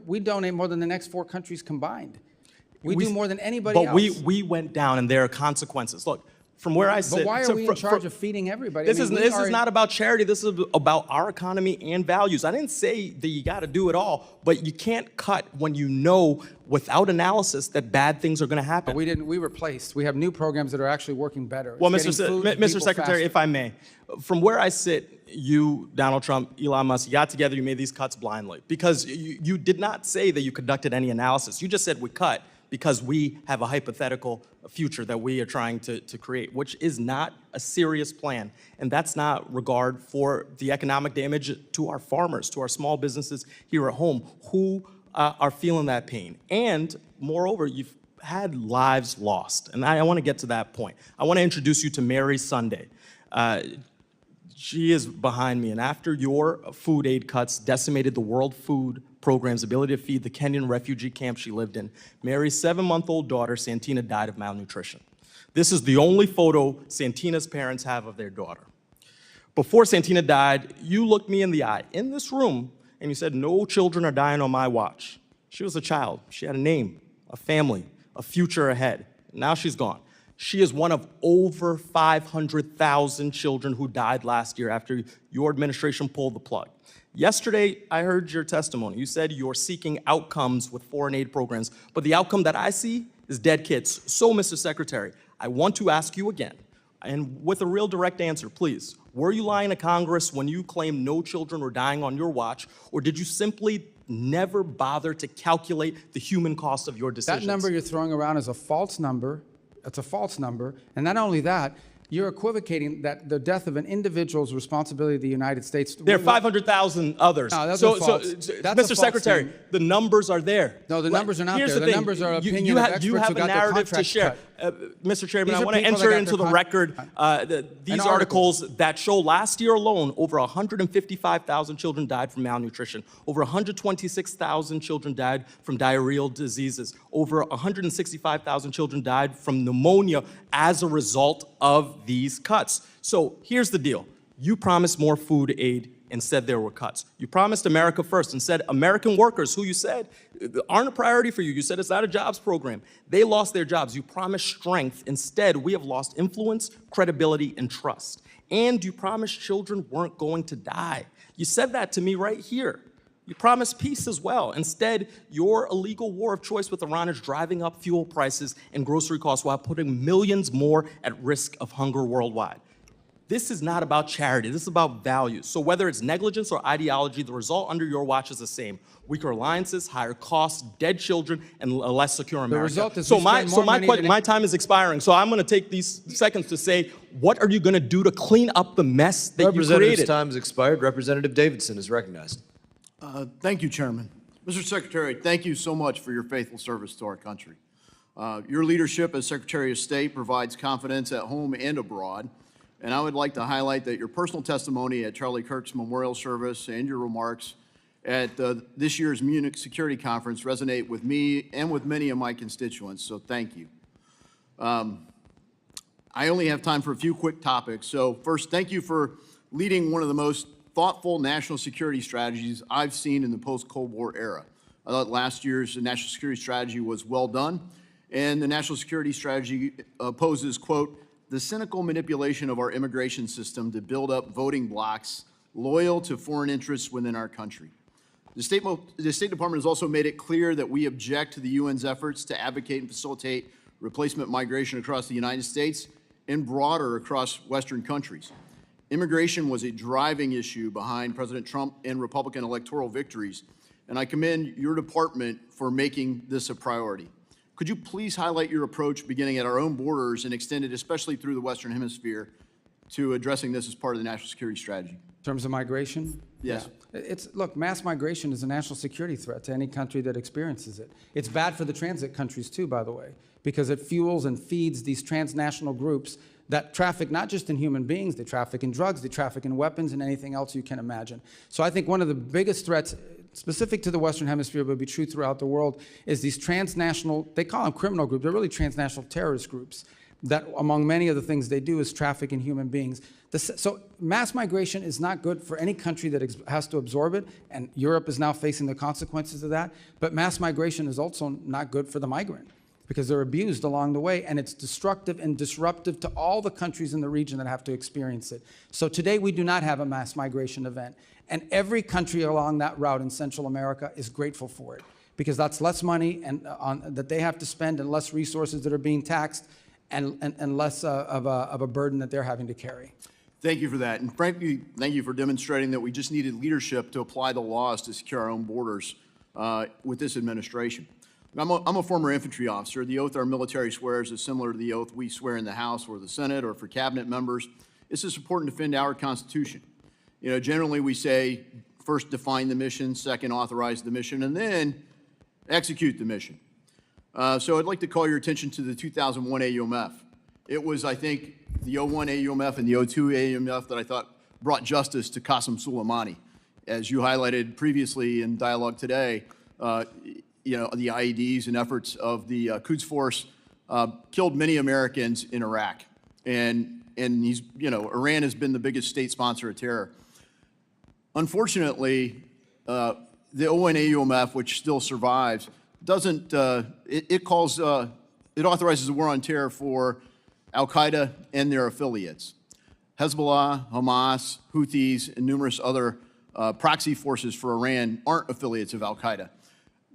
we donate more than the next 4 countries combined. We do more than anybody else. But we went down, and there are consequences. Look, from where I sit. But why are we in charge of feeding everybody? This is not about charity. This is about our economy and values. I didn't say that you got to do it all, but you can't cut when you know without analysis that bad things are going to happen. But we replaced. We have new programs that are actually working better. Well, It's getting food to Mr. people Secretary, faster. if I may, from where I sit, you, Donald Trump, Elon Musk, you got together, you made these cuts blindly because you did not say that you conducted any analysis. You just said we cut because we have a hypothetical future that we are trying to create, which is not a serious plan. And that's not regard for the economic damage to our farmers, to our small businesses here at home who are feeling that pain. And moreover, you've had lives lost. And I want to get to that point. I want to introduce you to Mary Sunday. She is behind me, and after your food aid cuts decimated the World Food Program's ability to feed the Kenyan refugee camp she lived in, Mary's 7-month-old daughter, Santina, died of malnutrition. This is the only photo Santina's parents have of their daughter. Before Santina died, you looked me in the eye in this room, and you said, "No children are dying on my watch." She was a child. She had a name, a family, a future ahead. Now she's gone. She is one of over 500,000 children who died last year after your administration pulled the plug. Yesterday, I heard your testimony. You said you're seeking outcomes with foreign aid programs, but the outcome that I see is dead kids. So, Mr. Secretary, I want to ask you again, and with a real direct answer, please. Were you lying to Congress when you claimed no children were dying on your watch, or did you simply never bother to calculate the human cost of your decisions? That number you're throwing around is a false number. It's a false number. And not only that, you're equivocating that the death of an individual is responsibility of the United States. There are 500,000 others. No, that's a false. That's a Mr. false Secretary, thing. the numbers are there. No, the numbers are not Here's there. The thing. numbers are You opinion of experts you have who a got their narrative to contracts share. cut. Mr. Chairman, These I are want to people that enter got into their the record these articles that show last year alone, over 155,000 children died from malnutrition. Over 126,000 children died from diarrheal diseases. Over 165,000 children died from pneumonia as a result of these cuts. So here's the deal. You promised more food aid, instead there were cuts. You promised America first, and said American workers, who you said aren't a priority for you. You said it's not a jobs program. They lost their jobs. You promised strength. Instead, we have lost influence, credibility, and trust. And you promised children weren't going to die. You said that to me right here. You promised peace as well. Instead, your illegal war of choice with Iran is driving up fuel prices and grocery costs while putting millions more at risk of hunger worldwide. This is not about charity. This is about values. So whether it's negligence or ideology, the result under your watch is the same. Weaker alliances, higher costs, dead children, and a less secure America. result is so we my spend more money than- my time is expiring. So I'm going to take these seconds to say, what are you going to do to clean up the mess that you Representative's created? time has expired. Representative Davidson is recognized. Thank you, Chairman. Mr. Secretary, thank you so much for your faithful service to our country. Your leadership as Secretary of State provides confidence at home and abroad. And I would like to highlight that your personal testimony at Charlie Kirk's memorial service and your remarks at this year's Munich Security Conference resonate with me and with many of my constituents, so thank you. I only have time for a few quick topics. So first, thank you for leading one of the most thoughtful national security strategies I've seen in the post-Cold War era. I thought last year's national security strategy was well done, and the national security strategy opposes, quote, the cynical manipulation of our immigration system to build up voting blocs loyal to foreign interests within our country. The State Department has also made it clear that we object to the UN's efforts to advocate and facilitate replacement migration across the United States and broader across Western countries. Immigration was a driving issue behind President Trump and Republican electoral victories, and I commend your department for making this a priority. Could you please highlight your approach beginning at our own borders and extended especially through the Western Hemisphere to addressing this as part of the national security strategy? In terms of migration? Yes. Yeah. Look, mass migration is a national security threat to any country that experiences it. It's bad for the transit countries too, by the way, because it fuels and feeds these transnational groups that traffic not just in human beings, they traffic in drugs, they traffic in weapons and anything else you can imagine. So I think one of the biggest threats specific to the Western Hemisphere, but be true throughout the world, is these transnational, they call them criminal groups, they're really transnational terrorist groups, that among many of the things they do is traffic in human beings. So mass migration is not good for any country that has to absorb it, and Europe is now facing the consequences of that, but mass migration is also not good for the migrant, because they're abused along the way, and it's destructive and disruptive to all the countries in the region that have to experience it. So today we do not have a mass migration event, and every country along that route in Central America is grateful for it, because that's less money that they have to spend and less resources that are being taxed and less of a burden that they're having to carry. Thank you for that. And frankly, thank you for demonstrating that we just needed leadership to apply the laws to secure our own borders with this administration. I'm a former infantry officer. The oath our military swears is similar to the oath we swear in the House or the Senate or for cabinet members. It's to support and defend our Constitution. You know, generally we say, first define the mission, second authorize the mission, and then execute the mission. So I'd like to call your attention to the 2001 AUMF. It was, I think, the 01 AUMF and the 02 AUMF that I thought brought justice to Qasem Soleimani. As you highlighted previously in dialogue today, you know, the IEDs and efforts of the Quds Force killed many Americans in Iraq. And he's, you know, Iran has been the biggest state sponsor of terror. Unfortunately, the 01 AUMF, which still survives, doesn't, it authorizes a war on terror for Al-Qaeda and their affiliates. Hezbollah, Hamas, Houthis, and numerous other proxy forces for Iran aren't affiliates of Al-Qaeda.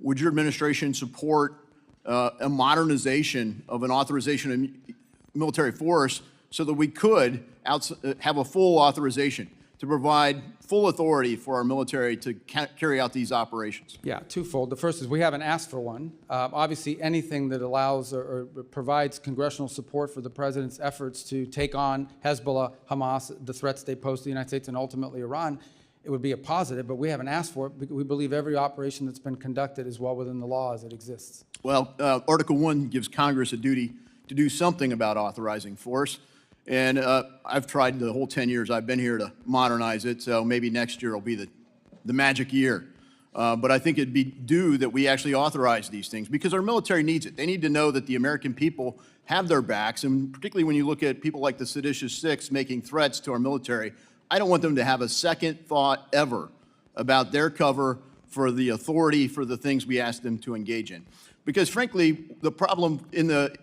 Would your administration support a modernization of an authorization of military force so that we could have a full authorization to provide full authority for our military to carry out these operations? Yeah, twofold. The first is we haven't asked for one. Obviously, anything that allows or provides congressional support for the president's efforts to take on Hezbollah, Hamas, the threats they pose to the United States and ultimately Iran, it would be a positive, but we haven't asked for it because we believe every operation that's been conducted is well within the law as it exists. Well, Article 1 gives Congress a duty to do something about authorizing force. And I've tried the whole 10 years I've been here to modernize it, so maybe next year will be the magic year. But I think it'd be due that we actually authorize these things because our military needs it. They need to know that the American people have their backs, and particularly when you look at people like the seditious six making threats to our military, I don't want them to have a second thought ever about their cover for the authority for the things we ask them to engage in. Because frankly, the problem in the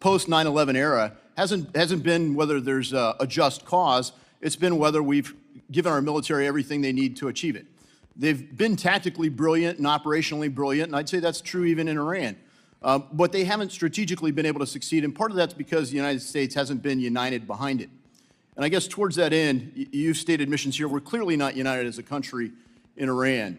post 9/11 era hasn't been whether there's a just cause, it's been whether we've given our military everything they need to achieve it. They've been tactically brilliant and operationally brilliant, and I'd say that's true even in Iran. But they haven't strategically been able to succeed, and part of that's because the United States hasn't been united behind it. And I guess towards that end, you've stated missions here, we're clearly not united as a country in Iran.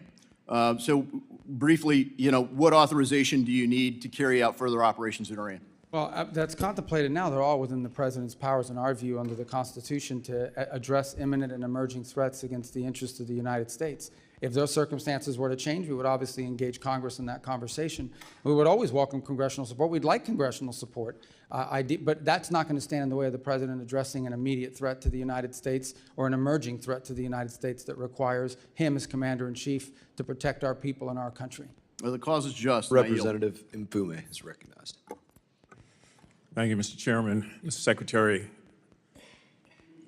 So briefly, you know, what authorization do you need to carry out further operations in Iran? Well, that's contemplated now. They're all within the president's powers, in our view, under the Constitution, to address imminent and emerging threats against the interests of the United States. If those circumstances were to change, we would obviously engage Congress in that conversation. We would always welcome congressional support. We'd like congressional support, but that's not going to stand in the way of the president addressing an immediate threat to the United States or an emerging threat to the United States that requires him as commander-in-chief to protect our people and our country. Well, the cause is just. and I yield. Representative Mfume is recognized. Thank you, Mr. Chairman. Mr. Secretary,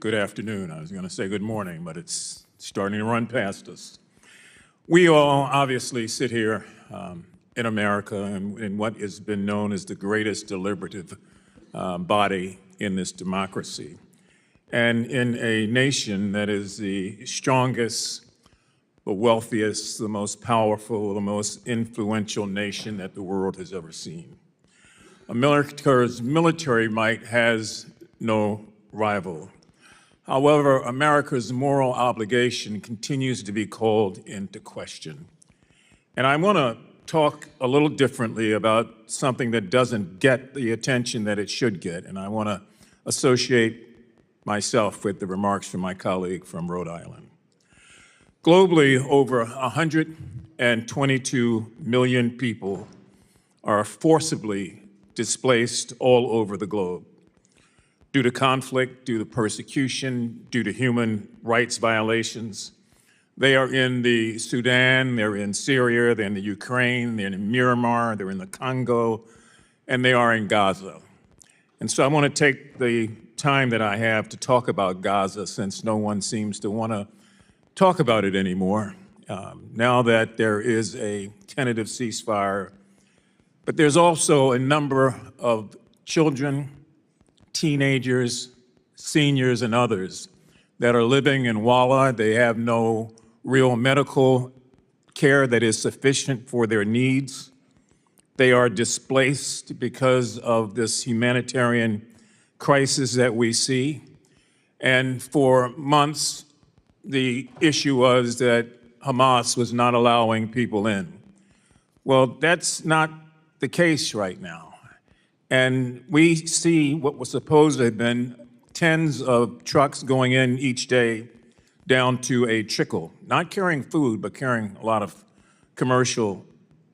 good afternoon. I was going to say good morning, but it's starting to run past us. We all obviously sit here in America in what has been known as the greatest deliberative body in this democracy, and in a nation that is the strongest, the wealthiest, the most powerful, the most influential nation that the world has ever seen. America's military might has no rival. However, America's moral obligation continues to be called into question. And I want to talk a little differently about something that doesn't get the attention that it should get, and I want to associate myself with the remarks from my colleague from Rhode Island. Globally, over 122 million people are forcibly displaced all over the globe due to conflict, due to persecution, due to human rights violations. They are in the Sudan, they're in Syria, they're in the Ukraine, they're in Myanmar, they're in the Congo, and they are in Gaza. And so I want to take the time that I have to talk about Gaza, since no one seems to want to talk about it anymore, now that there is a tentative ceasefire. But there's also a number of children, teenagers, seniors, and others that are living in Walla. They have no real medical care that is sufficient for their needs. They are displaced because of this humanitarian crisis that we see. And for months, the issue was that Hamas was not allowing people in. Well, that's not the case right now. And we see what was supposed to have been tens of trucks going in each day down to a trickle, not carrying food, but carrying a lot of commercial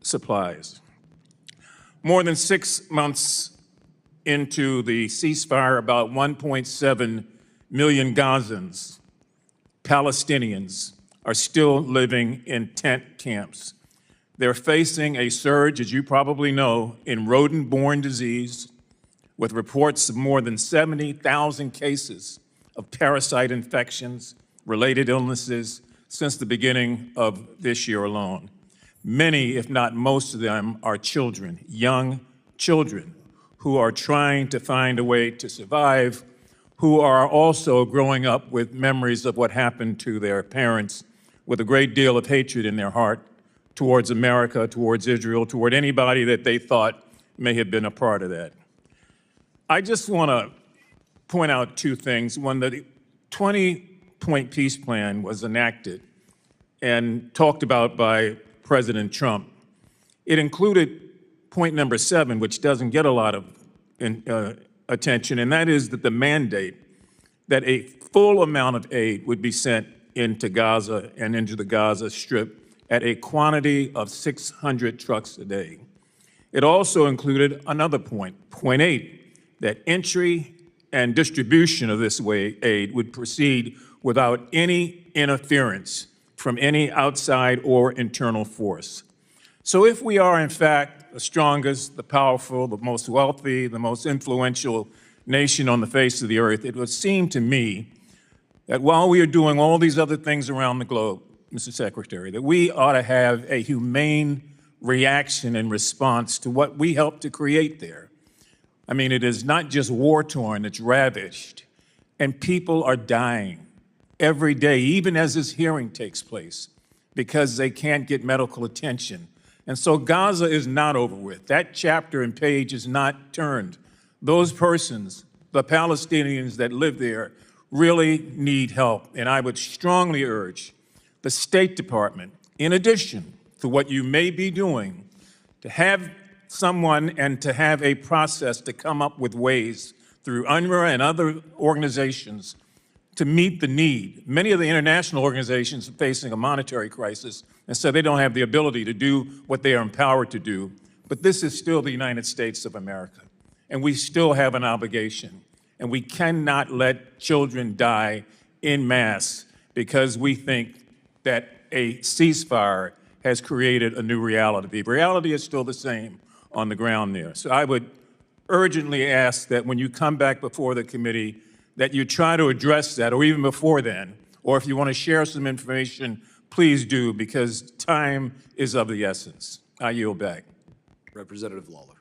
supplies. More than 6 months into the ceasefire, about 1.7 million Gazans, Palestinians, are still living in tent camps. They're facing a surge, as you probably know, in rodent-borne disease, with reports of more than 70,000 cases of parasite infections, related illnesses, since the beginning of this year alone. Many, if not most of them, are children, young children, who are trying to find a way to survive, who are also growing up with memories of what happened to their parents, with a great deal of hatred in their heart towards America, towards Israel, toward anybody that they thought may have been a part of that. I just want to point out two things. When the 20-point peace plan was enacted and talked about by President Trump, it included point number 7, which doesn't get a lot of attention, and that is that the mandate that a full amount of aid would be sent into Gaza and into the Gaza Strip at a quantity of 600 trucks a day. It also included another point, point 8, that entry and distribution of this aid would proceed without any interference from any outside or internal force. So if we are, in fact, the strongest, the powerful, the most wealthy, the most influential nation on the face of the earth, it would seem to me that while we are doing all these other things around the globe, Mr. Secretary, that we ought to have a humane reaction and response to what we helped to create there. I mean, it is not just war-torn, it's ravished, and people are dying every day, even as this hearing takes place, because they can't get medical attention. And so Gaza is not over with. That chapter and page is not turned. Those persons, the Palestinians that live there, really need help. And I would strongly urge the State Department, in addition to what you may be doing, to have someone and to have a process to come up with ways through UNRWA and other organizations to meet the need. Many of the international organizations are facing a monetary crisis, and so they don't have the ability to do what they are empowered to do. But this is still the United States of America, and we still have an obligation. And we cannot let children die en masse because we think that a ceasefire has created a new reality. The reality is still the same on the ground there. So I would urgently ask that when you come back before the committee, that you try to address that, or even before then, or if you want to share some information, please do, because time is of the essence. I yield back. Representative Lawler.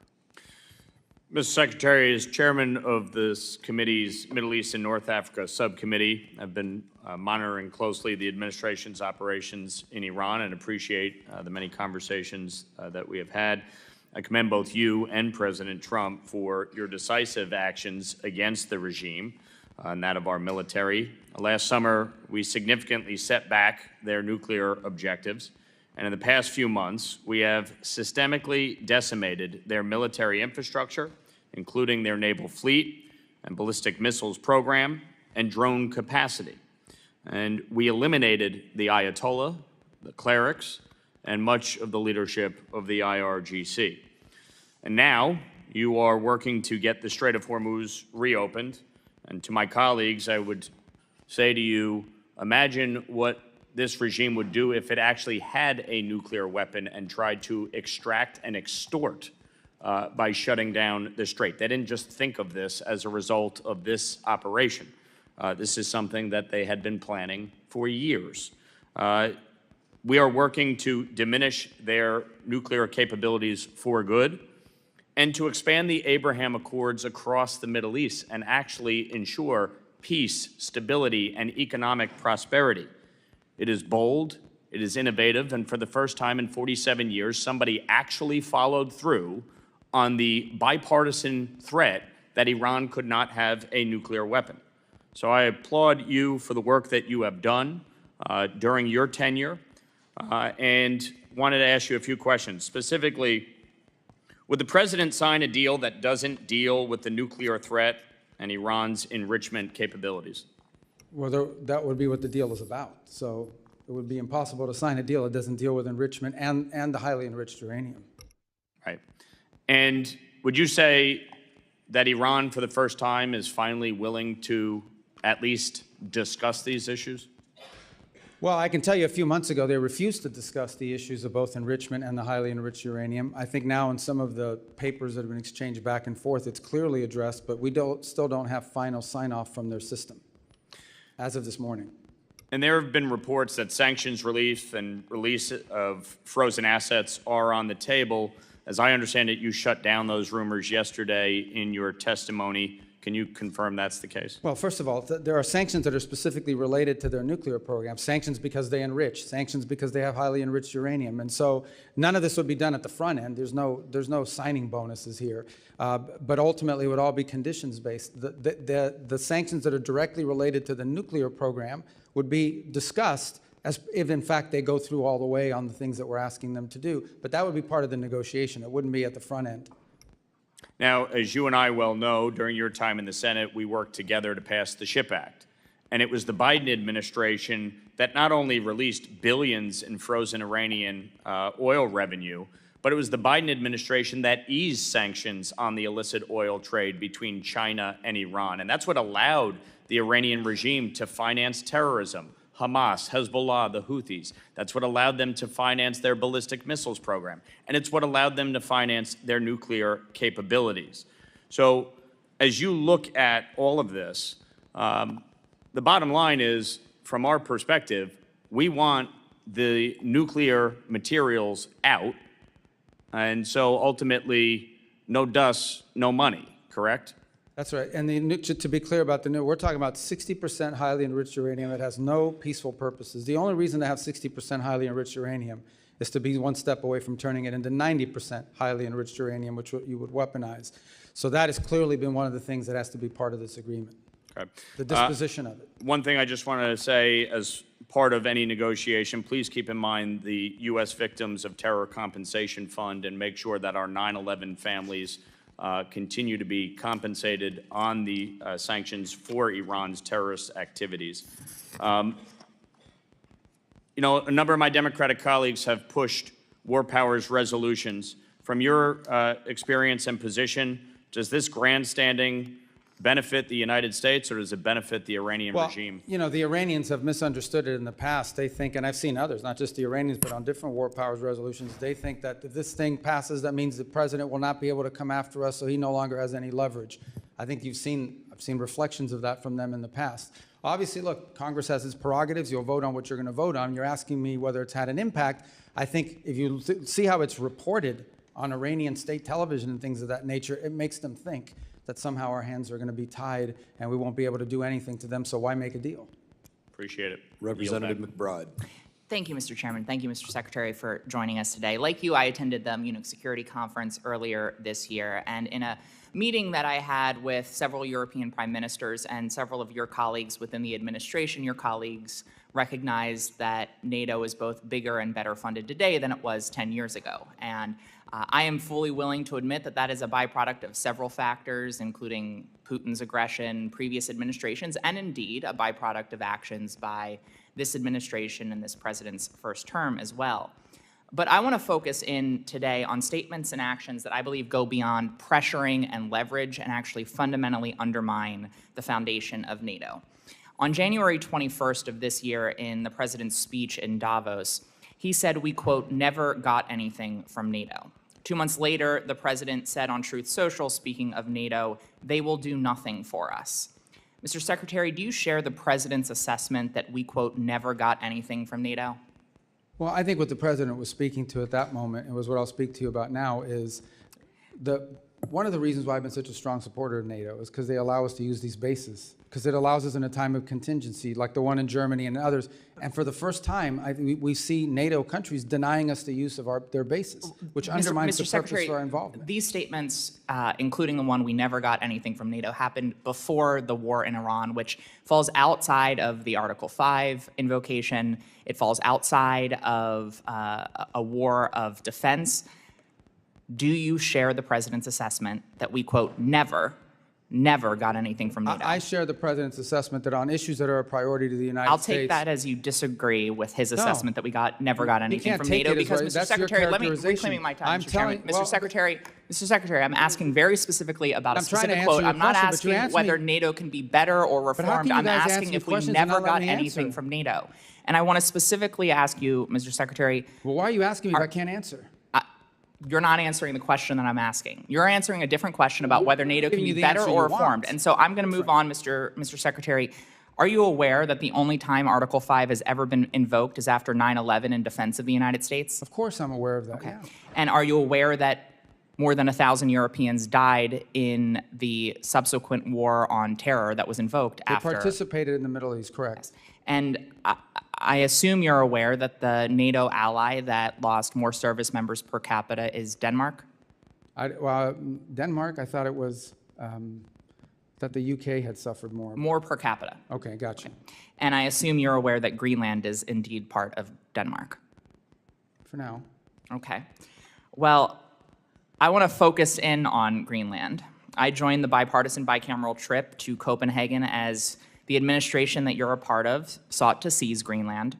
Mr. Secretary, as chairman of this committee's Middle East and North Africa subcommittee, I've been monitoring closely the administration's operations in Iran and appreciate the many conversations that we have had. I commend both you and President Trump for your decisive actions against the regime and that of our military. Last summer, we significantly set back their nuclear objectives, and in the past few months, we have systemically decimated their military infrastructure, including their naval fleet and ballistic missiles program and drone capacity. And we eliminated the Ayatollah, the clerics, and much of the leadership of the IRGC. And now you are working to get the Strait of Hormuz reopened. And to my colleagues, I would say to you, imagine what this regime would do if it actually had a nuclear weapon and tried to extract and extort by shutting down the strait. They didn't just think of this as a result of this operation. This is something that they had been planning for years. We are working to diminish their nuclear capabilities for good and to expand the Abraham Accords across the Middle East and actually ensure peace, stability, and economic prosperity. It is bold, it is innovative, and for the first time in 47 years, somebody actually followed through on the bipartisan threat that Iran could not have a nuclear weapon. So I applaud you for the work that you have done during your tenure and wanted to ask you a few questions. Specifically, would the president sign a deal that doesn't deal with the nuclear threat and Iran's enrichment capabilities? Well, that would be what the deal is about. So it would be impossible to sign a deal that doesn't deal with enrichment and the highly enriched uranium. Right. And would you say that Iran, for the first time, is finally willing to at least discuss these issues? Well, I can tell you a few months ago, they refused to discuss the issues of both enrichment and the highly enriched uranium. I think now in some of the papers that have been exchanged back and forth, it's clearly addressed, but we still don't have final sign-off from their system as of this morning. And there have been reports that sanctions relief and release of frozen assets are on the table. As I understand it, you shut down those rumors yesterday in your testimony. Can you confirm that's the case? Well, first of all, there are sanctions that are specifically related to their nuclear program. Sanctions because they enrich, sanctions because they have highly enriched uranium. And so none of this would be done at the front end. There's no signing bonuses here. But ultimately, it would all be conditions-based. The sanctions that are directly related to the nuclear program would be discussed as if, in fact, they go through all the way on the things that we're asking them to do. But that would be part of the negotiation. It wouldn't be at the front end. Now, as you and I well know, during your time in the Senate, we worked together to pass the SHIP Act. And it was the Biden administration that not only released billions in frozen Iranian oil revenue, but it was the Biden administration that eased sanctions on the illicit oil trade between China and Iran. And that's what allowed the Iranian regime to finance terrorism, Hamas, Hezbollah, the Houthis. That's what allowed them to finance their ballistic missiles program. And it's what allowed them to finance their nuclear capabilities. So as you look at all of this, the bottom line is, from our perspective, we want the nuclear materials out. And so ultimately, no dust, no money, correct? That's right. And to be clear about we're talking about 60% highly enriched uranium that has no peaceful purposes. The only reason to have 60% highly enriched uranium is to be one step away from turning it into 90% highly enriched uranium, which you would weaponize. So that has clearly been one of the things that has to be part of this agreement. Okay. The disposition of it. One thing I just wanted to say as part of any negotiation, please keep in mind the U.S. Victims of Terror Compensation Fund and make sure that our 9/11 families continue to be compensated on the sanctions for Iran's terrorist activities. You know, a number of my Democratic colleagues have pushed war powers resolutions. From your experience and position, does this grandstanding benefit the United States, or does it benefit the Iranian regime? You know, the Iranians have misunderstood it in the past. They think, and I've seen others, not just the Iranians, but on different war powers resolutions, they think that if this thing passes, that means the president will not be able to come after us, so he no longer has any leverage. I think I've seen reflections of that from them in the past. Obviously, look, Congress has its prerogatives. You'll vote on what you're going to vote on. You're asking me whether it's had an impact. I think if you see how it's reported on Iranian state television and things of that nature, it makes them think that somehow our hands are going to be tied and we won't be able to do anything to them, so why make a deal? Appreciate it. Representative McBride. Thank you, Mr. Chairman. Thank you, Mr. Secretary, for joining us today. Like you, I attended the Munich Security Conference earlier this year, and in a meeting that I had with several European prime ministers and several of your colleagues within the administration, your colleagues recognized that NATO is both bigger and better funded today than it was 10 years ago. And I am fully willing to admit that that is a byproduct of several factors, including Putin's aggression, previous administrations, and indeed a byproduct of actions by this administration and this president's first term as well. But I want to focus in today on statements and actions that I believe go beyond pressuring and leverage and actually fundamentally undermine the foundation of NATO. On January 21st of this year, in the president's speech in Davos, he said, we, quote, never got anything from NATO. 2 months later, the president said on Truth Social, speaking of NATO, they will do nothing for us. Mr. Secretary, do you share the president's assessment that we, quote, never got anything from NATO? Well, I think what the president was speaking to at that moment, and was what I'll speak to you about now, is one of the reasons why I've been such a strong supporter of NATO is because they allow us to use these bases, because it allows us in a time of contingency, like the one in Germany and others. And for the first time, we see NATO countries denying us the use of their bases, which undermines the purpose of our involvement. These statements, including the one we never got anything from NATO, happened before the war in Iran, which falls outside of the Article 5 invocation. It falls outside of a war of defense. Do you share the president's assessment that we, quote, never got anything from NATO? I share the president's assessment that on issues that are a priority to the United States. I'll take that as you disagree with his assessment that we never got anything from NATO, because, Mr. Secretary, let me reclaiming my time, Mr. Chairman. Mr. Secretary, I'm asking very specifically about a specific quote. I'm not asking whether NATO can be better or reformed. I'm asking if we never got anything from NATO. And I want to specifically ask you, Mr. Secretary. Well, why are you asking me if I can't answer? You're not answering the question that I'm asking. You're answering a different question about whether NATO can be better or reformed. And so I'm going to move on, Mr. Secretary. Are you aware that the only time Article 5 has ever been invoked is after 9/11 in defense of the United States? Of course I'm aware of that. Okay. Yeah. And are you aware that more than 1,000 Europeans died in the subsequent war on terror that was invoked after? They participated in the Middle East, correct. And I assume you're aware that the NATO ally that lost more service members per capita is Denmark? Denmark, I thought it was that the UK had suffered more. More per capita. Okay, gotcha. Okay. And I assume you're aware that Greenland is indeed part of Denmark? For now. Okay. Well, I want to focus in on Greenland. I joined the bipartisan bicameral trip to Copenhagen as the administration that you're a part of sought to seize Greenland.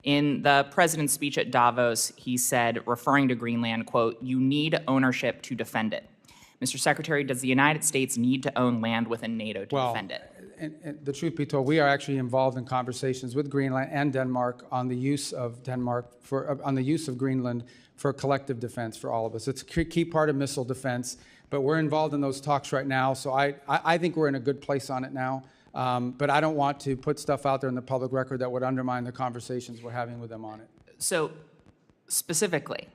In the president's speech at Davos, he said, referring to Greenland, quote, you need ownership to defend it. Mr. Secretary, does the United States need to own land within NATO to defend it? And the truth be told, we are actually involved in conversations with Greenland and Denmark on the use of Greenland for collective defense for all of us. It's a key part of missile defense, but we're involved in those talks right now, so I think we're in a good place on it now. But I don't want to put stuff out there in the public record that would undermine the conversations we're having with them on it. So, specifically,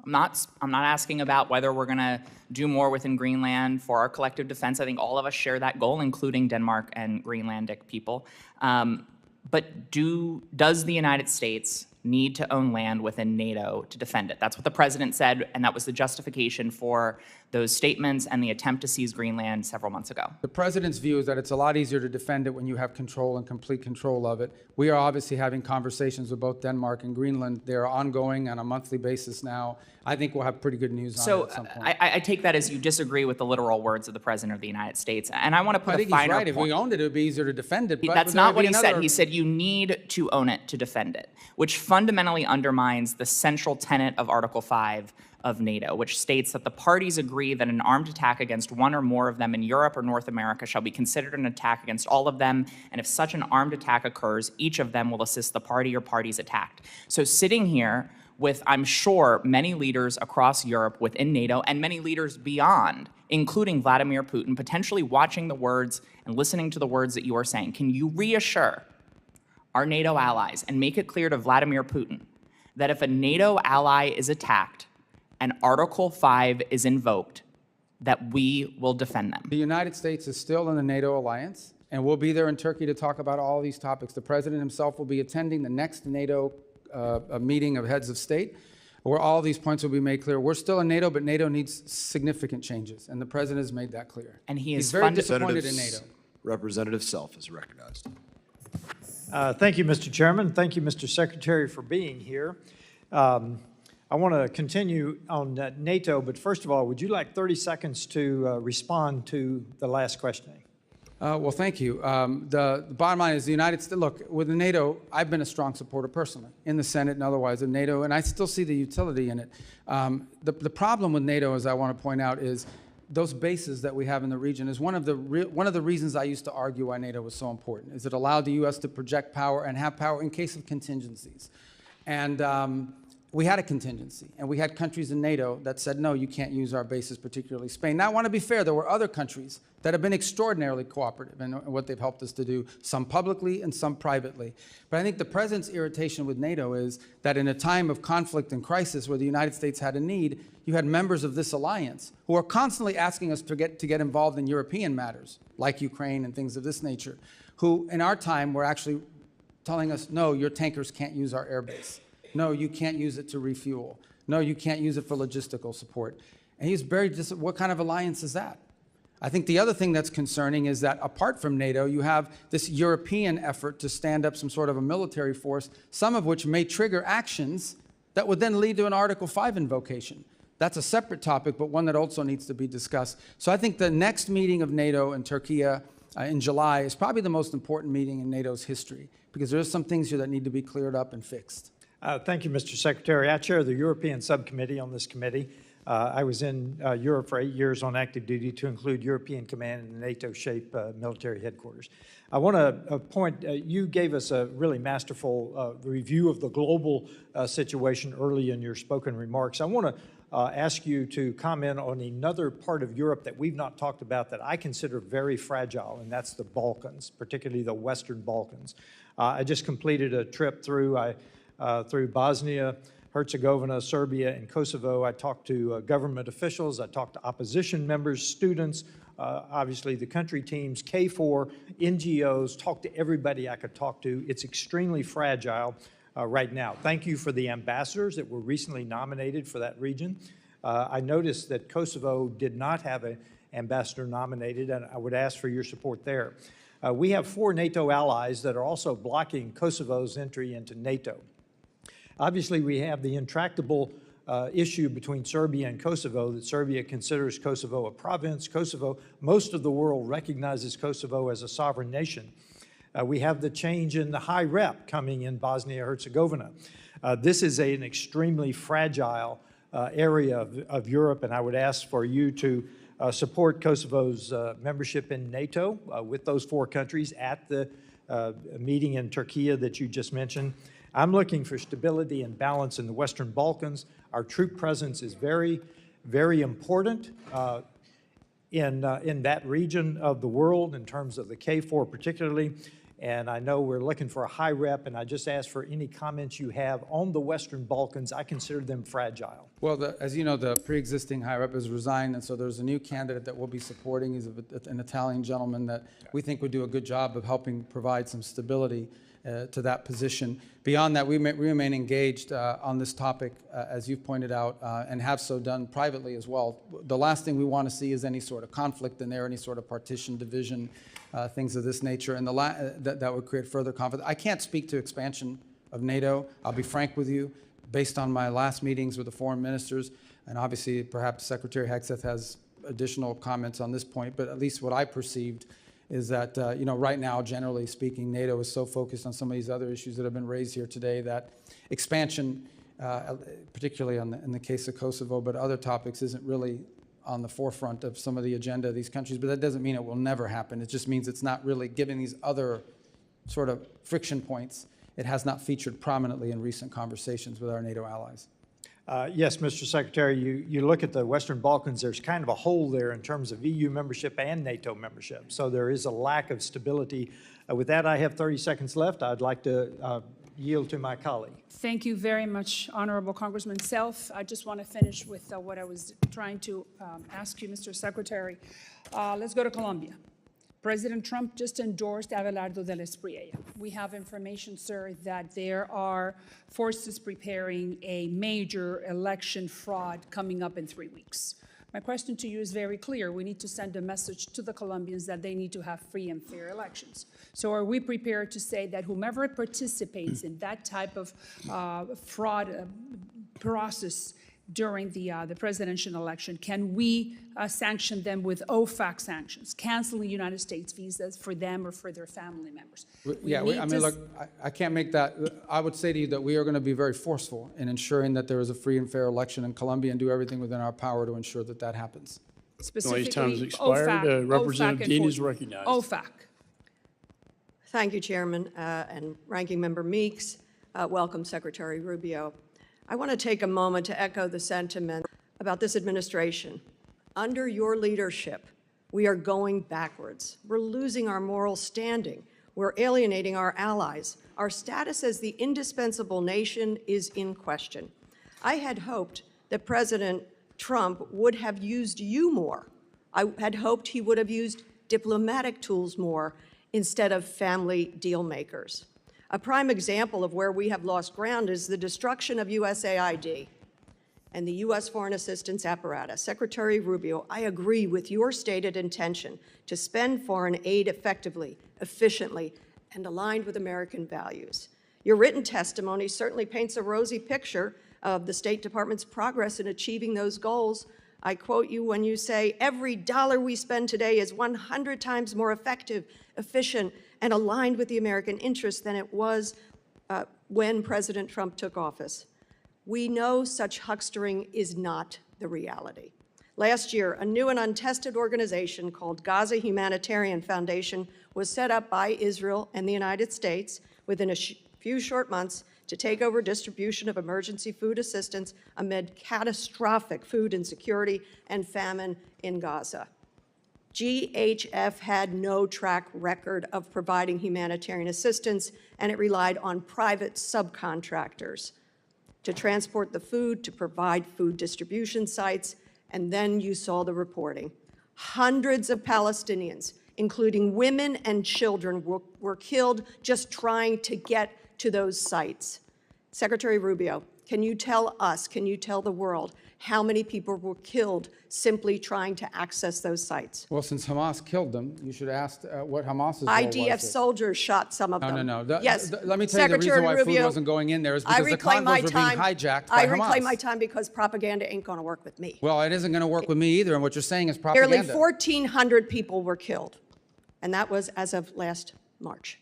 I'm not asking about whether we're going to do more within Greenland for our collective defense. I think all of us share that goal, including Denmark and Greenlandic people. But does the United States need to own land within NATO to defend it. That's what the president said, and that was the justification for those statements and the attempt to seize Greenland several months ago. The president's view is that it's a lot easier to defend it when you have control and complete control of it. We are obviously having conversations with both Denmark and Greenland. They're ongoing on a monthly basis now. I think we'll have pretty good news on it at some point. I take that as you disagree with the literal words of the president of the United States, and I want to put I think a finer he's right. If point. we owned it, it would be easier to defend it. But That's there not would what be he said. another- He said you need to own it to defend it, which fundamentally undermines the central tenet of Article 5 of NATO, which states that the parties agree that an armed attack against one or more of them in Europe or North America shall be considered an attack against all of them, and if such an armed attack occurs, each of them will assist the party or parties attacked. So sitting here with, I'm sure, many leaders across Europe within NATO and many leaders beyond, including Vladimir Putin, potentially watching the words and listening to the words that you are saying, can you reassure our NATO allies and make it clear to Vladimir Putin that if a NATO ally is attacked and Article 5 is invoked, that we will defend them? The United States is still in the NATO alliance, and we'll be there in Turkey to talk about all these topics. The president himself will be attending the next NATO meeting of heads of state, where all these points will be made clear. We're still in NATO, but NATO needs significant changes, and the president has made that clear. And he's very disappointed in NATO. Representative Self is recognized. Thank you, Mr. Chairman. Thank you, Mr. Secretary, for being here. I want to continue on NATO, but first of all, would you like 30 seconds to respond to the last questioning? Well, thank you. The bottom line is the United States, look, with the NATO, I've been a strong supporter personally in the Senate and otherwise of NATO, and I still see the utility in it. The problem with NATO, as I want to point out, is those bases that we have in the region is one of the reasons I used to argue why NATO was so important, is it allowed the U.S. to project power and have power in case of contingencies. And we had a contingency, and we had countries in NATO that said, no, you can't use our bases, particularly Spain. Now, I want to be fair. There were other countries that have been extraordinarily cooperative in what they've helped us to do, some publicly and some privately. But I think the president's irritation with NATO is that in a time of conflict and crisis where the United States had a need, you had members of this alliance who are constantly asking us to get involved in European matters, like Ukraine and things of this nature, who in our time were actually telling us, no, your tankers can't use our airbase. No, you can't use it to refuel. No, you can't use it for logistical support. And he's very what kind of alliance is that? I think the other thing that's concerning is that apart from NATO, you have this European effort to stand up some sort of a military force, some of which may trigger actions that would then lead to an Article 5 invocation. That's a separate topic, but one that also needs to be discussed. So I think the next meeting of NATO in Turkey in July is probably the most important meeting in NATO's history, because there are some things here that need to be cleared up and fixed. Thank you, Mr. Secretary. I chair the European subcommittee on this committee. I was in Europe for 8 years on active duty to include European Command and the NATO-shaped military headquarters. I want to point, you gave us a really masterful review of the global situation early in your spoken remarks. I want to ask you to comment on another part of Europe that we've not talked about that I consider very fragile, and that's the Balkans, particularly the Western Balkans. I just completed a trip through Bosnia, Herzegovina, Serbia, and Kosovo. I talked to government officials. I talked to opposition members, students, obviously the country teams, KFOR, NGOs, talked to everybody I could talk to. It's extremely fragile right now. Thank you for the ambassadors that were recently nominated for that region. I noticed that Kosovo did not have an ambassador nominated, and I would ask for your support there. We have 4 NATO allies that are also blocking Kosovo's entry into NATO. Obviously, we have the intractable issue between Serbia and Kosovo, that Serbia considers Kosovo a province. Most of the world recognizes Kosovo as a sovereign nation. We have the change in the high rep coming in Bosnia-Herzegovina. This is an extremely fragile area of Europe, and I would ask for you to support Kosovo's membership in NATO with those 4 countries at the meeting in Turkey that you just mentioned. I'm looking for stability and balance in the Western Balkans. Our troop presence is very, very important in that region of the world in terms of the KFOR particularly. And I know we're looking for a high rep, and I just ask for any comments you have on the Western Balkans. I consider them fragile. Well, as you know, the pre-existing high rep has resigned, and so there's a new candidate that we'll be supporting. He's an Italian gentleman that we think would do a good job of helping provide some stability to that position. Beyond that, we remain engaged on this topic, as you've pointed out, and have so done privately as well. The last thing we want to see is any sort of conflict in there, any sort of partition, division, things of this nature, and that would create further conflict. I can't speak to expansion of NATO. I'll be frank with you. Based on my last meetings with the foreign ministers, and obviously perhaps Secretary Hegseth has additional comments on this point, but at least what I perceived is that, right now, generally speaking, NATO is so focused on some of these other issues that have been raised here today that expansion, particularly in the case of Kosovo, but other topics, isn't really on the forefront of some of the agenda of these countries. But that doesn't mean it will never happen. It just means it's not really, given these other sort of friction points, it has not featured prominently in recent conversations with our NATO allies. Yes, Mr. Secretary, you look at the Western Balkans, there's kind of a hole there in terms of EU membership and NATO membership. So there is a lack of stability. With that, I have 30 seconds left. I'd like to yield to my colleague. Thank you very much, Honorable Congressman Self. I just want to finish with what I was trying to ask you, Mr. Secretary. Let's go to Colombia. President Trump just endorsed Abelardo de la Espriella. We have information, sir, that there are forces preparing a major election fraud coming up in 3 weeks. My question to you is very clear. We need to send a message to the Colombians that they need to have free and fair elections. So are we prepared to say that whomever participates in that type of fraud process during the presidential election, can we sanction them with OFAC sanctions, canceling United States visas for them or for their family members? Look, I can't make that. I would say to you that we are going to be very forceful in ensuring that there is a free and fair election in Colombia and do everything within our power to ensure that that happens. Specifically, time's expired. Representative Dean is recognized. OFAC. Thank you, Chairman, and Ranking Member Meeks. Welcome, Secretary Rubio. I want to take a moment to echo the sentiment about this administration. Under your leadership, we are going backwards. We're losing our moral standing. We're alienating our allies. Our status as the indispensable nation is in question. I had hoped that President Trump would have used you more. I had hoped he would have used diplomatic tools more instead of family deal makers. A prime example of where we have lost ground is the destruction of USAID and the U.S. foreign assistance apparatus. Secretary Rubio, I agree with your stated intention to spend foreign aid effectively, efficiently, and aligned with American values. Your written testimony certainly paints a rosy picture of the State Department's progress in achieving those goals. I quote you when you say, "Every dollar we spend today is 100 times more effective, efficient, and aligned with the American interest than it was when President Trump took office." We know such huckstering is not the reality. Last year, a new and untested organization called Gaza Humanitarian Foundation was set up by Israel and the United States within a few short months to take over distribution of emergency food assistance amid catastrophic food insecurity and famine in Gaza. GHF had no track record of providing humanitarian assistance, and it relied on private subcontractors to transport the food, to provide food distribution sites, and then you saw the reporting. Hundreds of Palestinians, including women and children, were killed just trying to get to those sites. Secretary Rubio, can you tell us, can you tell the world how many people were killed simply trying to access those sites? Well, since Hamas killed them, you should ask what Hamas's role was. IDF soldiers shot some of them. No. Yes. Let me tell you the reason why food wasn't going in there is because the convoys were being hijacked by Hamas. I reclaim my time because propaganda ain't going to work with me. Well, it isn't going to work with me either, and what you're saying is propaganda. Nearly 1,400 people were killed, and that was as of last March.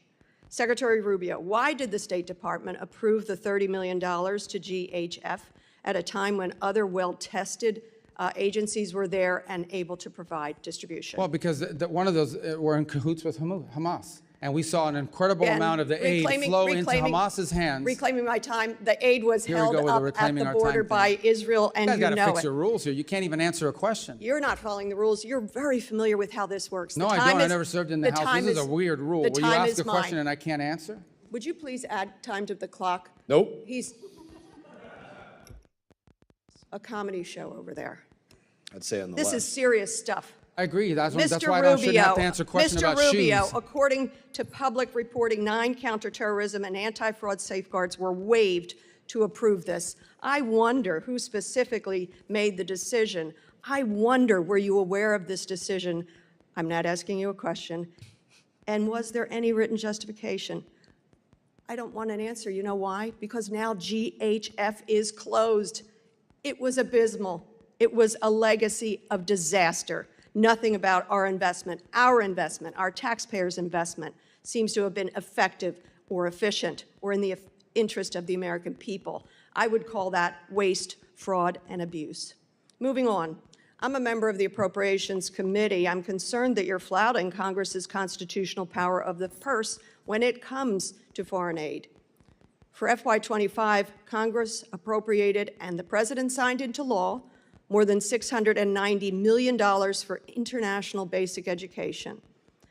Secretary Rubio, why did the State Department approve the $30 million to GHF at a time when other well-tested agencies were there and able to provide distribution? Well, because one of those were in cahoots with Hamas. and we saw an incredible Again, amount of the aid flow into Hamas's hands. Reclaiming my time, the aid was Here we held go with the up at reclaiming the our border time by thing. Israel, and You you guys got to know fix it. your rules here. You can't even answer a question. You're not following the rules. You're very familiar with how this works. No, The I time don't. I is- never served in the House. time This is a weird rule. the Will you time ask is a question mine. and I can't answer? Would you please add time to the clock? Nope. He's a comedy show over there. I'd say on the This left. is serious stuff. I agree. That's Mr. why I shouldn't have to Rubio, answer a question Mr. about Rubio, shoes. according to public reporting, 9 counterterrorism and anti-fraud safeguards were waived to approve this. I wonder who specifically made the decision. I wonder, were you aware of this decision? I'm not asking you a question. And was there any written justification? I don't want an answer. You know why? Because now GHF is closed. It was abysmal. It was a legacy of disaster. Nothing about our investment, our taxpayers' investment, seems to have been effective or efficient or in the interest of the American people. I would call that waste, fraud, and abuse. Moving on. I'm a member of the Appropriations Committee. I'm concerned that you're flouting Congress's constitutional power of the purse when it comes to foreign aid. For FY25, Congress appropriated and the President signed into law more than $690 million for international basic education.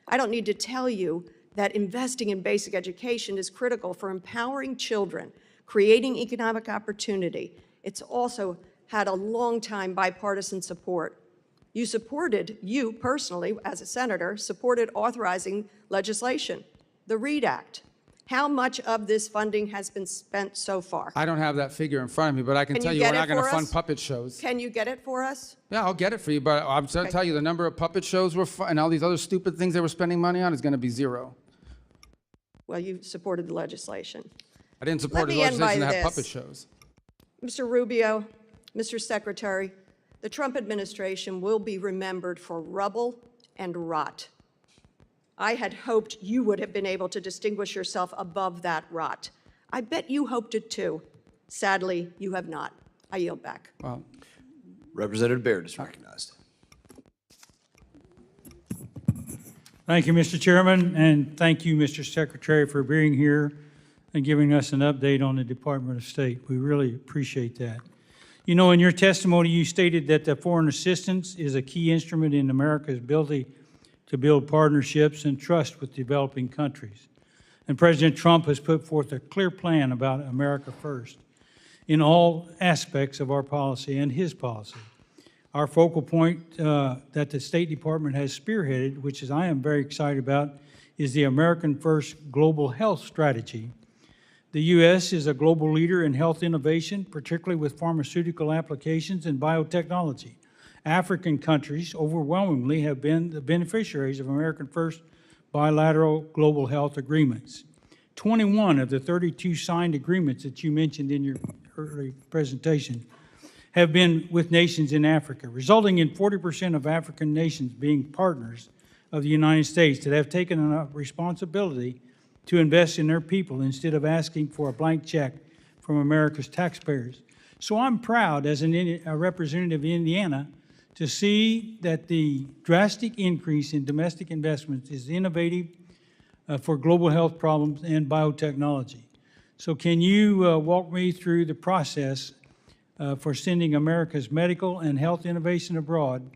I don't need to tell you that investing in basic education is critical for empowering children, creating economic opportunity. It's also had a long-time bipartisan support. You personally, as a senator, supported authorizing legislation, the READ Act. How much of this funding has been spent so far? I don't have that figure in front of me, but I can Can tell you you we're get it not going to for fund us? puppet shows. Can you get it for us? Yeah, I'll get it for you, but I'm going to tell you the number of puppet shows and all these other stupid things they were spending money on is going to be zero. Well, you supported the legislation. I didn't support Let a me end by legislation that had this. puppet shows. Mr. Rubio, Mr. Secretary, the Trump administration will be remembered for rubble and rot. I had hoped you would have been able to distinguish yourself above that rot. I bet you hoped it too. Sadly, you have not. I yield back. Well, Representative Baird is recognized. Thank you, Mr. Chairman, and thank you, Mr. Secretary, for being here and giving us an update on the Department of State. We really appreciate that. You know, in your testimony, you stated that the foreign assistance is a key instrument in America's ability to build partnerships and trust with developing countries. And President Trump has put forth a clear plan about America First in all aspects of our policy and his policy. Our focal point that the State Department has spearheaded, which is I am very excited about, is the American First Global Health Strategy. The U.S. is a global leader in health innovation, particularly with pharmaceutical applications and biotechnology. African countries overwhelmingly have been the beneficiaries of American First bilateral global health agreements. 21 of the 32 signed agreements that you mentioned in your early presentation have been with nations in Africa, resulting in 40% of African nations being partners of the United States that have taken a responsibility to invest in their people instead of asking for a blank check from America's taxpayers. So I'm proud as a representative of Indiana to see that the drastic increase in domestic investments is innovative for global health problems and biotechnology. So can you walk me through the process for sending America's medical and health innovation abroad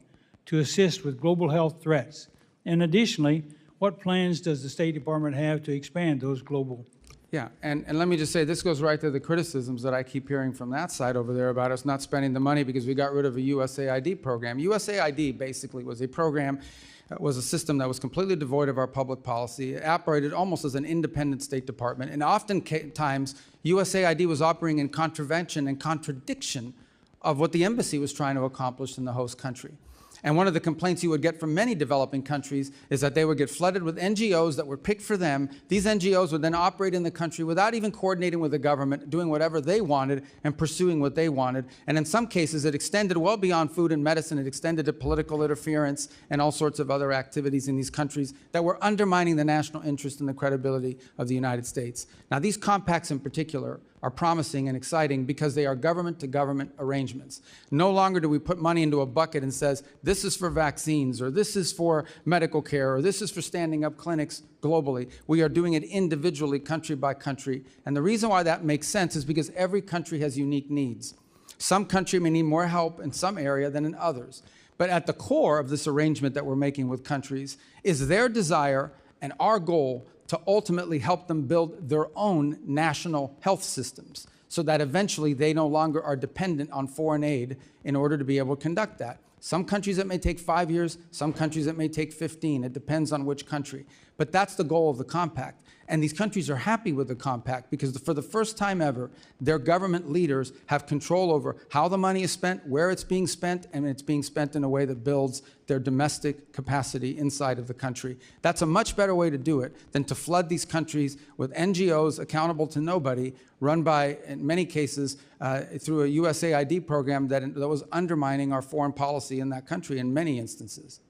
to assist with global health threats? And additionally, what plans does the State Department have to expand those global? Yeah, and let me just say, this goes right to the criticisms that I keep hearing from that side over there about us not spending the money because we got rid of a USAID program. USAID basically was a program, was a system that was completely devoid of our public policy. It operated almost as an independent State Department, and oftentimes USAID was operating in contravention and contradiction of what the embassy was trying to accomplish in the host country. And one of the complaints you would get from many developing countries is that they would get flooded with NGOs that were picked for them. These NGOs would then operate in the country without even coordinating with the government, doing whatever they wanted and pursuing what they wanted. And in some cases, it extended well beyond food and medicine. It extended to political interference and all sorts of other activities in these countries that were undermining the national interest and the credibility of the United States. Now, these compacts in particular are promising and exciting because they are government-to-government arrangements. No longer do we put money into a bucket and says, this is for vaccines, or this is for medical care, or this is for standing up clinics globally. We are doing it individually, country by country. And the reason why that makes sense is because every country has unique needs. Some country may need more help in some area than in others. But at the core of this arrangement that we're making with countries is their desire and our goal to ultimately help them build their own national health systems so that eventually they no longer are dependent on foreign aid in order to be able to conduct that. Some countries it may take 5 years, some countries it may take 15. It depends on which country. But that's the goal of the compact. And these countries are happy with the compact because for the first time ever, their government leaders have control over how the money is spent, where it's being spent, and it's being spent in a way that builds their domestic capacity inside of the country. That's a much better way to do it than to flood these countries with NGOs accountable to nobody, run by, in many cases, through a USAID program that was undermining our foreign policy in that country in many instances.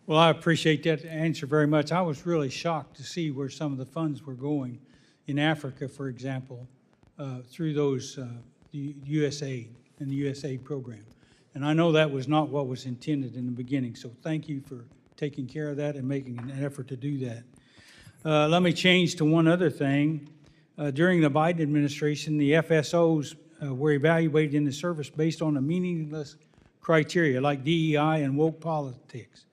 Well, I appreciate that answer very much. I was really shocked to see where some of the funds were going in Africa, for example, through those the USAID and the USAID program. And I know that was not what was intended in the beginning. So thank you for taking care of that and making an effort to do that. Let me change to one other thing. During the Biden administration, the FSOs were evaluated in the service based on a meaningless criteria like DEI and woke politics.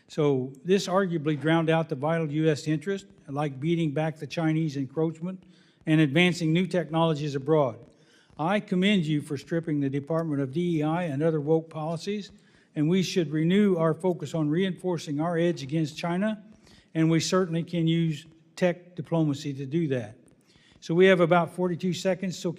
So this arguably drowned out the vital U.S. interest, like beating back the Chinese encroachment and advancing new technologies abroad. I commend you for stripping the Department of DEI and other woke policies, and we should renew our focus on reinforcing our edge against China, and we certainly can use tech diplomacy to do that. So we have about 42 seconds, so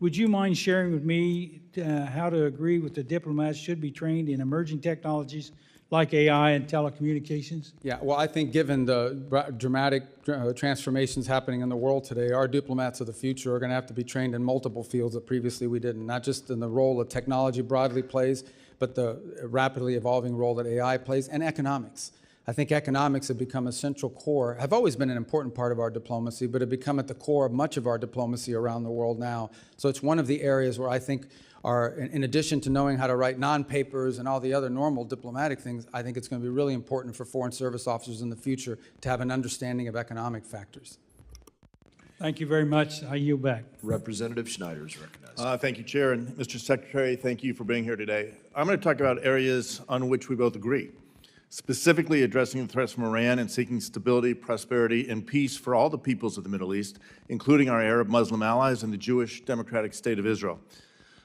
would you mind sharing with me how to agree with the diplomats should be trained in emerging technologies like AI and telecommunications? Yeah, well, I think given the dramatic transformations happening in the world today, our diplomats of the future are going to have to be trained in multiple fields that previously we didn't, not just in the role that technology broadly plays, but the rapidly evolving role that AI plays, and economics. I think economics have become a central core, have always been an important part of our diplomacy, but have become at the core of much of our diplomacy around the world now. So it's one of the areas where I think in addition to knowing how to write non-papers and all the other normal diplomatic things, I think it's going to be really important for Foreign Service officers in the future to have an understanding of economic factors. Thank you very much. I yield back. Representative Schneider is recognized. Thank you, Chair. And Mr. Secretary, thank you for being here today. I'm going to talk about areas on which we both agree, specifically addressing the threats from Iran and seeking stability, prosperity, and peace for all the peoples of the Middle East, including our Arab Muslim allies and the Jewish Democratic State of Israel.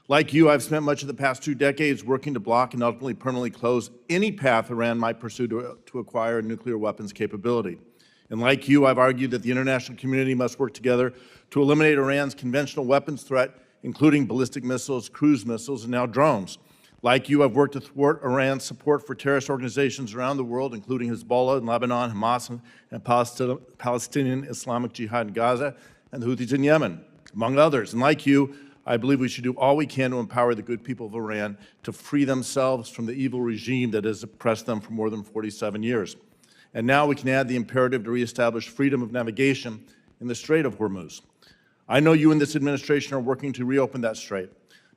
Like you, I've spent much of the past 2 decades working to block and ultimately permanently close any path Iran might pursue to acquire nuclear weapons capability. And like you, I've argued that the international community must work together to eliminate Iran's conventional weapons threat, including ballistic missiles, cruise missiles, and now drones. Like you, I've worked to thwart Iran's support for terrorist organizations around the world, including Hezbollah in Lebanon, Hamas and Palestinian Islamic Jihad in Gaza, and the Houthis in Yemen, among others. And like you, I believe we should do all we can to empower the good people of Iran to free themselves from the evil regime that has oppressed them for more than 47 years. And now we can add the imperative to reestablish freedom of navigation in the Strait of Hormuz. I know you and this administration are working to reopen that strait.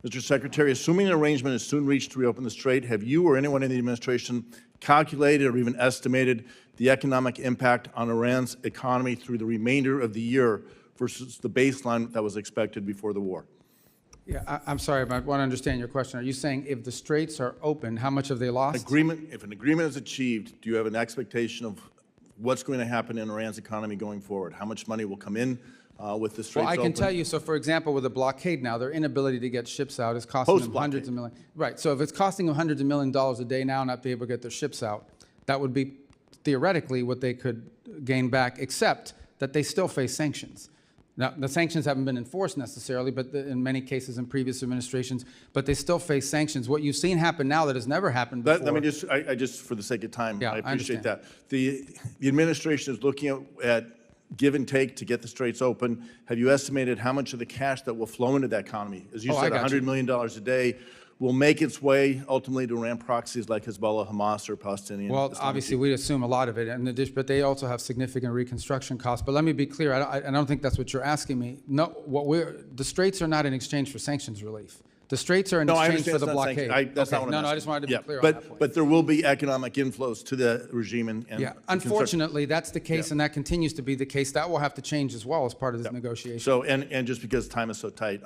Mr. Secretary, assuming an arrangement is soon reached to reopen the strait, have you or anyone in the administration calculated or even estimated the economic impact on Iran's economy through the remainder of the year versus the baseline that was expected before the war? Yeah, I'm sorry, but I want to understand your question. Are you saying if the straits are open, how much have they lost? If an agreement is achieved, do you have an expectation of what's going to happen in Iran's economy going forward? How much money will come in with the straits Well, I can open? tell you, so for example, with the blockade now, their inability to get ships out is costing them hundreds of millions. Right, so if it's costing them hundreds of millions of dollars a day now not be able to get their ships out, that would be theoretically what they could gain back, except that they still face sanctions. Now, the sanctions haven't been enforced necessarily, but in many cases in previous administrations, but they still face sanctions. What you've seen happen now that has never happened before. Let me just, I just, for the sake of time, Yeah, I appreciate understand. that. The administration is looking at give and take to get the straits open. Have you estimated how much of the cash that will flow into that economy? As you said, I got $100 million a day. will make its way ultimately to Iran proxies like Hezbollah, Hamas, or Palestinian? Well, Islamic obviously, Jihad? we assume a lot of it, but they also have significant reconstruction costs. But let me be clear, I don't think that's what you're asking me. No, the Straits are not in exchange for sanctions relief. The Straits are in No, I exchange understand for the it's not sanctions. blockade. That's not what I'm No, asking. I just wanted to be Yeah, clear on but, that point. But there will be economic inflows to the regime and Yeah, unfortunately, that's the case, and that continues to be the case. That will have to change as well as part of this negotiation. So, and just because time is so tight,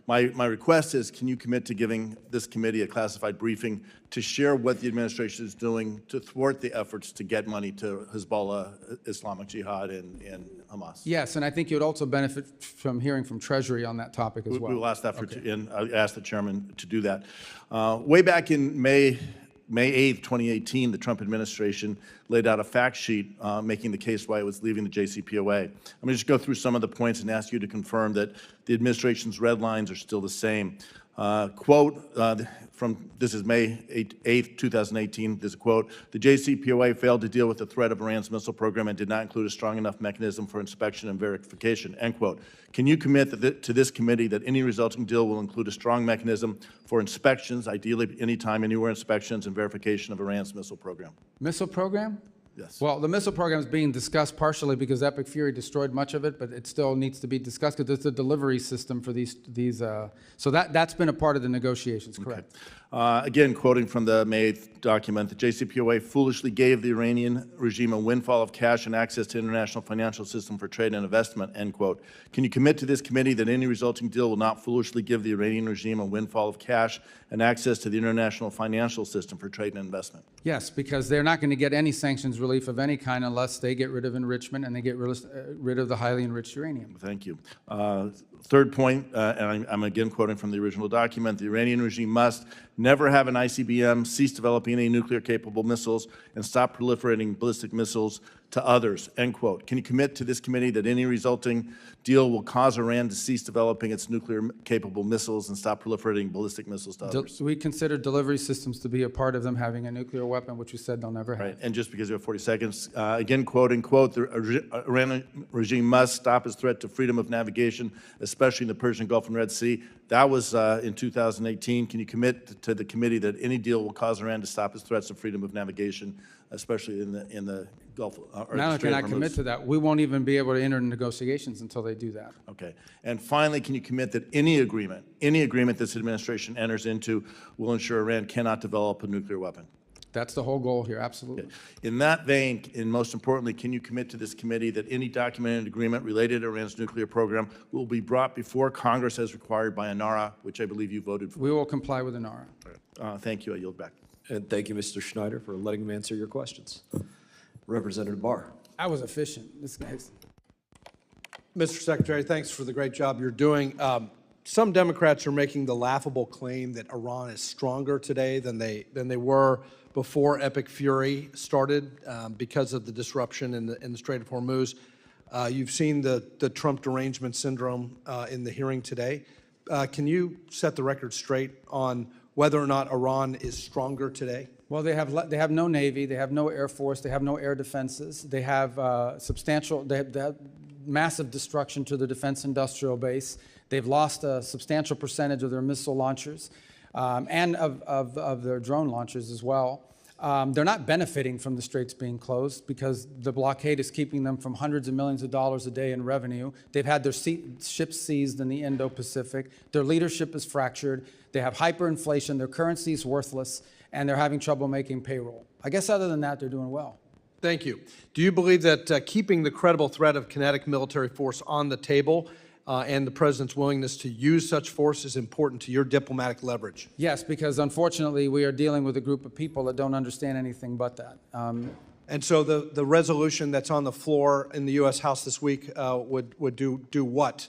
my request is, can you commit to giving this committee a classified briefing to share what the administration is doing to thwart the efforts to get money to Hezbollah, Islamic Jihad, and Hamas? Yes, and I think you'd also benefit from hearing from Treasury on that topic as well. We will ask that I asked the chairman to do that. Way back in May 8th, 2018, the Trump administration laid out a fact sheet making the case why it was leaving the JCPOA. I'm going to just go through some of the points and ask you to confirm that the administration's red lines are still the same. Quote, this is May 8th, 2018, there's a quote, "The JCPOA failed to deal with the threat of Iran's missile program and did not include a strong enough mechanism for inspection and verification," end quote. Can you commit to this committee that any resulting deal will include a strong mechanism for inspections, ideally anytime, anywhere inspections and verification of Iran's missile program? Missile program? Yes. Well, the missile program is being discussed partially because Epic Fury destroyed much of it, but it still needs to be discussed because it's a delivery system for these. So that's been a part of the negotiations, correct? Again, quoting from the May 8th document, the JCPOA foolishly gave the Iranian regime a windfall of cash and access to international financial system for trade and investment, end quote. Can you commit to this committee that any resulting deal will not foolishly give the Iranian regime a windfall of cash and access to the international financial system for trade and investment? Yes, because they're not going to get any sanctions relief of any kind unless they get rid of enrichment and they get rid of the highly enriched uranium. Thank you. Third point, and I'm again quoting from the original document, the Iranian regime must never have an ICBM, cease developing any nuclear-capable missiles, and stop proliferating ballistic missiles to others, end quote. Can you commit to this committee that any resulting deal will cause Iran to cease developing its nuclear-capable missiles and stop proliferating ballistic missiles to others? We consider delivery systems to be a part of them having a nuclear weapon, which we said they'll never have. Right. And just because you have 40 seconds, again quoting, quote, the Iranian regime must stop its threat to freedom of navigation, especially in the Persian Gulf and Red Sea. That was in 2018. Can you commit to the committee that any deal will cause Iran to stop its threats of freedom of navigation, especially in the Gulf or Not the only Strait can I of Hormuz? commit to that, we won't even be able to enter negotiations until they do that. Okay. And finally, can you commit that any agreement this administration enters into will ensure Iran cannot develop a nuclear weapon? That's the whole goal here, absolutely. Okay. In that vein, and most importantly, can you commit to this committee that any documented agreement related to Iran's nuclear program will be brought before Congress as required by ANARA, which I believe you voted for? We will comply with ANARA. Thank you. I yield back. And thank you, Mr. Schneider, for letting me answer your questions. Representative Barr. I was efficient. This guy's. Mr. Secretary, thanks for the great job you're doing. Some Democrats are making the laughable claim that Iran is stronger today than they were before Epic Fury started because of the disruption in the Strait of Hormuz. You've seen the Trump derangement syndrome in the hearing today. Can you set the record straight on whether or not Iran is stronger today? Well, they have no Navy, they have no Air Force, they have no air defenses, they have they have massive destruction to the defense industrial base. They've lost a substantial percentage of their missile launchers and of their drone launchers as well. They're not benefiting from the straits being closed because the blockade is keeping them from hundreds of millions of dollars a day in revenue. They've had their ships seized in the Indo-Pacific. Their leadership is fractured. They have hyperinflation. Their currency is worthless, and they're having trouble making payroll. I guess other than that, they're doing well. Thank you. Do you believe that keeping the credible threat of kinetic military force on the table and the president's willingness to use such force is important to your diplomatic leverage? Yes, because unfortunately we are dealing with a group of people that don't understand anything but that. And so the resolution that's on the floor in the U.S. House this week would do what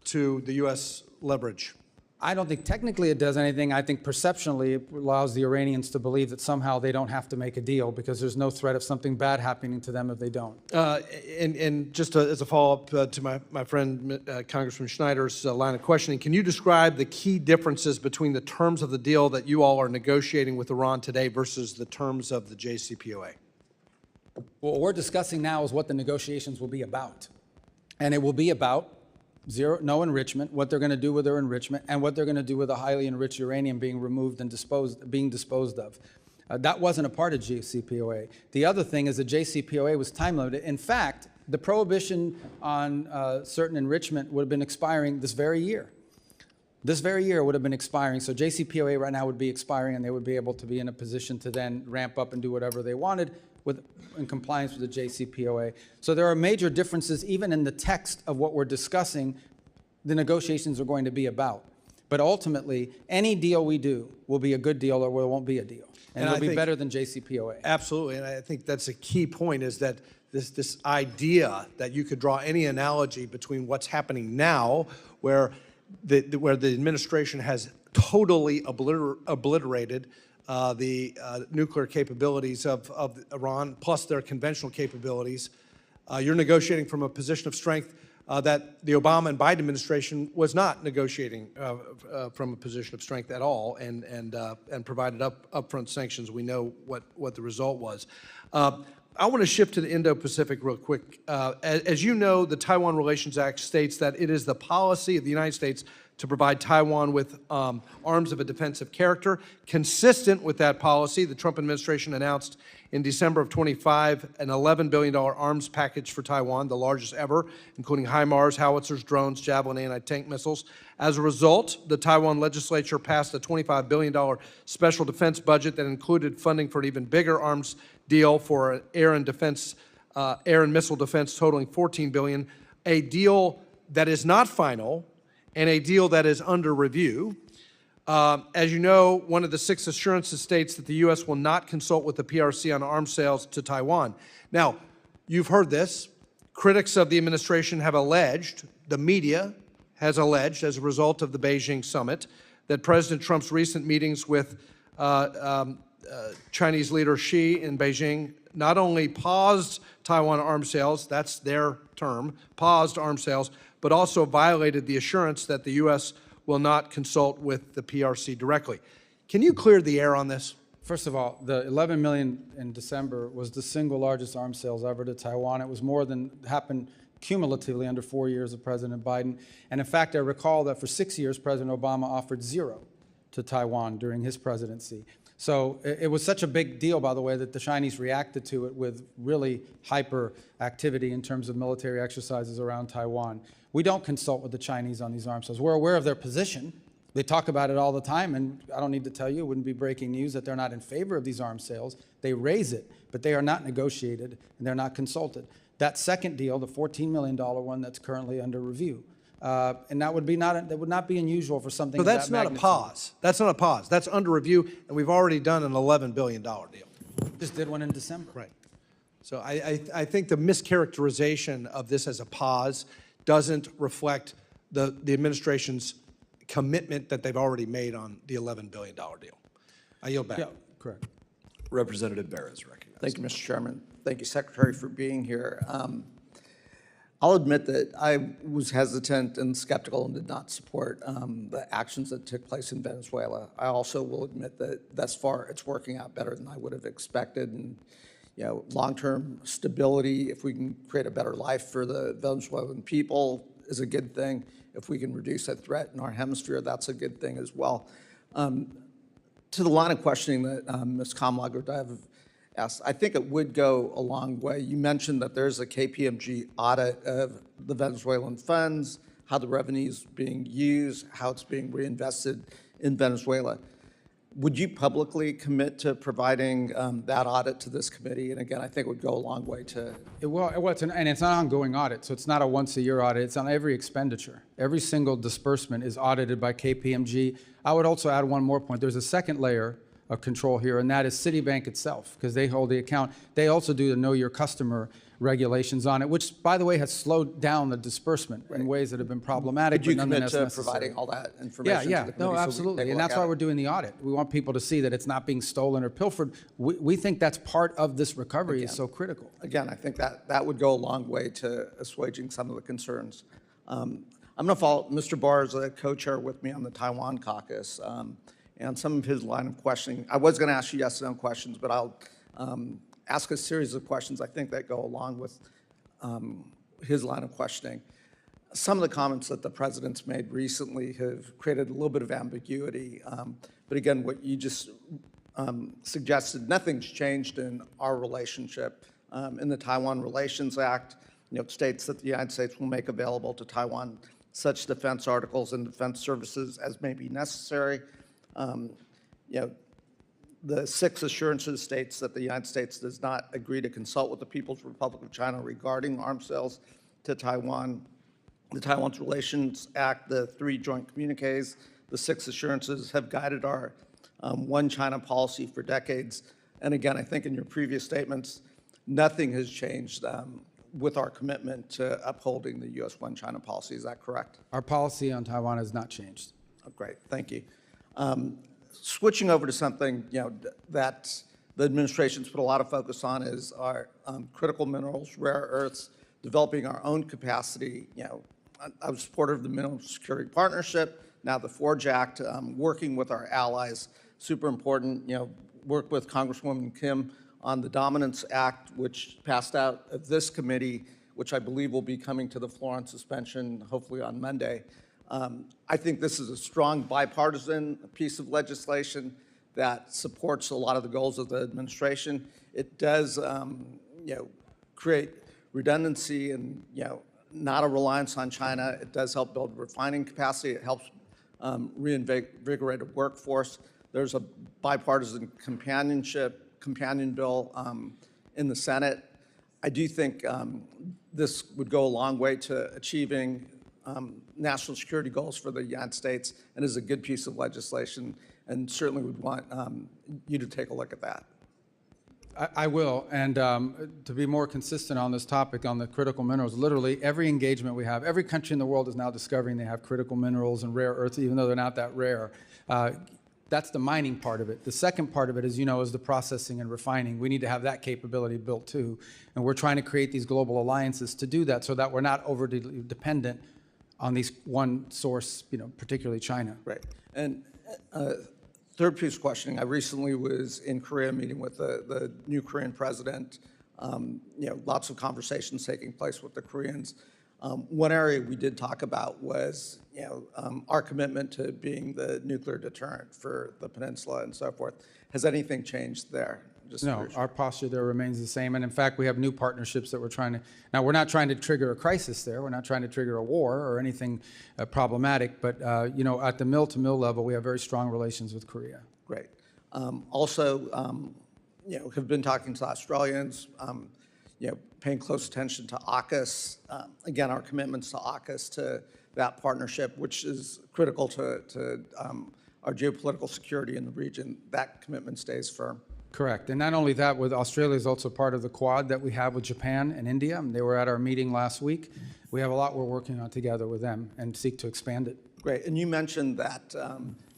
to the U.S. leverage? I don't think technically it does anything. I think perceptionally it allows the Iranians to believe that somehow they don't have to make a deal because there's no threat of something bad happening to them if they don't. And just as a follow-up to my friend Congressman Schneider's line of questioning, can you describe the key differences between the terms of the deal that you all are negotiating with Iran today versus the terms of the JCPOA? What we're discussing now is what the negotiations will be about. And it will be about Zero, no enrichment, what they're going to do with their enrichment, and what they're going to do with the highly enriched uranium being removed and being disposed of. That wasn't a part of JCPOA. The other thing is the JCPOA was time limited. In fact, the prohibition on certain enrichment would have been expiring this very year. This very year would have been expiring. So JCPOA right now would be expiring, and they would be able to be in a position to then ramp up and do whatever they wanted in compliance with the JCPOA. So there are major differences even in the text of what we're discussing the negotiations are going to be about. But ultimately, any deal we do will be a good deal or it won't be a deal. And it'll be better than JCPOA. Absolutely, and I think that's a key point, is that this idea that you could draw any analogy between what's happening now, where the administration has totally obliterated the nuclear capabilities of Iran, plus their conventional capabilities. You're negotiating from a position of strength that the Obama and Biden administration was not negotiating from a position of strength at all, and provided upfront sanctions. We know what the result was. I want to shift to the Indo-Pacific real quick. As you know, the Taiwan Relations Act states that it is the policy of the United States to provide Taiwan with arms of a defensive character. Consistent with that policy, the Trump administration announced in December of 25 an $11 billion arms package for Taiwan, the largest ever, including HIMARS, howitzers, drones, Javelin anti-tank missiles. As a result, the Taiwan legislature passed a $25 billion special defense budget that included funding for an even bigger arms deal for air and missile defense totaling $14 billion, a deal that is not final, and a deal that is under review. As you know, one of the 6 assurances states that the U.S. will not consult with the PRC on arms sales to Taiwan. Now, you've heard this. Critics of the administration have alleged, the media has alleged, as a result of the Beijing summit, that President Trump's recent meetings with Chinese leader Xi in Beijing not only paused Taiwan arms sales, that's their term, paused arms sales, but also violated the assurance that the U.S. will not consult with the PRC directly. Can you clear the air on this? First of all, the $11 million in December was the single largest arms sales ever to Taiwan. It was more than happened cumulatively under 4 years of President Biden. And in fact, I recall that for 6 years, President Obama offered $0 to Taiwan during his presidency. So it was such a big deal, by the way, that the Chinese reacted to it with really hyper activity in terms of military exercises around Taiwan. We don't consult with the Chinese on these arms sales. We're aware of their position. They talk about it all the time, and I don't need to tell you, it wouldn't be breaking news that they're not in favor of these arms sales. They raise it, but they are not negotiated, and they're not consulted. That second deal, the $14 million one that's currently under review, and that would not be unusual for something. So that's not a pause. That's not a pause. That's under review, and we've already done an $11 billion deal. Just did one in December. Right. So I think the mischaracterization of this as a pause doesn't reflect the administration's commitment that they've already made on the $11 billion deal. I yield back. Yeah, correct. Representative Barra is recognized. Thank you, Mr. Chairman. Thank you, Secretary, for being here. I'll admit that I was hesitant and skeptical and did not support the actions that took place in Venezuela. I also will admit that thus far it's working out better than I would have expected. And long-term stability, if we can create a better life for the Venezuelan people, is a good thing. If we can reduce that threat in our hemisphere, that's a good thing as well. To the line of questioning that Ms. Kamala-Gordeev asked, I think it would go a long way. You mentioned that there's a KPMG audit of the Venezuelan funds, how the revenue is being used, how it's being reinvested in Venezuela. Would you publicly commit to providing that audit to this committee? And again, I think it would go a long way to... It's an ongoing audit, so it's not a once-a-year audit. It's on every expenditure. Every single disbursement is audited by KPMG. I would also add one more point. There's a second layer of control here, and that is Citibank itself, because they hold the account. They also do the Know Your Customer regulations on it, which, by the way, has slowed down the disbursement in ways that have been problematic. Would you commit to providing all that information to the committee? No, absolutely, and that's why we're doing the audit. We want people to see that it's not being stolen or pilfered. We think that's part of this recovery is so critical. Again, I think that would go a long way to assuaging some of the concerns. I'm going to follow. Mr. Barr is a co-chair with me on the Taiwan caucus, and some of his line of questioning. I was going to ask you yes and no questions, but I'll ask a series of questions I think that go along with his line of questioning. some of the comments that the president's made recently have created a little bit of ambiguity. But again, what you just suggested, nothing's changed in our relationship. In the Taiwan Relations Act, it states that the United States will make available to Taiwan such defense articles and defense services as may be necessary. The 6 assurances states that the United States does not agree to consult with the People's Republic of China regarding arms sales to Taiwan. The Taiwan's Relations Act, the 3 joint communiques, the 6 assurances have guided our one China policy for decades. And again, I think in your previous statements, nothing has changed with our commitment to upholding the U.S. one China policy. Is that correct? Our policy on Taiwan has not changed. Oh, great, thank you. Switching over to something that the administration's put a lot of focus on is our critical minerals, rare earths, developing our own capacity. I was supportive of the Mineral Security Partnership, now the Forge Act, working with our allies, super important. Work with Congresswoman Kim on the Dominance Act, which passed out of this committee, which I believe will be coming to the floor on suspension, hopefully on Monday. I think this is a strong bipartisan piece of legislation that supports a lot of the goals of the administration. It does, create redundancy and, not a reliance on China. It does help build refining capacity. It helps reinvigorate a workforce. There's a bipartisan companion bill in the Senate. I do think this would go a long way to achieving national security goals for the United States and is a good piece of legislation, and certainly would want you to take a look at that. I will, and to be more consistent on this topic, on the critical minerals, literally every engagement we have, every country in the world is now discovering they have critical minerals and rare earths, even though they're not that rare. That's the mining part of it. The second part of it, as you know, is the processing and refining. We need to have that capability built too, and we're trying to create these global alliances to do that so that we're not overly dependent on these one source, particularly China. Right, and third piece of questioning, I recently was in Korea meeting with the new Korean president. Lots of conversations taking place with the Koreans. One area we did talk about was, our commitment to being the nuclear deterrent for the peninsula and so forth. Has anything changed there? No, our posture there remains the same. And in fact, we have new partnerships that we're trying to, now we're not trying to trigger a crisis there. We're not trying to trigger a war or anything problematic. But, at the mill-to-mill level, we have very strong relations with Korea. Great. Also, have been talking to Australians, paying close attention to AUKUS. Again, our commitments to AUKUS, to that partnership, which is critical to our geopolitical security in the region. That commitment stays firm. Correct. And not only that, with Australia is also part of the Quad that we have with Japan and India. They were at our meeting last week. We have a lot we're working on together with them and seek to expand it. Great. And you mentioned that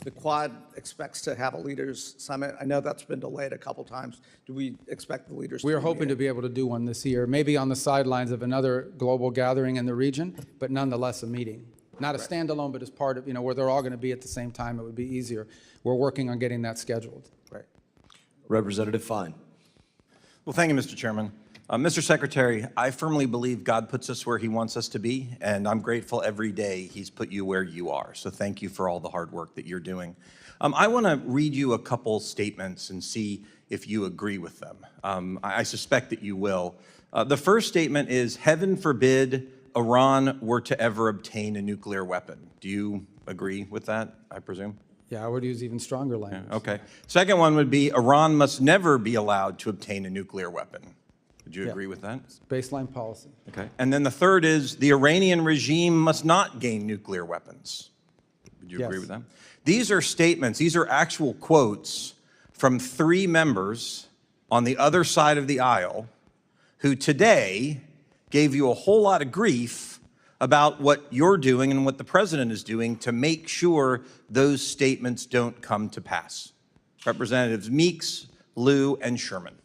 the Quad expects to have a leaders summit. I know that's been delayed a couple times. Do we expect the leaders We are hoping to be able to do one this year, maybe on the sidelines of another global gathering in the region, but nonetheless a meeting. Not a standalone, but as part of, where they're all going to be at the same time, it would be easier. We're working on getting that scheduled. Right. Representative Fine. Well, thank you, Mr. Chairman. Mr. Secretary, I firmly believe God puts us where he wants us to be, and I'm grateful every day he's put you where you are. So thank you for all the hard work that you're doing. I want to read you a couple statements and see if you agree with them. I suspect that you will. The first statement is, heaven forbid Iran were to ever obtain a nuclear weapon. Do you agree with that, I presume? Yeah, I would use even stronger language. Yeah, okay. Second one would be, Iran must never be allowed to obtain a nuclear weapon. Would you agree with that? Baseline policy. Okay. And then the third is, the Iranian regime must not gain nuclear weapons. Would you agree with that? These are statements, these are actual quotes from 3 members on the other side of the aisle who today gave you a whole lot of grief about what you're doing and what the president is doing to make sure those statements don't come to pass. Representatives Meeks, Liu, and Sherman.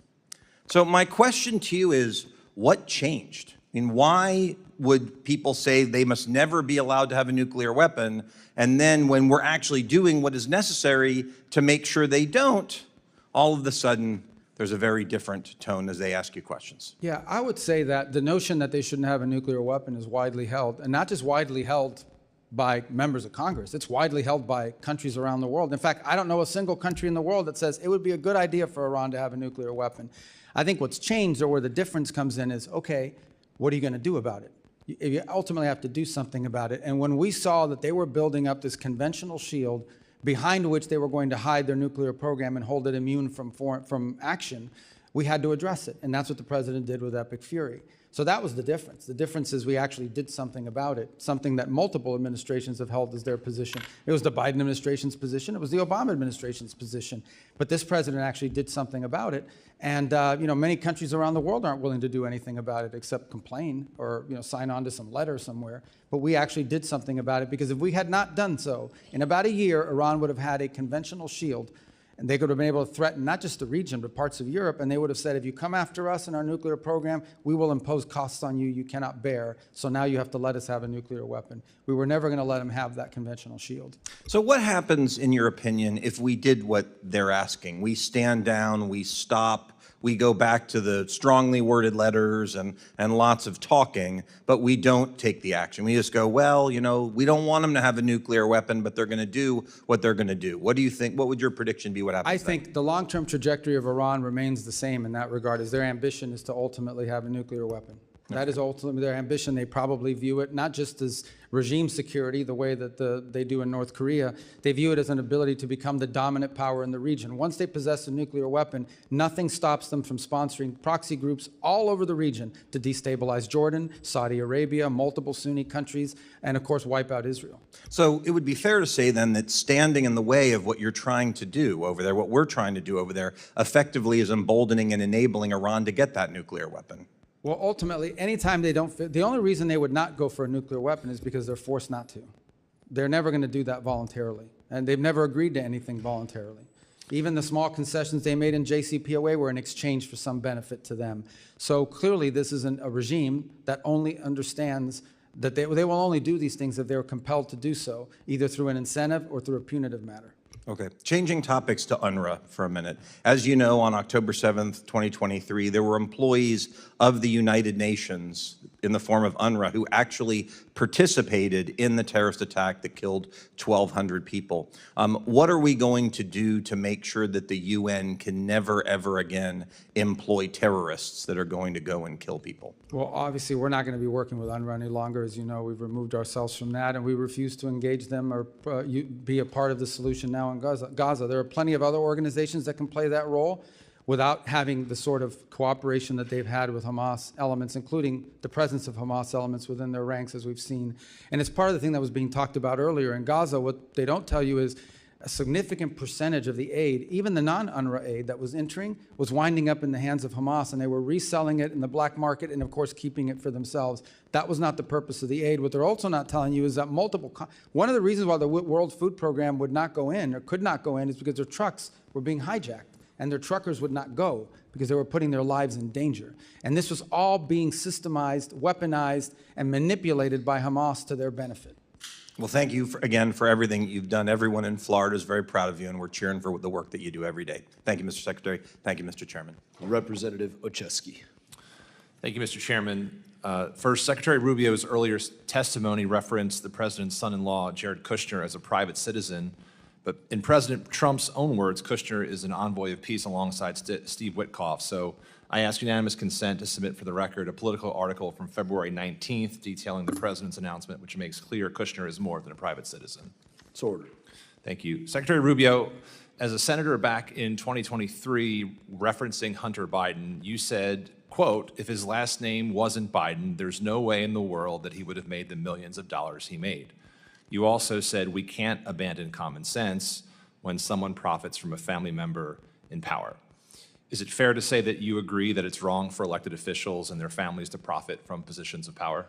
So my question to you is, what changed? I mean, why would people say they must never be allowed to have a nuclear weapon, and then when we're actually doing what is necessary to make sure they don't, all of a sudden there's a very different tone as they ask you questions. Yeah, I would say that the notion that they shouldn't have a nuclear weapon is widely held, and not just widely held by members of Congress. It's widely held by countries around the world. In fact, I don't know a single country in the world that says it would be a good idea for Iran to have a nuclear weapon. I think what's changed, or where the difference comes in, is, okay, what are you going to do about it? You ultimately have to do something about it. And when we saw that they were building up this conventional shield behind which they were going to hide their nuclear program and hold it immune from action, we had to address it. And that's what the president did with Epic Fury. So that was the difference. The difference is we actually did something about it, something that multiple administrations have held as their position. It was the Biden administration's position. It was the Obama administration's position. But this president actually did something about it. And many countries around the world aren't willing to do anything about it except complain or sign on to some letter somewhere. But we actually did something about it, because if we had not done so, in about a year, Iran would have had a conventional shield. And they could have been able to threaten not just the region, but parts of Europe. And they would have said, if you come after us in our nuclear program, we will impose costs on you you cannot bear. So now you have to let us have a nuclear weapon. We were never going to let them have that conventional shield. So what happens, in your opinion, if we did what they're asking? We stand down, we stop, we go back to the strongly worded letters and lots of talking, but we don't take the action. We just go, well, we don't want them to have a nuclear weapon, but they're going to do what they're going to do. What do you think? What would your prediction be? What happens? I think the long-term trajectory of Iran remains the same in that regard, as their ambition is to ultimately have a nuclear weapon. That is ultimately their ambition. They probably view it not just as regime security, the way that they do in North Korea. They view it as an ability to become the dominant power in the region. Once they possess a nuclear weapon, nothing stops them from sponsoring proxy groups all over the region to destabilize Jordan, Saudi Arabia, multiple Sunni countries, and of course wipe out Israel. So it would be fair to say then that standing in the way of what you're trying to do over there, what we're trying to do over there, effectively is emboldening and enabling Iran to get that nuclear weapon. Well, ultimately, anytime they don't fit, the only reason they would not go for a nuclear weapon is because they're forced not to. They're never going to do that voluntarily, and they've never agreed to anything voluntarily. Even the small concessions they made in JCPOA were in exchange for some benefit to them. So clearly, this isn't a regime that only understands that they will only do these things if they're compelled to do so, either through an incentive or through a punitive matter. Okay, changing topics to UNRWA for a minute. As you know, on October 7th, 2023, there were employees of the United Nations in the form of UNRWA who actually participated in the terrorist attack that killed 1,200 people. What are we going to do to make sure that the UN can never, ever again employ terrorists that are going to go and kill people? Well, obviously, we're not going to be working with UNRWA any longer. As you know, we've removed ourselves from that, and we refuse to engage them or be a part of the solution now in Gaza. There are plenty of other organizations that can play that role without having the sort of cooperation that they've had with Hamas elements, including the presence of Hamas elements within their ranks, as we've seen. And it's part of the thing that was being talked about earlier in Gaza. What they don't tell you is a significant percentage of the aid, even the non-UNRWA aid that was entering, was winding up in the hands of Hamas, and they were reselling it in the black market and, of course, keeping it for themselves. That was not the purpose of the aid. What they're also not telling you is that one of the reasons why the World Food Program would not go in or could not go in is because their trucks were being hijacked, and their truckers would not go because they were putting their lives in danger. And this was all being systemized, weaponized, and manipulated by Hamas to their benefit. Well, thank you again for everything you've done. Everyone in Florida is very proud of you, and we're cheering for the work that you do every day. Thank you, Mr. Secretary. Thank you, Mr. Chairman. Representative Ocheski. Thank you, Mr. Chairman. First, Secretary Rubio's earlier testimony referenced the president's son-in-law, Jared Kushner, as a private citizen. But in President Trump's own words, Kushner is an envoy of peace alongside Steve Witkoff. So I ask unanimous consent to submit for the record a political article from February 19th detailing the president's announcement, which makes clear Kushner is more than a private citizen. It's ordered. Thank you. Secretary Rubio, as a senator back in 2023, referencing Hunter Biden, you said, quote, if his last name wasn't Biden, there's no way in the world that he would have made the millions of dollars he made. You also said we can't abandon common sense when someone profits from a family member in power. Is it fair to say that you agree that it's wrong for elected officials and their families to profit from positions of power?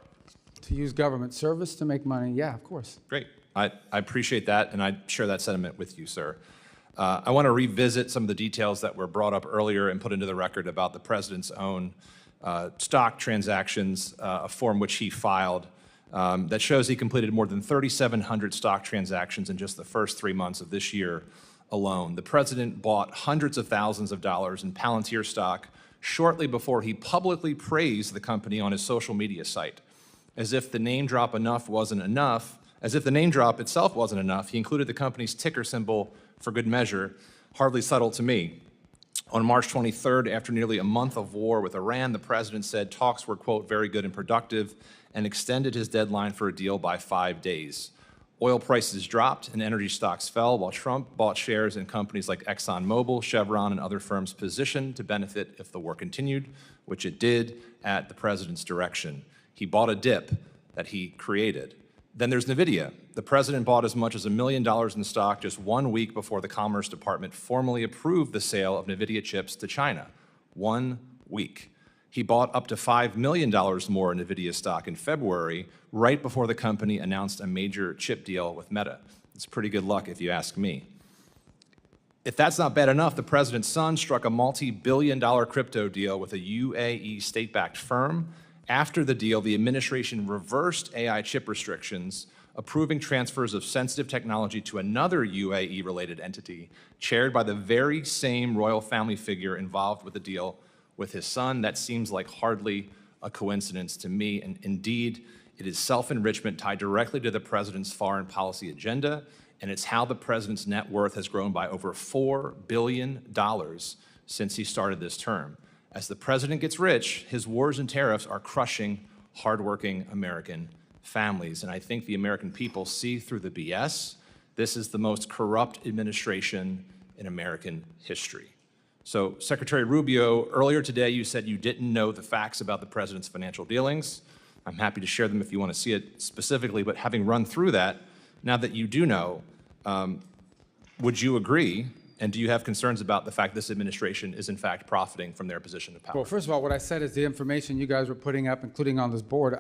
To use government service to make money, yeah, of course. Great. I appreciate that, and I share that sentiment with you, sir. I want to revisit some of the details that were brought up earlier and put into the record about the president's own stock transactions, a form which he filed that shows he completed more than 3,700 stock transactions in just the first 3 months of this year, alone. The president bought hundreds of thousands of dollars in Palantir stock shortly before he publicly praised the company on his social media site. As if the name drop itself wasn't enough, he included the company's ticker symbol for good measure, hardly subtle to me. On March 23rd, after nearly a month of war with Iran, the president said talks were, quote, very good and productive, and extended his deadline for a deal by 5 days. Oil prices dropped and energy stocks fell, while Trump bought shares in companies like ExxonMobil, Chevron, and other firms positioned to benefit if the war continued, which it did at the president's direction. He bought a dip that he created. Then there's NVIDIA. The president bought as much as $1 million in stock just 1 week before the Commerce Department formally approved the sale of NVIDIA chips to China. 1 week. He bought up to $5 million more in NVIDIA stock in February, right before the company announced a major chip deal with Meta. It's pretty good luck if you ask me. If that's not bad enough, the president's son struck a multi-billion-dollar crypto deal with a UAE state-backed firm. After the deal, the administration reversed AI chip restrictions, approving transfers of sensitive technology to another UAE-related entity, chaired by the very same royal family figure involved with the deal with his son. That seems like hardly a coincidence to me, and indeed, it is self-enrichment tied directly to the president's foreign policy agenda, and it's how the president's net worth has grown by over $4 billion since he started this term. As the president gets rich, his wars and tariffs are crushing hardworking American families, and I think the American people see through the BS. This is the most corrupt administration in American history. So, Secretary Rubio, earlier today you said you didn't know the facts about the president's financial dealings. I'm happy to share them if you want to see it specifically, but having run through that, now that you do know, would you agree, and do you have concerns about the fact this administration is in fact profiting from their position of power? Well, first of all, what I said is the information you guys were putting up, including on this board,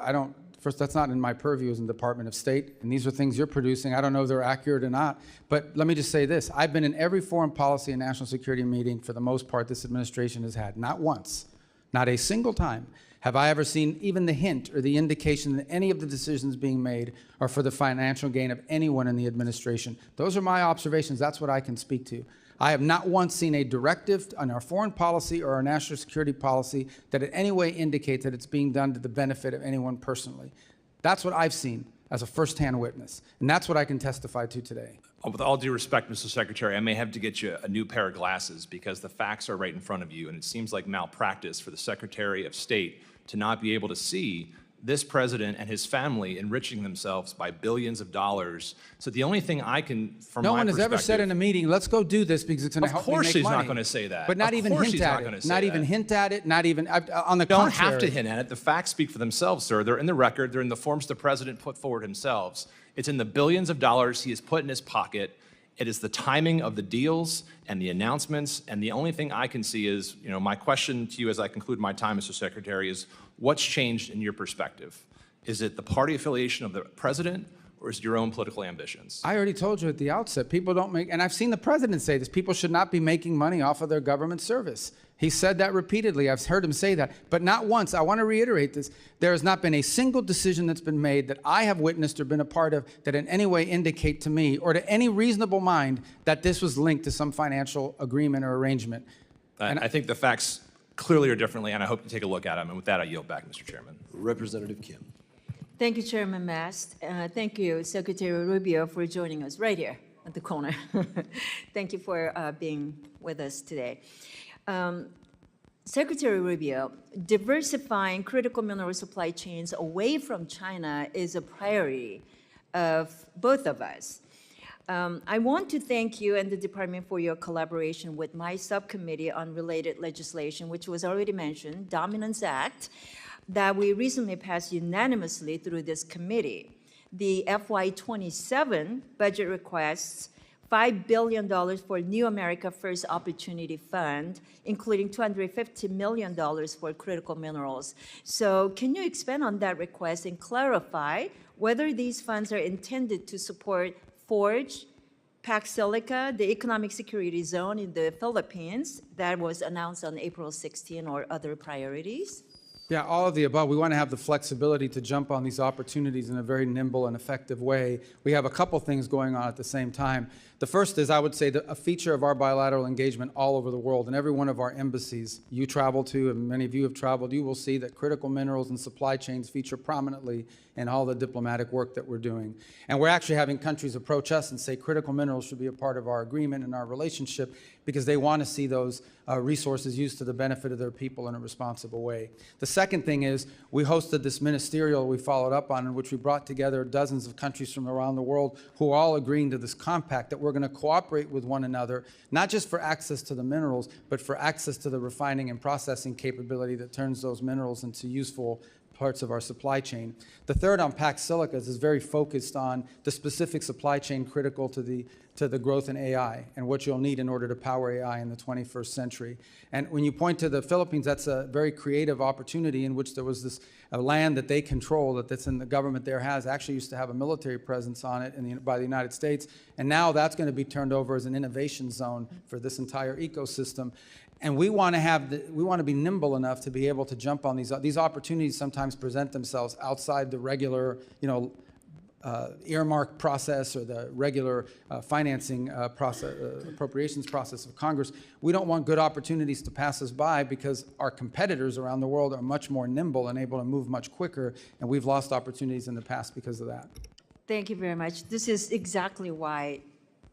first, that's not in my purview as in the Department of State, and these are things you're producing. I don't know if they're accurate or not, but let me just say this. I've been in every foreign policy and national security meeting, for the most part, this administration has had. Not once, not a single time, have I ever seen even the hint or the indication that any of the decisions being made are for the financial gain of anyone in the administration. Those are my observations. That's what I can speak to. I have not once seen a directive on our foreign policy or our national security policy that in any way indicates that it's being done to the benefit of anyone personally. That's what I've seen as a firsthand witness, and that's what I can testify to today. With all due respect, Mr. Secretary, I may have to get you a new pair of glasses because the facts are right in front of you, and it seems like malpractice for the Secretary of State to not be able to see this president and his family enriching themselves by billions of dollars. So the only thing I can, from my perspective— No one has ever said in a meeting, let's go do this because it's going to help me make money. Of course he's not going to say that. But not even hint at it. Not even hint at it, not even, on the contrary. You don't have to hint at it. The facts speak for themselves, sir. They're in the record. They're in the forms the president put forward himself. It's in the billions of dollars he has put in his pocket. It is the timing of the deals and the announcements, and the only thing I can see is, my question to you as I conclude my time, Mr. Secretary, is what's changed in your perspective? Is it the party affiliation of the president, or is it your own political ambitions? I already told you at the outset, people don't make, and I've seen the president say this, people should not be making money off of their government service. He said that repeatedly. I've heard him say that, but not once. I want to reiterate this. There has not been a single decision that's been made that I have witnessed or been a part of that in any way indicate to me or to any reasonable mind that this was linked to some financial agreement or arrangement. And I think the facts clearly are differently, and I hope you take a look at them. And with that, I yield back, Mr. Chairman. Representative Kim. Thank you, Chairman Mast. Thank you, Secretary Rubio, for joining us right here at the corner. Thank you for being with us today. Secretary Rubio, diversifying critical mineral supply chains away from China is a priority of both of us. I want to thank you and the department for your collaboration with my subcommittee on related legislation, which was already mentioned, Dominance Act, that we recently passed unanimously through this committee. The FY27 budget requests $5 billion for New America First Opportunity Fund, including $250 million for critical minerals. So can you expand on that request and clarify whether these funds are intended to support Forge, Pac Silica, the economic security zone in the Philippines that was announced on April 16, or other priorities? Yeah, all of the above. We want to have the flexibility to jump on these opportunities in a very nimble and effective way. We have a couple things going on at the same time. The first is, I would say, a feature of our bilateral engagement all over the world. In every one of our embassies you travel to, and many of you have traveled, you will see that critical minerals and supply chains feature prominently in all the diplomatic work that we're doing. And we're actually having countries approach us and say critical minerals should be a part of our agreement and our relationship because they want to see those resources used to the benefit of their people in a responsible way. The second thing is we hosted this ministerial we followed up on, in which we brought together dozens of countries from around the world who are all agreeing to this compact that we're going to cooperate with one another, not just for access to the minerals, but for access to the refining and processing capability that turns those minerals into useful parts of our supply chain. The third on packed silicas is very focused on the specific supply chain critical to the growth in AI and what you'll need in order to power AI in the 21st century. And when you point to the Philippines, that's a very creative opportunity in which there was this land that they control, that's in the government there has, actually used to have a military presence on it by the United States. And now that's going to be turned over as an innovation zone for this entire ecosystem. And we want to be nimble enough to be able to jump on these opportunities. Sometimes present themselves outside the regular, earmark process or the regular financing process, appropriations process of Congress. We don't want good opportunities to pass us by because our competitors around the world are much more nimble and able to move much quicker, and we've lost opportunities in the past because of that. Thank you very much. This is exactly why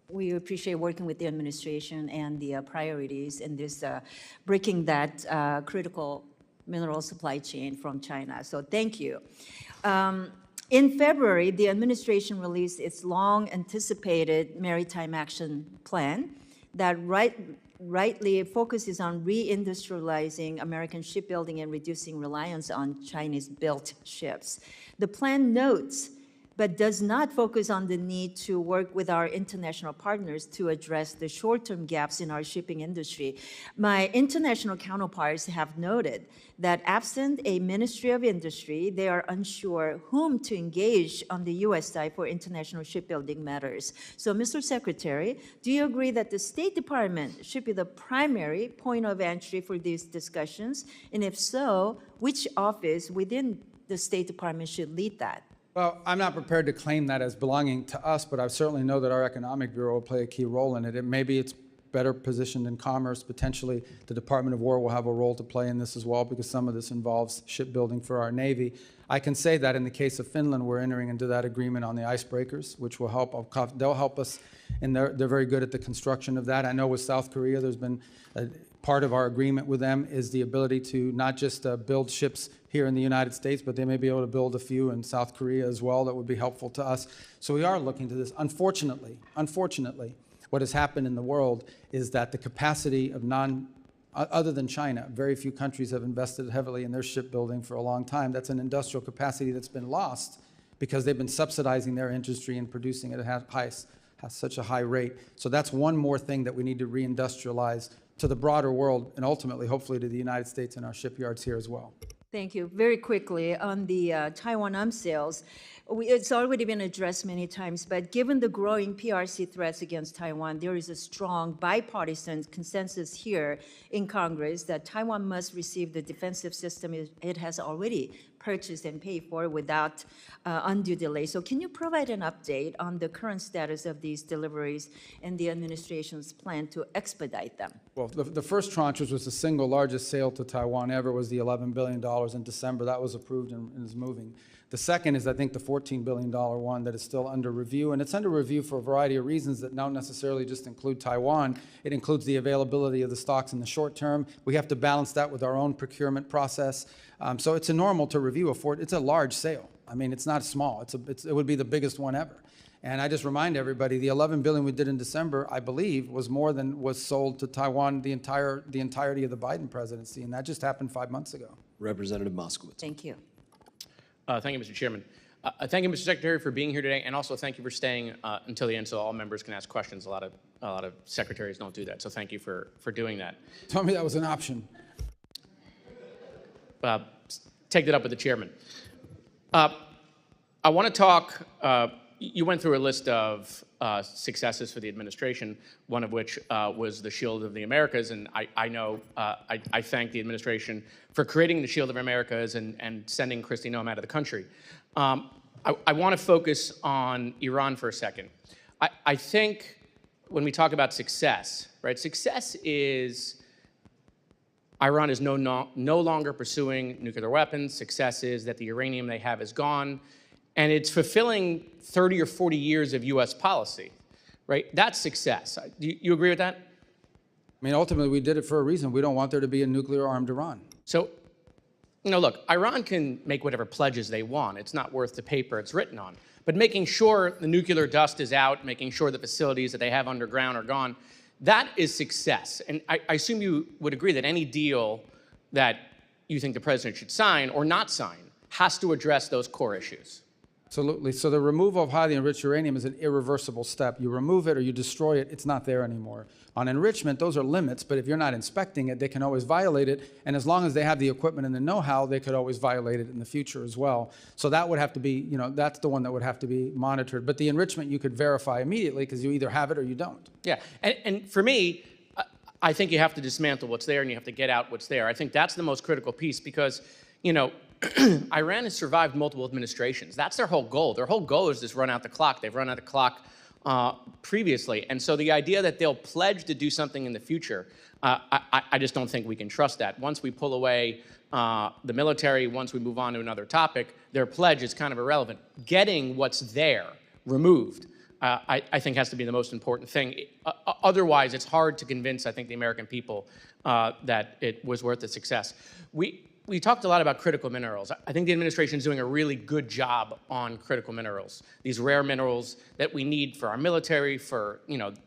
we appreciate working with the administration and the priorities in this breaking that critical mineral supply chain from China. So thank you. In February, the administration released its long-anticipated Maritime Action Plan that rightly focuses on reindustrializing American shipbuilding and reducing reliance on Chinese-built ships. The plan notes but does not focus on the need to work with our international partners to address the short-term gaps in our shipping industry. My international counterparts have noted that absent a Ministry of Industry, they are unsure whom to engage on the U.S. side for international shipbuilding matters. So, Mr. Secretary, do you agree that the State Department should be the primary point of entry for these discussions? And if so, which office within the State Department should lead that? Well, I'm not prepared to claim that as belonging to us, but I certainly know that our Economic Bureau will play a key role in it. Maybe it's better positioned in commerce. Potentially, the Department of War will have a role to play in this as well, because some of this involves shipbuilding for our Navy. I can say that in the case of Finland, we're entering into that agreement on the icebreakers, which will help. They'll help us, and they're very good at the construction of that. I know with South Korea, there's been part of our agreement with them is the ability to not just build ships here in the United States, but they may be able to build a few in South Korea as well that would be helpful to us. So we are looking to this. Unfortunately, what has happened in the world is that the capacity of other than China, very few countries have invested heavily in their shipbuilding for a long time. That's an industrial capacity that's been lost because they've been subsidizing their industry and producing it at such a high rate. So that's one more thing that we need to reindustrialize to the broader world and ultimately, hopefully, to the United States and our shipyards here as well. Thank you. Very quickly, on the Taiwan arms sales, it's already been addressed many times, but given the growing PRC threats against Taiwan, there is a strong bipartisan consensus here in Congress that Taiwan must receive the defensive system it has already purchased and paid for without undue delay. So can you provide an update on the current status of these deliveries and the administration's plan to expedite them? Well, the first tranche, which was the single largest sale to Taiwan ever, was the $11 billion in December. That was approved and is moving. The second is, I think, the $14 billion one that is still under review. And it's under review for a variety of reasons that don't necessarily just include Taiwan. It includes the availability of the stocks in the short term. We have to balance that with our own procurement process. So it's a normal to review it's a large sale. I mean, it's not small. It would be the biggest one ever. And I just remind everybody, the $11 billion we did in December, I believe, was more than was sold to Taiwan the entirety of the Biden presidency, and that just happened 5 months ago. Representative Moskowitz. Thank you. Thank you, Mr. Chairman. Thank you, Mr. Secretary, for being here today, and also thank you for staying until the end so all members can ask questions. A lot of secretaries don't do that, so thank you for doing that. Tell me that was an option. Take that up with the chairman. I want to talk. you went through a list of successes for the administration, one of which was the Shield of the Americas, and I know I thank the administration for creating the Shield of Americas and sending Kristi Noem out of the country. I want to focus on Iran for a second. I think when we talk about success, right, success is Iran is no longer pursuing nuclear weapons. Success is that the uranium they have is gone. And it's fulfilling 30 or 40 years of U.S. policy, right? That's success. Do you agree with that? I mean, ultimately, we did it for a reason. We don't want there to be a nuclear-armed Iran. So, you know, look, Iran can make whatever pledges they want. It's not worth the paper it's written on. But making sure the nuclear dust is out, making sure the facilities that they have underground are gone, that is success. And I assume you would agree that any deal that you think the president should sign or not sign has to address those core issues. Absolutely. So the removal of highly enriched uranium is an irreversible step. You remove it or you destroy it, it's not there anymore. On enrichment, those are limits, but if you're not inspecting it, they can always violate it. And as long as they have the equipment and the know-how, they could always violate it in the future as well. So that would have to be, you know, that's the one that would have to be monitored. But the enrichment you could verify immediately because you either have it or you don't. Yeah, and for me, I think you have to dismantle what's there and you have to get out what's there. I think that's the most critical piece because, you know, Iran has survived multiple administrations. That's their whole goal. Their whole goal is just run out the clock. They've run out the clock previously. And so the idea that they'll pledge to do something in the future, I just don't think we can trust that. Once we pull away the military, once we move on to another topic, their pledge is kind of irrelevant. Getting what's there removed, I think has to be the most important thing. Otherwise, it's hard to convince, I think, the American people that it was worth the success. We talked a lot about critical minerals. I think the administration is doing a really good job on critical minerals, these rare minerals that we need for our military, for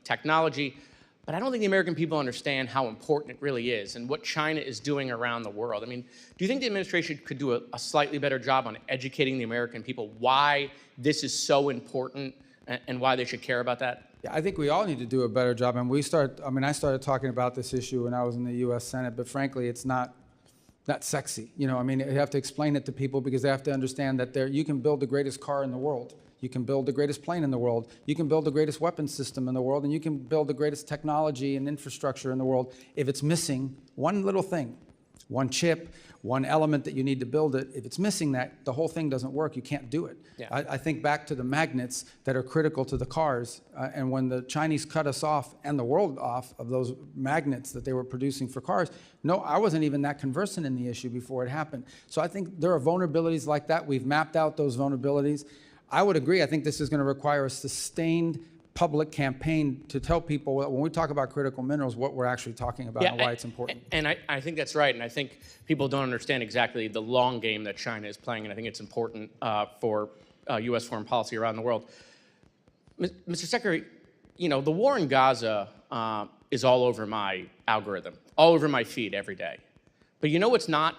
technology. But I don't think the American people understand how important it really is and what China is doing around the world. I mean, do you think the administration could do a slightly better job on educating the American people why this is so important and why they should care about that? Yeah, I think we all need to do a better job. And I started talking about this issue when I was in the U.S. Senate, but frankly, it's not sexy. You have to explain it to people because they have to understand that you can build the greatest car in the world. You can build the greatest plane in the world. You can build the greatest weapons system in the world, and you can build the greatest technology and infrastructure in the world. If it's missing one little thing, one chip, one element that you need to build it, if it's missing that, the whole thing doesn't work. You can't do it. Yeah. I think back to the magnets that are critical to the cars, and when the Chinese cut us off and the world off of those magnets that they were producing for cars, no, I wasn't even that conversant in the issue before it happened. So I think there are vulnerabilities like that. We've mapped out those vulnerabilities. I would agree. I think this is going to require a sustained public campaign to tell people when we talk about critical minerals, what we're actually talking about and why it's important. And I think that's right. And I think people don't understand exactly the long game that China is playing. And I think it's important for U.S. foreign policy around the world. Mr. Secretary, the war in Gaza is all over my algorithm, all over my feed every day. But you know what's not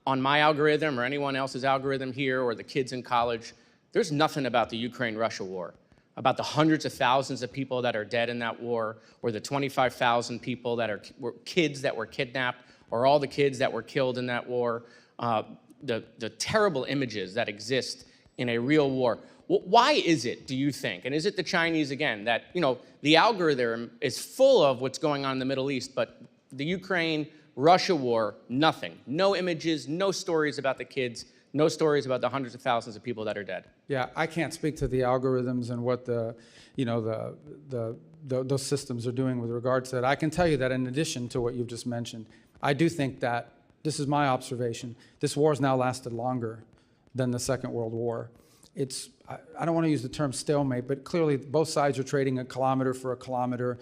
on my algorithm or anyone else's algorithm here or the kids in college? There's nothing about the Ukraine-Russia war, about the hundreds of thousands of people that are dead in that war, or the 25,000 people that were kids that were kidnapped, or all the kids that were killed in that war, the terrible images that exist in a real war. Why is it, do you think, and is it the Chinese again, that the algorithm is full of what's going on in the Middle East, but the Ukraine-Russia war, nothing, no images, no stories about the kids, no stories about the hundreds of thousands of people that are dead? Yeah, I can't speak to the algorithms and what those systems are doing with regards to that. I can tell you that in addition to what you've just mentioned, I do think that, this is my observation, this war has now lasted longer than the Second World War. I don't want to use the term stalemate, but clearly both sides are trading a kilometer for a kilometer,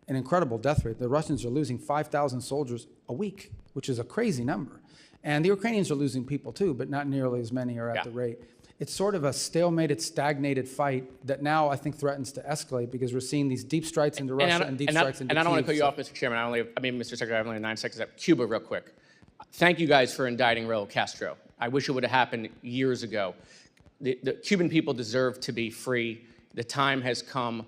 an incredible death rate. The Russians are losing 5,000 soldiers a week, which is a crazy number. And the Ukrainians are losing people too, but not nearly as many are at the rate. It's sort of a stalemated, stagnated fight that now I think threatens to escalate because we're seeing these deep strikes into Russia and deep strikes into Kyiv. And I don't want to cut you off, Mr. Chairman. Mr. Secretary, I have only 9 seconds left. Cuba, real quick. Thank you guys for indicting Raul Castro. I wish it would have happened years ago. The Cuban people deserve to be free. The time has come.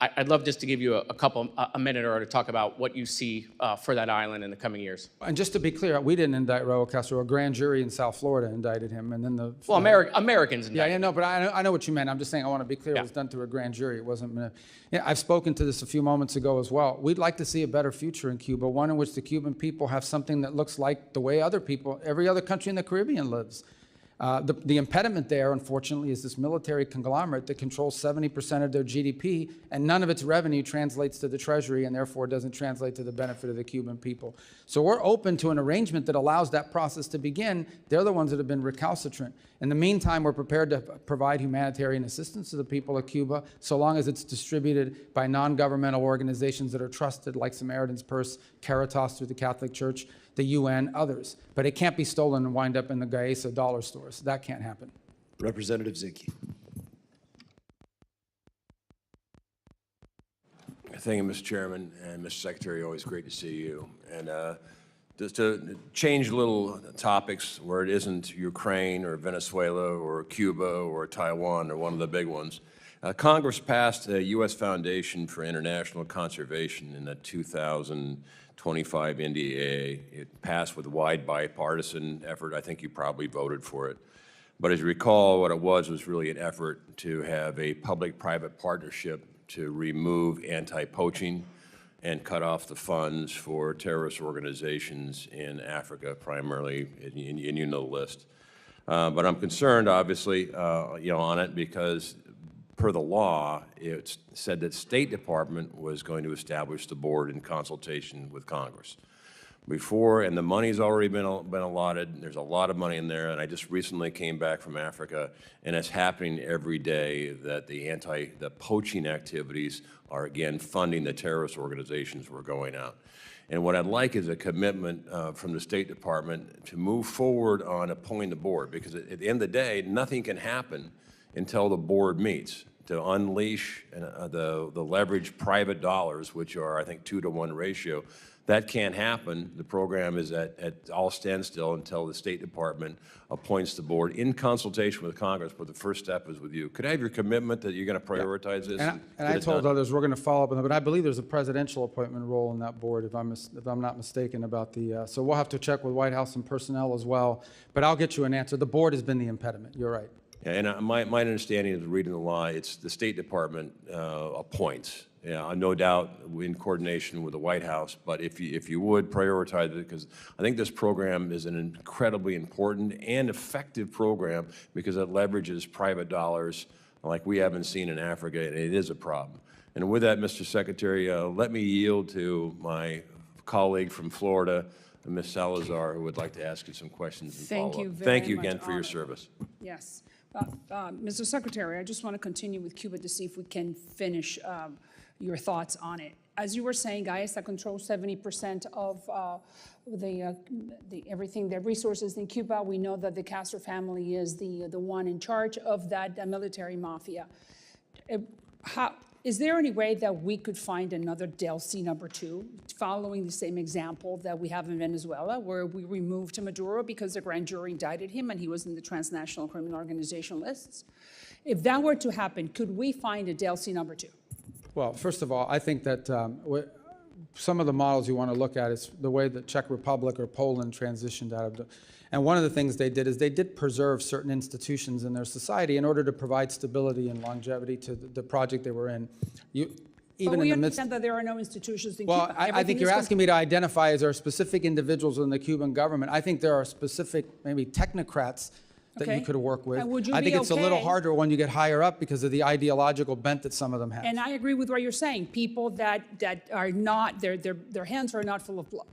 I'd love just to give you a minute or to talk about what you see for that island in the coming years. And just to be clear, we didn't indict Raul Castro. A grand jury in South Florida indicted him, and then the Well, Americans indicted. Yeah, no, but I know what you meant. I'm just saying I want to be clear. It was done through a grand jury. It wasn't. Yeah, I've spoken to this a few moments ago as well. We'd like to see a better future in Cuba, one in which the Cuban people have something that looks like the way other people, every other country in the Caribbean lives. The impediment there, unfortunately, is this military conglomerate that controls 70% of their GDP, and none of its revenue translates to the Treasury, and therefore doesn't translate to the benefit of the Cuban people. So we're open to an arrangement that allows that process to begin. They're the ones that have been recalcitrant. In the meantime, we're prepared to provide humanitarian assistance to the people of Cuba, so long as it's distributed by non-governmental organizations that are trusted, like Samaritan's Purse, Caritas through the Catholic Church, the UN, others. But it can't be stolen and wind up in the Gaesa dollar stores. That can't happen. Representative Zinke. Thank you, Mr. Chairman, and Mr. Secretary, always great to see you. And just to change little topics where it isn't Ukraine or Venezuela or Cuba or Taiwan or one of the big ones, Congress passed a U.S. Foundation for International Conservation in the 2025 NDAA. It passed with a wide bipartisan effort. I think you probably voted for it. But as you recall, what it was really an effort to have a public-private partnership to remove anti-poaching and cut off the funds for terrorist organizations in Africa, primarily, and you know the list. But I'm concerned, obviously, on it because per the law, it said that State Department was going to establish the board in consultation with Congress. Before, and the money's already been allotted. There's a lot of money in there, and I just recently came back from Africa, and it's happening every day that the poaching activities are again funding the terrorist organizations who are going out. And what I'd like is a commitment from the State Department to move forward on appointing the board, because at the end of the day, nothing can happen until the board meets to unleash the leveraged private dollars, which are, I think, 2-to-1 ratio. That can't happen. The program is at all standstill until the State Department appoints the board in consultation with Congress, but the first step is with you. Could I have your commitment that you're going to prioritize this? And I told others we're going to follow up on that, but I believe there's a presidential appointment role in that board, if I'm not mistaken about the, so we'll have to check with White House and personnel as well, but I'll get you an answer. The board has been the impediment. You're right. Yeah, and my understanding is reading the law, it's the State Department appoints. Yeah, no doubt in coordination with the White House, but if you would prioritize it, because I think this program is an incredibly important and effective program because it leverages private dollars like we haven't seen in Africa, and it is a problem. And with that, Mr. Secretary, let me yield to my colleague from Florida, Ms. Salazar, who would like to ask you some questions and follow up. Thank you very Thank you much, again for your service. Yes. Mr. Secretary, I just want to continue with Cuba to see if we can finish your thoughts on it. As you were saying, Gaesa controls 70% of everything, the resources in Cuba. We know that the Castro family is the one in charge of that military mafia. Is there any way that we could find another DLC #2, following the same example that we have in Venezuela, where we removed Maduro because the grand jury indicted him and he was in the transnational criminal organization lists? If that were to happen, could we find a DLC #2? Well, first of all, I think that some of the models you want to look at is the way the Czech Republic or Poland transitioned out of the, and one of the things they did is they did preserve certain institutions in their society in order to provide stability and longevity to the project they were in. But we understand that there are no institutions in Cuba. Well, I think you're asking me to identify, is there specific individuals in the Cuban government? I think there are specific, maybe technocrats that you could work with. And would you I think be it's a little harder when you get higher up because of the ideological bent that some of them have. And I agree with what you're saying. People that are not, their hands are not full of blood.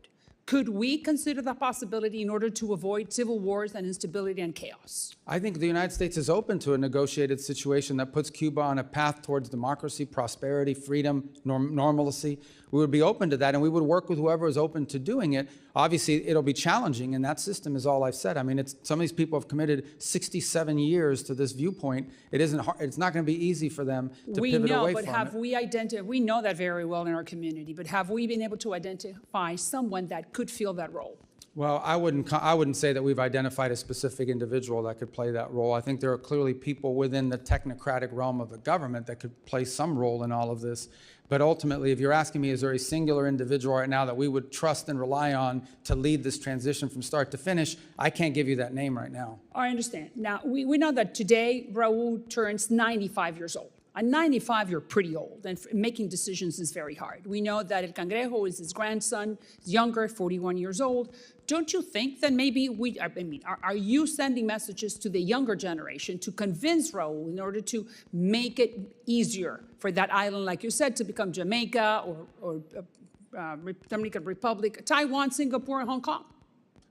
Could we consider the possibility in order to avoid civil wars and instability and chaos? I think the United States is open to a negotiated situation that puts Cuba on a path towards democracy, prosperity, freedom, normalcy. We would be open to that, and we would work with whoever is open to doing it. Obviously, it'll be challenging, and that system is all I've said. I mean, some of these people have committed 67 years to this viewpoint. It isn't hard, it's not going to be easy for them to pivot away from it. But have we identified, we know that very well in our community, but have we been able to identify someone that could fill that role? Well, I wouldn't say that we've identified a specific individual that could play that role. I think there are clearly people within the technocratic realm of the government that could play some role in all of this. But ultimately, if you're asking me, is there a singular individual right now that we would trust and rely on to lead this transition from start to finish, I can't give you that name right now. I understand. Now, we know that today Raul turns 95 years old. At 95, you're pretty old, and making decisions is very hard. We know that El Cangrejo is his grandson, he's younger, 41 years old. Don't you think that maybe are you sending messages to the younger generation to convince Raul in order to make it easier for that island, like you said, to become Jamaica or Dominican Republic, Taiwan, Singapore, and Hong Kong?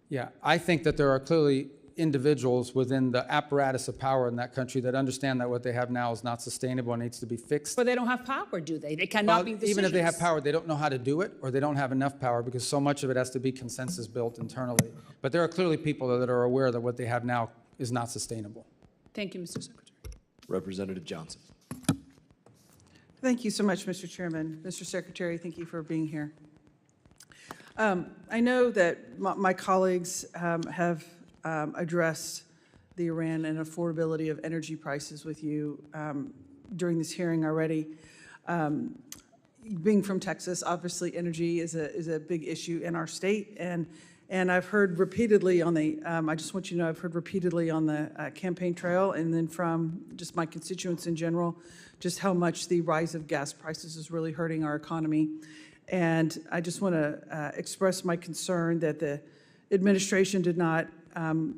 Yeah, I think that there are clearly individuals within the apparatus of power in that country that understand that what they have now is not sustainable and needs to be fixed. But they don't have power, do they? They cannot make decisions. Even if they have power, they don't know how to do it, or they don't have enough power because so much of it has to be consensus built internally. But there are clearly people that are aware that what they have now is not sustainable. Thank you, Mr. Secretary. Representative Johnson. Thank you so much, Mr. Chairman. Mr. Secretary, thank you for being here. I know that my colleagues have addressed the Iran and affordability of energy prices with you during this hearing already. Being from Texas, obviously energy is a big issue in our state, and I've heard repeatedly on the, I just want you to know, I've heard repeatedly on the campaign trail and then from just my constituents in general, just how much the rise of gas prices is really hurting our economy. And I just want to express my concern that the administration did not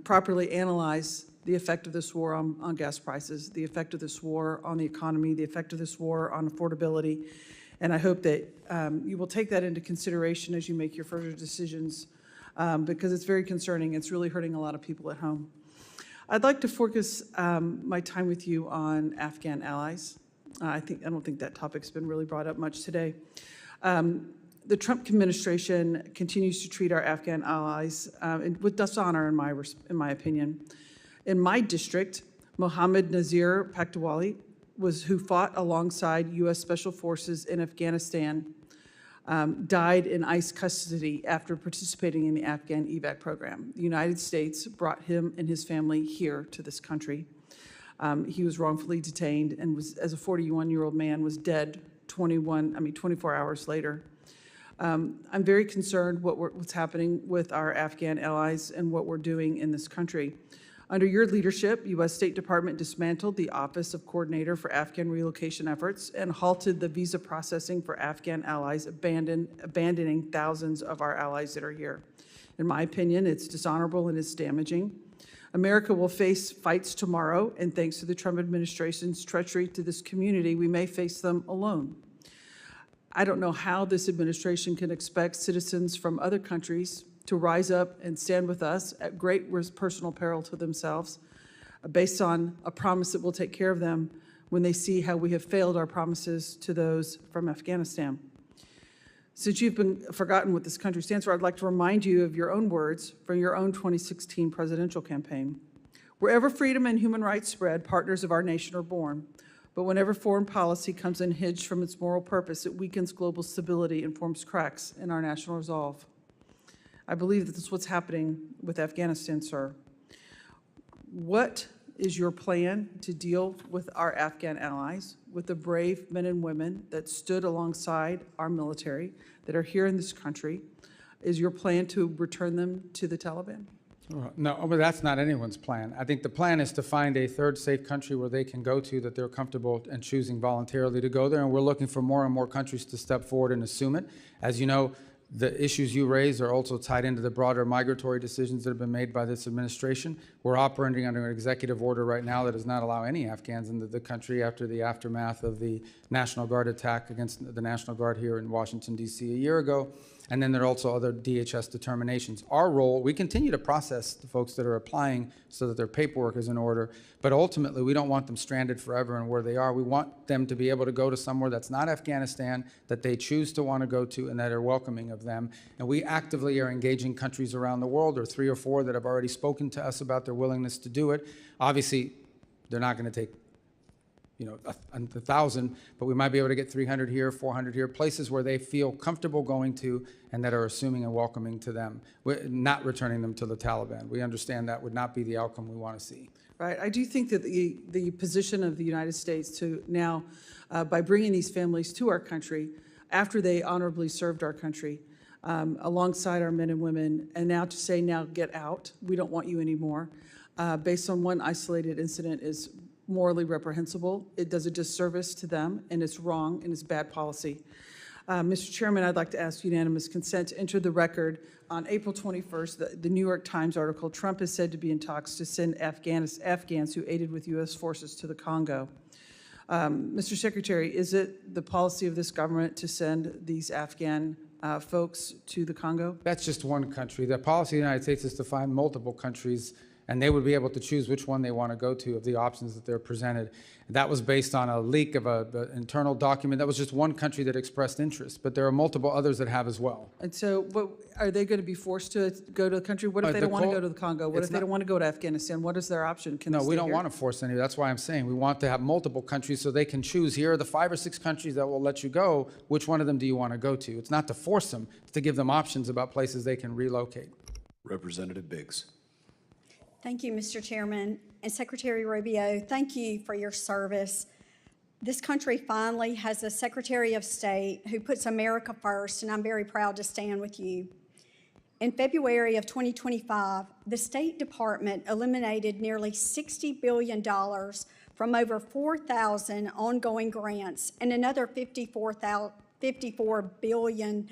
properly analyze the effect of this war on gas prices, the effect of this war on the economy, the effect of this war on affordability. And I hope that you will take that into consideration as you make your further decisions, because it's very concerning. It's really hurting a lot of people at home. I'd like to focus my time with you on Afghan allies. I don't think that topic's been really brought up much today. The Trump administration continues to treat our Afghan allies with dishonor, in my opinion. In my district, Mohammed Nazir Paktawali, who fought alongside U.S. Special Forces in Afghanistan, died in ICE custody after participating in the Afghan evac program. The United States brought him and his family here to this country. He was wrongfully detained and was, as a 41-year-old man, was dead 24 hours later. I'm very concerned what's happening with our Afghan allies and what we're doing in this country. Under your leadership, U.S. State Department dismantled the Office of Coordinator for Afghan Relocation Efforts and halted the visa processing for Afghan allies, abandoning thousands of our allies that are here. In my opinion, it's dishonorable and it's damaging. America will face fights tomorrow, and thanks to the Trump administration's treachery to this community, we may face them alone. I don't know how this administration can expect citizens from other countries to rise up and stand with us at great personal peril to themselves, based on a promise that we'll take care of them when they see how we have failed our promises to those from Afghanistan. Since you've been forgotten what this country stands for, I'd like to remind you of your own words from your own 2016 presidential campaign. Wherever freedom and human rights spread, partners of our nation are born. But whenever foreign policy comes unhinged from its moral purpose, it weakens global stability and forms cracks in our national resolve. I believe that this is what's happening with Afghanistan, sir. What is your plan to deal with our Afghan allies, with the brave men and women that stood alongside our military, that are here in this country? Is your plan to return them to the Taliban? No, but that's not anyone's plan. I think the plan is to find a third safe country where they can go to that they're comfortable and choosing voluntarily to go there, and we're looking for more and more countries to step forward and assume it. As you know, the issues you raise are also tied into the broader migratory decisions that have been made by this administration. We're operating under an executive order right now that does not allow any Afghans into the country after the aftermath of the National Guard attack against the National Guard here in Washington, D.C. a year ago. And then there are also other DHS determinations. Our role, we continue to process the folks that are applying so that their paperwork is in order, but ultimately we don't want them stranded forever and where they are. We want them to be able to go to somewhere that's not Afghanistan, that they choose to want to go to and that are welcoming of them. And we actively are engaging countries around the world. There are 3 or 4 that have already spoken to us about their willingness to do it. Obviously, they're not going to take 1,000, but we might be able to get 300 here, 400 here, places where they feel comfortable going to and that are assuming and welcoming to them, not returning them to the Taliban. We understand that would not be the outcome we want to see. Right. I do think that the position of the United States to now, by bringing these families to our country after they honorably served our country, alongside our men and women, and now to say, now get out, we don't want you anymore, based on one isolated incident is morally reprehensible. It does a disservice to them, and it's wrong, and it's bad policy. Mr. Chairman, I'd like to ask unanimous consent to enter the record on April 21st, the New York Times article, Trump is said to be in talks to send Afghans who aided with U.S. forces to the Congo. Mr. Secretary, is it the policy of this government to send these Afghan folks to the Congo? That's just one country. The policy of the United States is to find multiple countries, and they would be able to choose which one they want to go to of the options that they're presented. That was based on a leak of an internal document. That was just one country that expressed interest, but there are multiple others that have as well. And so are they going to be forced to go to the country? What if they don't want to go to the Congo? What if they don't want to go to Afghanistan? What is their option? No, we don't want to force any. That's why I'm saying we want to have multiple countries so they can choose. Here are the 5 or 6 countries that will let you go. Which one of them do you want to go to? It's not to force them. It's to give them options about places they can relocate. Representative Biggs. Thank you, Mr. Chairman. And Secretary Rubio, thank you for your service. This country finally has a Secretary of State who puts America first, and I'm very proud to stand with you. In February of 2025, the State Department eliminated nearly $60 billion from over 4,000 ongoing grants and another $54 billion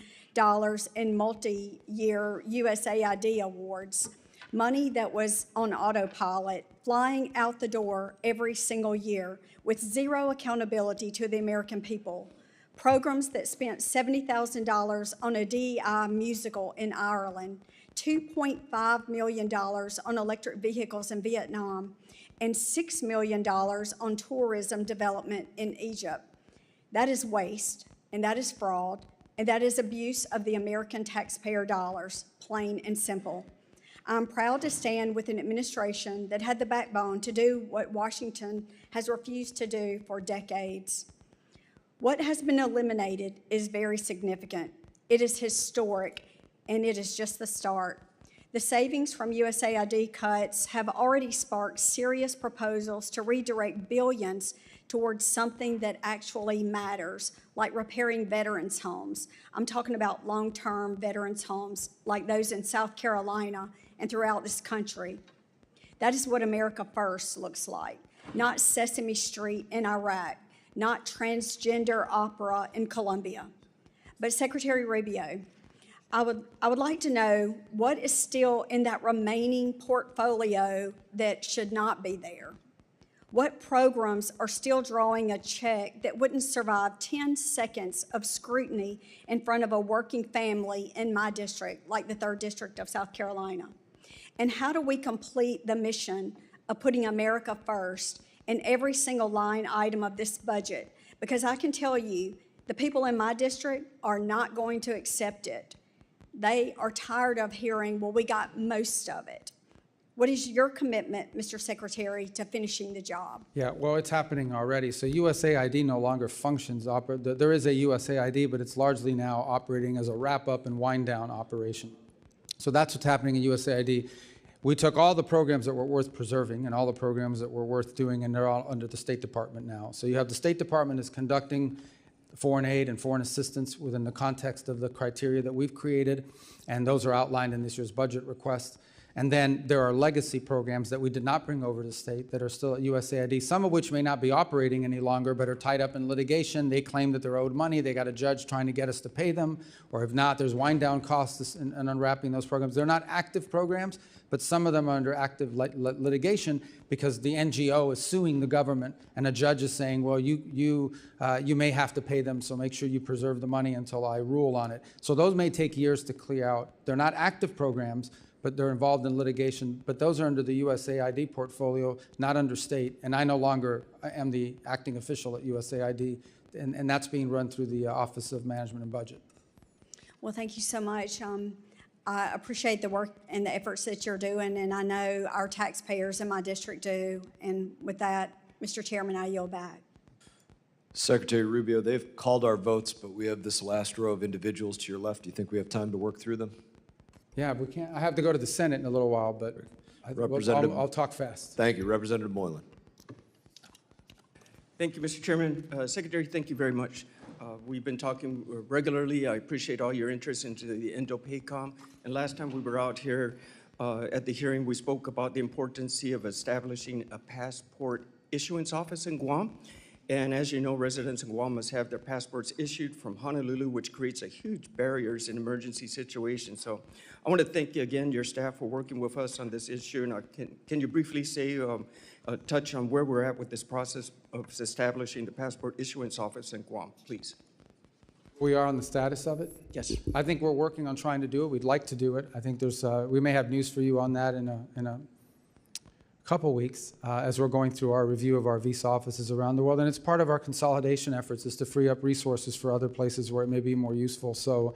in multi-year USAID awards. Money that was on autopilot, flying out the door every single year with zero accountability to the American people. Programs that spent $70,000 on a DEI musical in Ireland, $2.5 million on electric vehicles in Vietnam, and $6 million on tourism development in Egypt. That is waste, and that is fraud, and that is abuse of the American taxpayer dollars, plain and simple. I'm proud to stand with an administration that had the backbone to do what Washington has refused to do for decades. What has been eliminated is very significant. It is historic, and it is just the start. The savings from USAID cuts have already sparked serious proposals to redirect billions towards something that actually matters, like repairing veterans' homes. I'm talking about long-term veterans' homes like those in South Carolina and throughout this country. That is what America First looks like, not Sesame Street in Iraq, not transgender opera in Colombia. But Secretary Rubio, I would like to know what is still in that remaining portfolio that should not be there. What programs are still drawing a check that wouldn't survive 10 seconds of scrutiny in front of a working family in my district, like the 3rd District of South Carolina? And how do we complete the mission of putting America first in every single line item of this budget? Because I can tell you, the people in my district are not going to accept it. They are tired of hearing, well, we got most of it. What is your commitment, Mr. Secretary, to finishing the job? Yeah, well, it's happening already. So USAID no longer functions. There is a USAID, but it's largely now operating as a wrap-up and wind-down operation. So that's what's happening in USAID. We took all the programs that were worth preserving and all the programs that were worth doing, and they're all under the State Department now. So you have the State Department is conducting foreign aid and foreign assistance within the context of the criteria that we've created, and those are outlined in this year's budget request. And then there are legacy programs that we did not bring over to the state that are still at USAID, some of which may not be operating any longer, but are tied up in litigation. They claim that they're owed money. They got a judge trying to get us to pay them, or if not, there's wind down costs in unwrapping those programs. They're not active programs, but some of them are under active litigation because the NGO is suing the government, and a judge is saying, well, you may have to pay them, so make sure you preserve the money until I rule on it. So those may take years to clear out. They're not active programs, but they're involved in litigation. But those are under the USAID portfolio, not under state. And I no longer am the acting official at USAID, and that's being run through the Office of Management and Budget. Well, thank you so much. I appreciate the work and the efforts that you're doing, and I know our taxpayers in my district do. And with that, Mr. Chairman, I yield back. Secretary Rubio, they've called our votes, but we have this last row of individuals to your left. Do you think we have time to work through them? Yeah, we can't, I have to go to the Senate in a little while, but Representative- I'll talk fast. Thank you. Representative Moylan. Thank you, Mr. Chairman. Secretary, thank you very much. We've been talking regularly. I appreciate all your interest into the Indo-PACOM. And last time we were out here at the hearing, we spoke about the importance of establishing a passport issuance office in Guam. And as you know, residents in Guam must have their passports issued from Honolulu, which creates a huge barriers in emergency situations. So I want to thank you again, your staff, for working with us on this issue. And can you briefly say, touch on where we're at with this process of establishing the passport issuance office in Guam, please? We are on the status of it? Yes. I think we're working on trying to do it. We'd like to do it. I think there's, we may have news for you on that in a couple weeks as we're going through our review of our visa offices around the world. And it's part of our consolidation efforts is to free up resources for other places where it may be more useful. So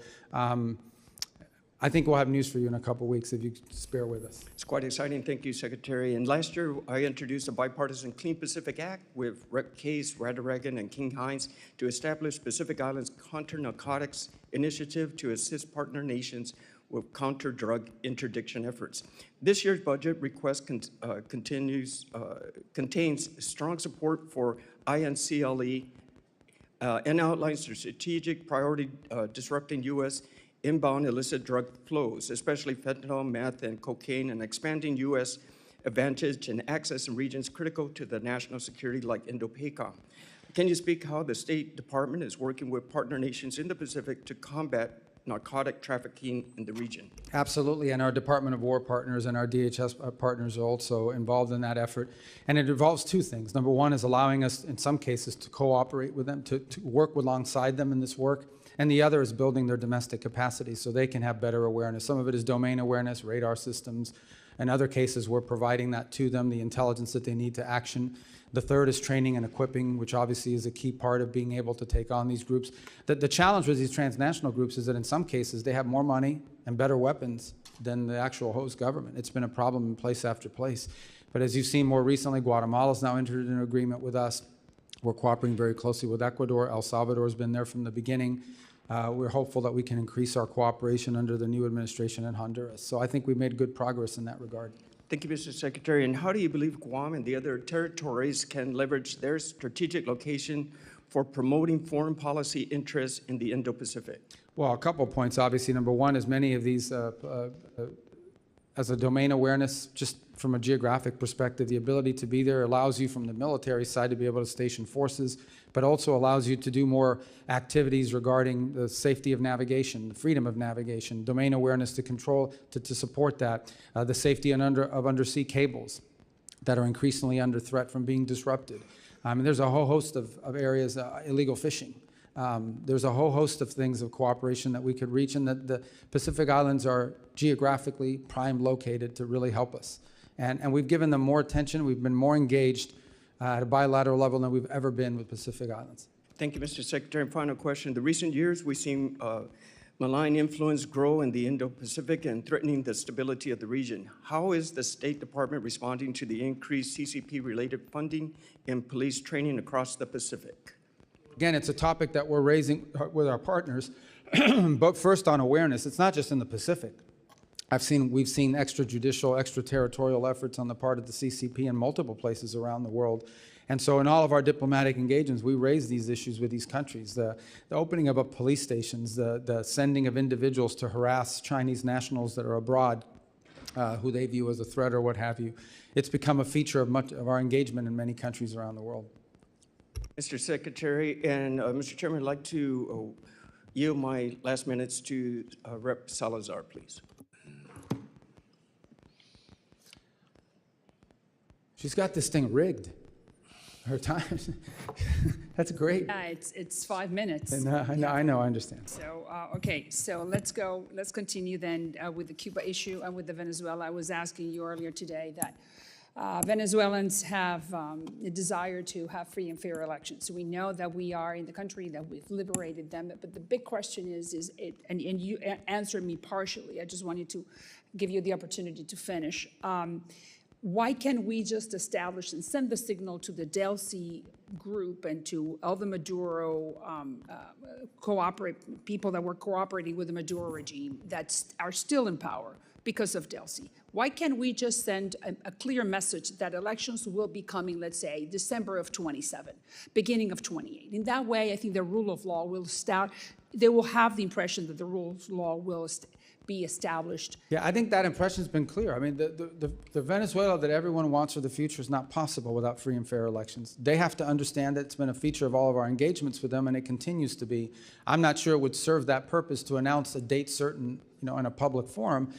I think we'll have news for you in a couple weeks if you just bear with us. It's quite exciting. Thank you, Secretary. And last year, I introduced a bipartisan Clean Pacific Act with Rep. Case, Radaragan, and King Hines to establish Pacific Islands Counter-Narcotics Initiative to assist partner nations with counter-drug interdiction efforts. This year's budget request contains strong support for INCLE and outlines the strategic priority disrupting U.S. inbound illicit drug flows, especially fentanyl, meth, and cocaine, and expanding U.S. advantage and access in regions critical to the national security like Indo-PACOM. Can you speak how the State Department is working with partner nations in the Pacific to combat narcotic trafficking in the region? Absolutely, and our Department of War partners and our DHS partners are also involved in that effort. And it involves two things. Number one is allowing us, in some cases, to cooperate with them, to work alongside them in this work. And the other is building their domestic capacity so they can have better awareness. Some of it is domain awareness, radar systems. In other cases, we're providing that to them, the intelligence that they need to action. The third is training and equipping, which obviously is a key part of being able to take on these groups. The challenge with these transnational groups is that in some cases, they have more money and better weapons than the actual host government. It's been a problem in place after place. But as you've seen more recently, Guatemala's now entered an agreement with us. We're cooperating very closely with Ecuador. El Salvador has been there from the beginning. We're hopeful that we can increase our cooperation under the new administration in Honduras. So I think we've made good progress in that regard. Thank you, Mr. Secretary. And how do you believe Guam and the other territories can leverage their strategic location for promoting foreign policy interests in the Indo-Pacific? Well, a couple of points. Obviously, number one is many of these, as a domain awareness, just from a geographic perspective, the ability to be there allows you from the military side to be able to station forces, but also allows you to do more activities regarding the safety of navigation, the freedom of navigation, domain awareness to control, to support that, the safety of undersea cables that are increasingly under threat from being disrupted. And there's a whole host of areas, illegal fishing. There's a whole host of things of cooperation that we could reach, and that the Pacific Islands are geographically prime located to really help us. And we've given them more attention. We've been more engaged at a bilateral level than we've ever been with Pacific Islands. Thank you, Mr. Secretary. And final question. In the recent years, we've seen malign influence grow in the Indo-Pacific and threatening the stability of the region. How is the State Department responding to the increased CCP-related funding and police training across the Pacific? Again, it's a topic that we're raising with our partners, but first on awareness. It's not just in the Pacific. We've seen extrajudicial, extraterritorial efforts on the part of the CCP in multiple places around the world. And so in all of our diplomatic engagements, we raise these issues with these countries. The opening of police stations, the sending of individuals to harass Chinese nationals that are abroad, who they view as a threat or what have you. It's become a feature of much of our engagement in many countries around the world. Mr. Secretary, and Mr. Chairman, I'd like to yield my last minutes to Rep. Salazar, please. She's got this thing rigged. Her time, that's great. Yeah, it's 5 minutes. And, I know, I understand. So, okay, so let's continue then with the Cuba issue and with the Venezuela. I was asking you earlier today that Venezuelans have a desire to have free and fair elections. So we know that we are in the country, that we've liberated them. But the big question is and you answered me partially. I just wanted to give you the opportunity to finish. Why can't we just establish and send the signal to the Del C group and to all the Maduro people that were cooperating with the Maduro regime that are still in power because of Delcy. Why can't we just send a clear message that elections will be coming, let's say, December of 27, beginning of 28? In that way, I think the rule of law will start. They will have the impression that the rule of law will be established. Yeah, I think that impression's been clear. I mean, the Venezuela that everyone wants for the future is not possible without free and fair elections. They have to understand that it's been a feature of all of our engagements with them, and it continues to be. I'm not sure it would serve that purpose to announce a date certain, in a public forum,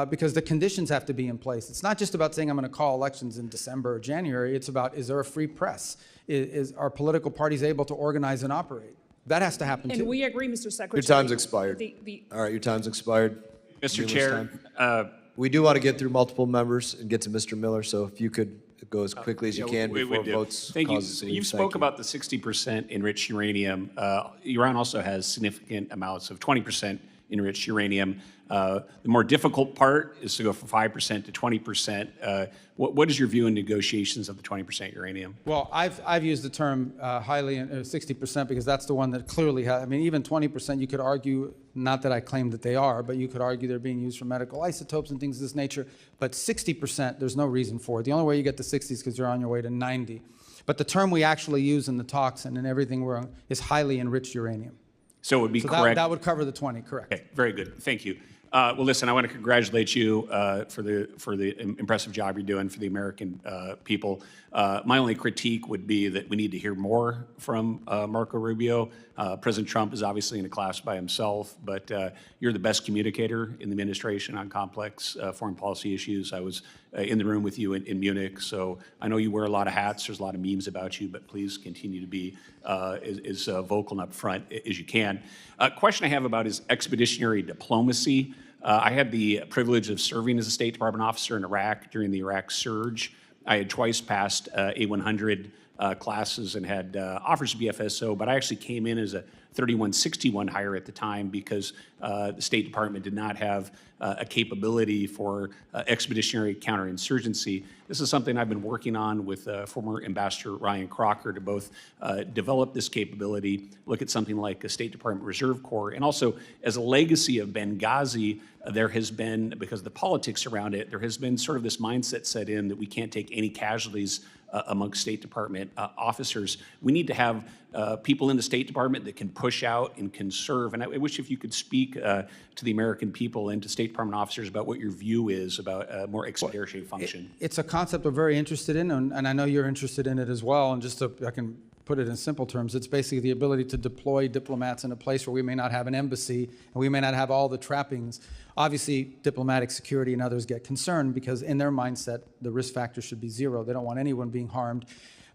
because the conditions have to be in place. It's not just about saying I'm going to call elections in December or January. It's about, is there a free press? Are political parties able to organize and operate? That has to happen too. And we agree, Mr. Secretary. Your time's expired. All right, your time's expired. Mr. Chair, we do want to get through multiple members and get to Mr. Miller, so if you could go as quickly as you can we before do. votes Thank you. cause a scene. You spoke about the 60% enriched uranium. Iran also has significant amounts of 20% enriched uranium. The more difficult part is to go from 5% to 20%. What is your view in negotiations of the 20% uranium? Well, I've used the term highly 60% because that's the one that clearly has. I mean, even 20%, you could argue, not that I claim that they are, but you could argue they're being used for medical isotopes and things of this nature. But 60%, there's no reason for it. The only way you get to 60 is because you're on your way to 90. But the term we actually use in the talks and in everything is highly enriched uranium. So it would be correct. That would cover the 20, correct. Okay, very good. Thank you. Well, listen, I want to congratulate you for the impressive job you're doing for the American people. My only critique would be that we need to hear more from Marco Rubio. President Trump is obviously in a class by himself, but you're the best communicator in the administration on complex foreign policy issues. I was in the room with you in Munich, so I know you wear a lot of hats. There's a lot of memes about you, but please continue to be as vocal and upfront as you can. A question I have about is expeditionary diplomacy. I had the privilege of serving as a State Department officer in Iraq during the Iraq surge. I had twice passed A100 classes and had offers to be FSO, but I actually came in as a 3161 hire at the time because the State Department did not have a capability for expeditionary counterinsurgency. This is something I've been working on with former Ambassador Ryan Crocker to both develop this capability, look at something like a State Department Reserve Corps, and also as a legacy of Benghazi, there has been, because of the politics around it, there has been sort of this mindset set in that we can't take any casualties amongst State Department officers. We need to have people in the State Department that can push out and conserve. And I wish if you could speak to the American people and to State Department officers about what your view is about a more expeditionary function. It's a concept we're very interested in, and I know you're interested in it as well. And just so I can put it in simple terms, it's basically the ability to deploy diplomats in a place where we may not have an embassy and we may not have all the trappings. Obviously, diplomatic security and others get concerned because in their mindset, the risk factor should be zero. They don't want anyone being harmed.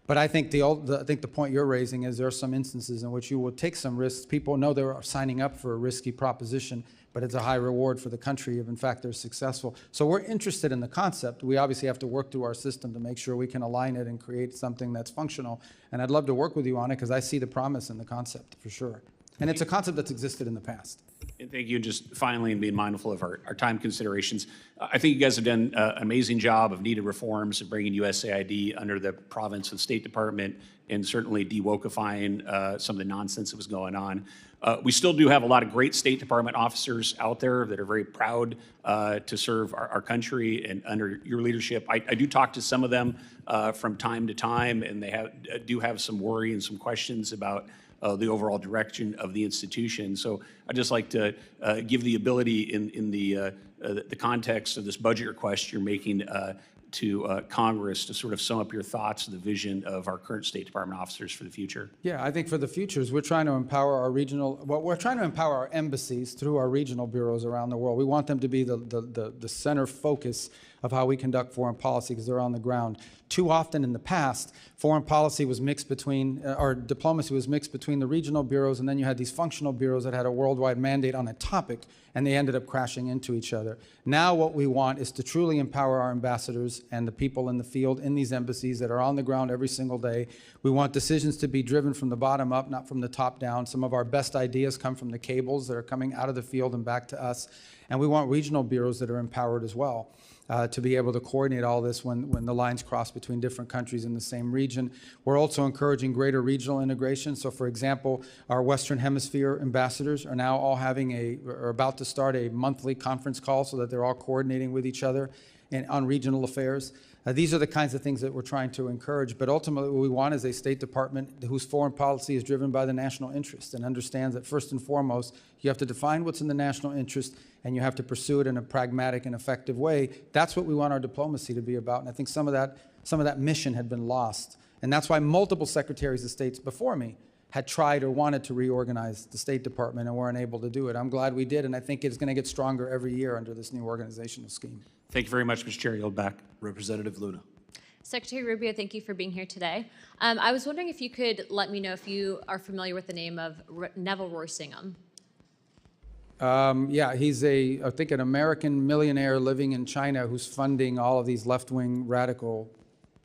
But I think the point you're raising is there are some instances in which you will take some risks. People know they're signing up for a risky proposition, but it's a high reward for the country if, in fact, they're successful. So we're interested in the concept. We obviously have to work through our system to make sure we can align it and create something that's functional. And I'd love to work with you on it because I see the promise in the concept for sure. And it's a concept that's existed in the past. And thank you. Just finally, and being mindful of our time considerations, I think you guys have done an amazing job of needed reforms of bringing USAID under the province of the State Department and certainly de-wokifying some of the nonsense that was going on. We still do have a lot of great State Department officers out there that are very proud to serve our country and under your leadership. I do talk to some of them from time to time, and they do have some worry and some questions about the overall direction of the institution. So I'd just like to give the ability in the context of this budget request you're making to Congress to sort of sum up your thoughts, the vision of our current State Department officers for the future. Yeah, I think for the future is we're trying to empower our we're trying to empower our embassies through our regional bureaus around the world. We want them to be the center focus of how we conduct foreign policy because they're on the ground. Too often in the past, foreign policy was mixed between, or diplomacy was mixed between the regional bureaus, and then you had these functional bureaus that had a worldwide mandate on a topic, and they ended up crashing into each other. Now what we want is to truly empower our ambassadors and the people in the field in these embassies that are on the ground every single day. We want decisions to be driven from the bottom up, not from the top down. Some of our best ideas come from the cables that are coming out of the field and back to us, and we want regional bureaus that are empowered as well. to be able to coordinate all this when the lines cross between different countries in the same region. We're also encouraging greater regional integration. So, for example, our Western Hemisphere ambassadors are now all are about to start a monthly conference call so that they're all coordinating with each other on regional affairs. These are the kinds of things that we're trying to encourage, but ultimately what we want is a State Department whose foreign policy is driven by the national interest and understands that first and foremost, you have to define what's in the national interest and you have to pursue it in a pragmatic and effective way. That's what we want our diplomacy to be about, and I think some of that mission had been lost. And that's why multiple secretaries of states before me had tried or wanted to reorganize the State Department and weren't able to do it. I'm glad we did, and I think it's going to get stronger every year under this new organizational scheme. Thank you very much, Mr. Chair. Yield back. Representative Luna. Secretary Rubio, thank you for being here today. I was wondering if you could let me know if you are familiar with the name of Neville Roysingham. Yeah, he's I think an American millionaire living in China who's funding all of these left-wing radical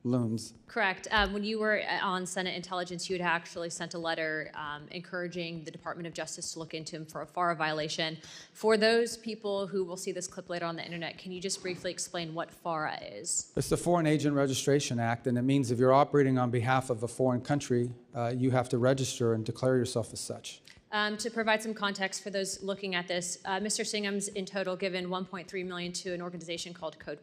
loons. Correct. When you were on Senate Intelligence, you had actually sent a letter encouraging the Department of Justice to look into him for a FARA violation. For those people who will see this clip later on the internet, can you just briefly explain what FARA is? It's the Foreign Agent Registration Act, and it means if you're operating on behalf of a foreign country, you have to register and declare yourself as such. To provide some context for those looking at this, Mr. Singham's in total given $1.3 million to an organization called Code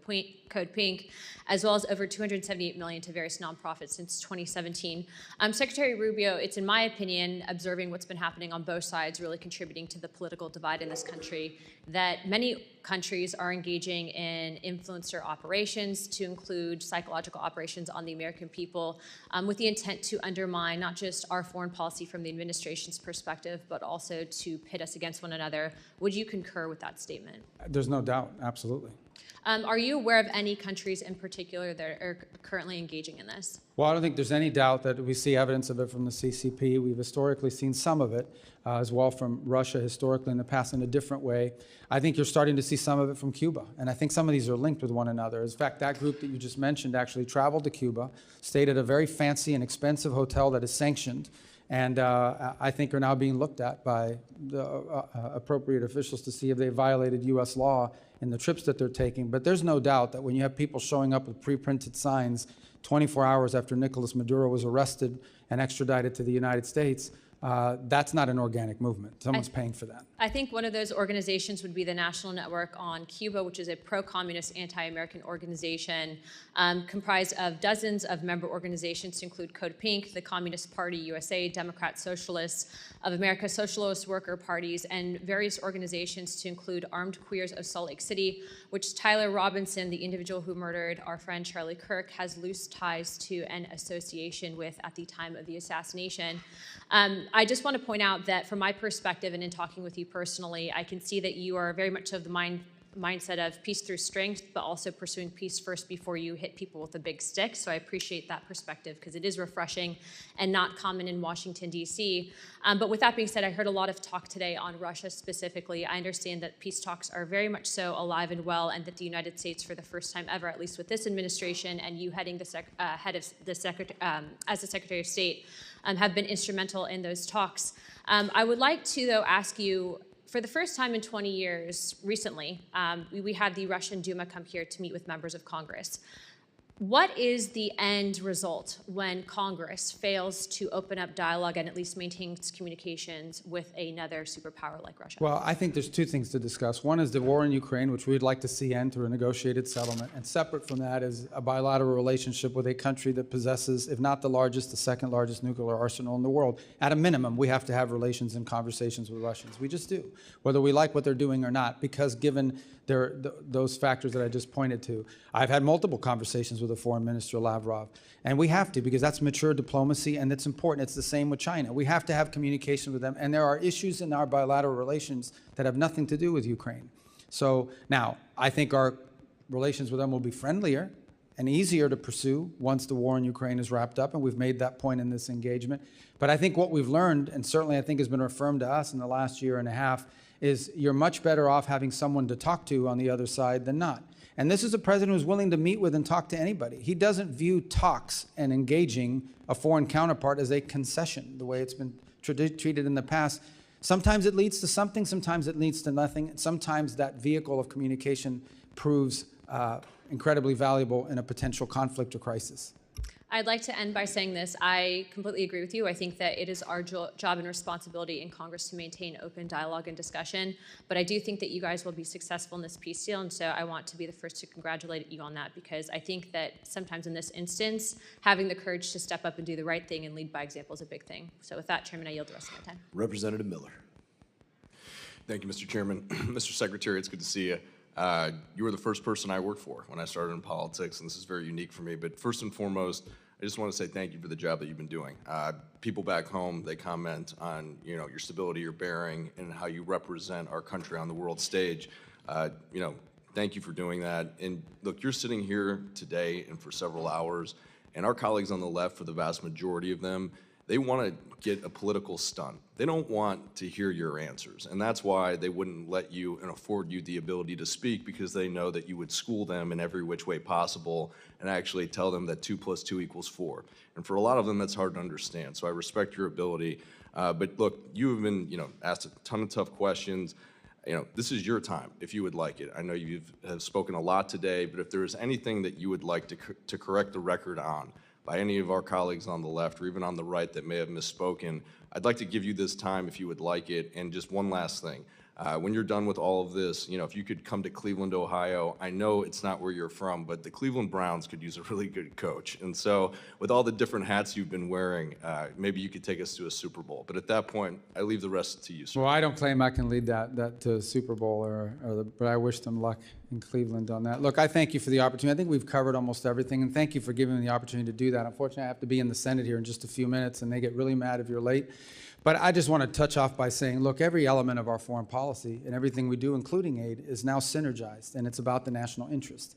Pink, as well as over $278 million to various nonprofits since 2017. Secretary Rubio, it's in my opinion, observing what's been happening on both sides, really contributing to the political divide in this country, that many countries are engaging in influencer operations to include psychological operations on the American people with the intent to undermine not just our foreign policy from the administration's perspective, but also to pit us against one another. Would you concur with that statement? There's no doubt, absolutely. Are you aware of any countries in particular that are currently engaging in this? Well, I don't think there's any doubt that we see evidence of it from the CCP. We've historically seen some of it as well from Russia historically in the past in a different way. I think you're starting to see some of it from Cuba, and I think some of these are linked with one another. In fact, that group that you just mentioned actually traveled to Cuba, stayed at a very fancy and expensive hotel that is sanctioned, and I think are now being looked at by the appropriate officials to see if they violated U.S. law in the trips that they're taking. But there's no doubt that when you have people showing up with pre-printed signs 24 hours after Nicolas Maduro was arrested and extradited to the United States, that's not an organic movement. Someone's paying for that. I think one of those organizations would be the National Network on Cuba, which is a pro-communist, anti-American organization comprised of dozens of member organizations to include Code Pink, the Communist Party USA, Democrat Socialists of America, Socialist Worker Parties, and various organizations to include Armed Queers of Salt Lake City, which Tyler Robinson, the individual who murdered our friend Charlie Kirk, has loose ties to and association with at the time of the assassination. I just want to point out that from my perspective and in talking with you personally, I can see that you are very much of the mindset of peace through strength, but also pursuing peace first before you hit people with a big stick. So I appreciate that perspective because it is refreshing and not common in Washington, D.C. But with that being said, I heard a lot of talk today on Russia specifically. I understand that peace talks are very much so alive and well, and that the United States, for the first time ever, at least with this administration and you heading as the Secretary of State, have been instrumental in those talks. I would like to, though, ask you, for the first time in 20 years, recently, we had the Russian Duma come here to meet with members of Congress. What is the end result when Congress fails to open up dialogue and at least maintains communications with another superpower like Russia? Well, I think there's two things to discuss. One is the war in Ukraine, which we'd like to see end through a negotiated settlement. And separate from that is a bilateral relationship with a country that possesses, if not the largest, the second largest nuclear arsenal in the world. At a minimum, we have to have relations and conversations with Russians. We just do, whether we like what they're doing or not, because given those factors that I just pointed to. I've had multiple conversations with the Foreign Minister Lavrov, and we have to, because that's mature diplomacy and it's important. It's the same with China. We have to have communication with them, and there are issues in our bilateral relations that have nothing to do with Ukraine. So now, I think our relations with them will be friendlier and easier to pursue once the war in Ukraine is wrapped up, and we've made that point in this engagement. But I think what we've learned, and certainly I think has been affirmed to us in the last year and a half, is you're much better off having someone to talk to on the other side than not. And this is a president who's willing to meet with and talk to anybody. He doesn't view talks and engaging a foreign counterpart as a concession, the way it's been treated in the past. Sometimes it leads to something, sometimes it leads to nothing. Sometimes that vehicle of communication proves incredibly valuable in a potential conflict or crisis. I'd like to end by saying this. I completely agree with you. I think that it is our job and responsibility in Congress to maintain open dialogue and discussion. But I do think that you guys will be successful in this peace deal. And so I want to be the first to congratulate you on that, because I think that sometimes in this instance, having the courage to step up and do the right thing and lead by example is a big thing. So with that, Chairman, I yield the rest of my time. Representative Miller. Thank you, Mr. Chairman. Mr. Secretary, it's good to see you. You were the first person I worked for when I started in politics, and this is very unique for me. But first and foremost, I just want to say thank you for the job that you've been doing. People back home, they comment on your stability, your bearing, and how you represent our country on the world stage. Thank you for doing that. And look, you're sitting here today and for several hours, and our colleagues on the left, for the vast majority of them, they want to get a political stunt. They don't want to hear your answers, and that's why they wouldn't let you and afford you the ability to speak, because they know that you would school them in every which way possible and actually tell them that 2 + 2 = 4. And for a lot of them, that's hard to understand. So I respect your ability. But look, you have been, asked a ton of tough questions. This is your time, if you would like it. I know you have spoken a lot today, but if there is anything that you would like to correct the record on by any of our colleagues on the left or even on the right that may have misspoken, I'd like to give you this time if you would like it. And just one last thing. When you're done with all of this, if you could come to Cleveland, Ohio, I know it's not where you're from, but the Cleveland Browns could use a really good coach. And so with all the different hats you've been wearing, maybe you could take us to a Super Bowl. But at that point, I leave the rest to you, sir. Well, I don't claim I can lead that to Super Bowl, but I wish them luck in Cleveland on that. Look, I thank you for the opportunity. I think we've covered almost everything, and thank you for giving me the opportunity to do that. Unfortunately, I have to be in the Senate here in just a few minutes, and they get really mad if you're late. But I just want to touch off by saying, look, every element of our foreign policy and everything we do, including aid, is now synergized, and it's about the national interest.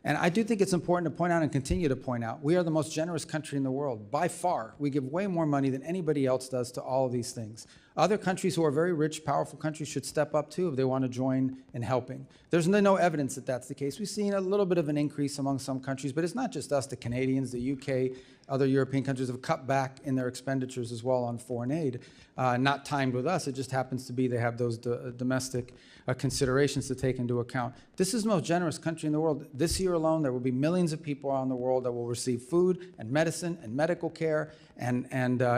And I do think it's important to point out and continue to point out, we are the most generous country in the world. By far, we give way more money than anybody else does to all of these things. Other countries who are very rich, powerful countries should step up too if they want to join in helping. There's no evidence that that's the case. We've seen a little bit of an increase among some countries, but it's not just us, the Canadians, the UK, other European countries have cut back in their expenditures as well on foreign aid. Not timed with us, it just happens to be they have those domestic considerations to take into account. This is the most generous country in the world. This year alone, there will be millions of people around the world that will receive food and medicine and medical care and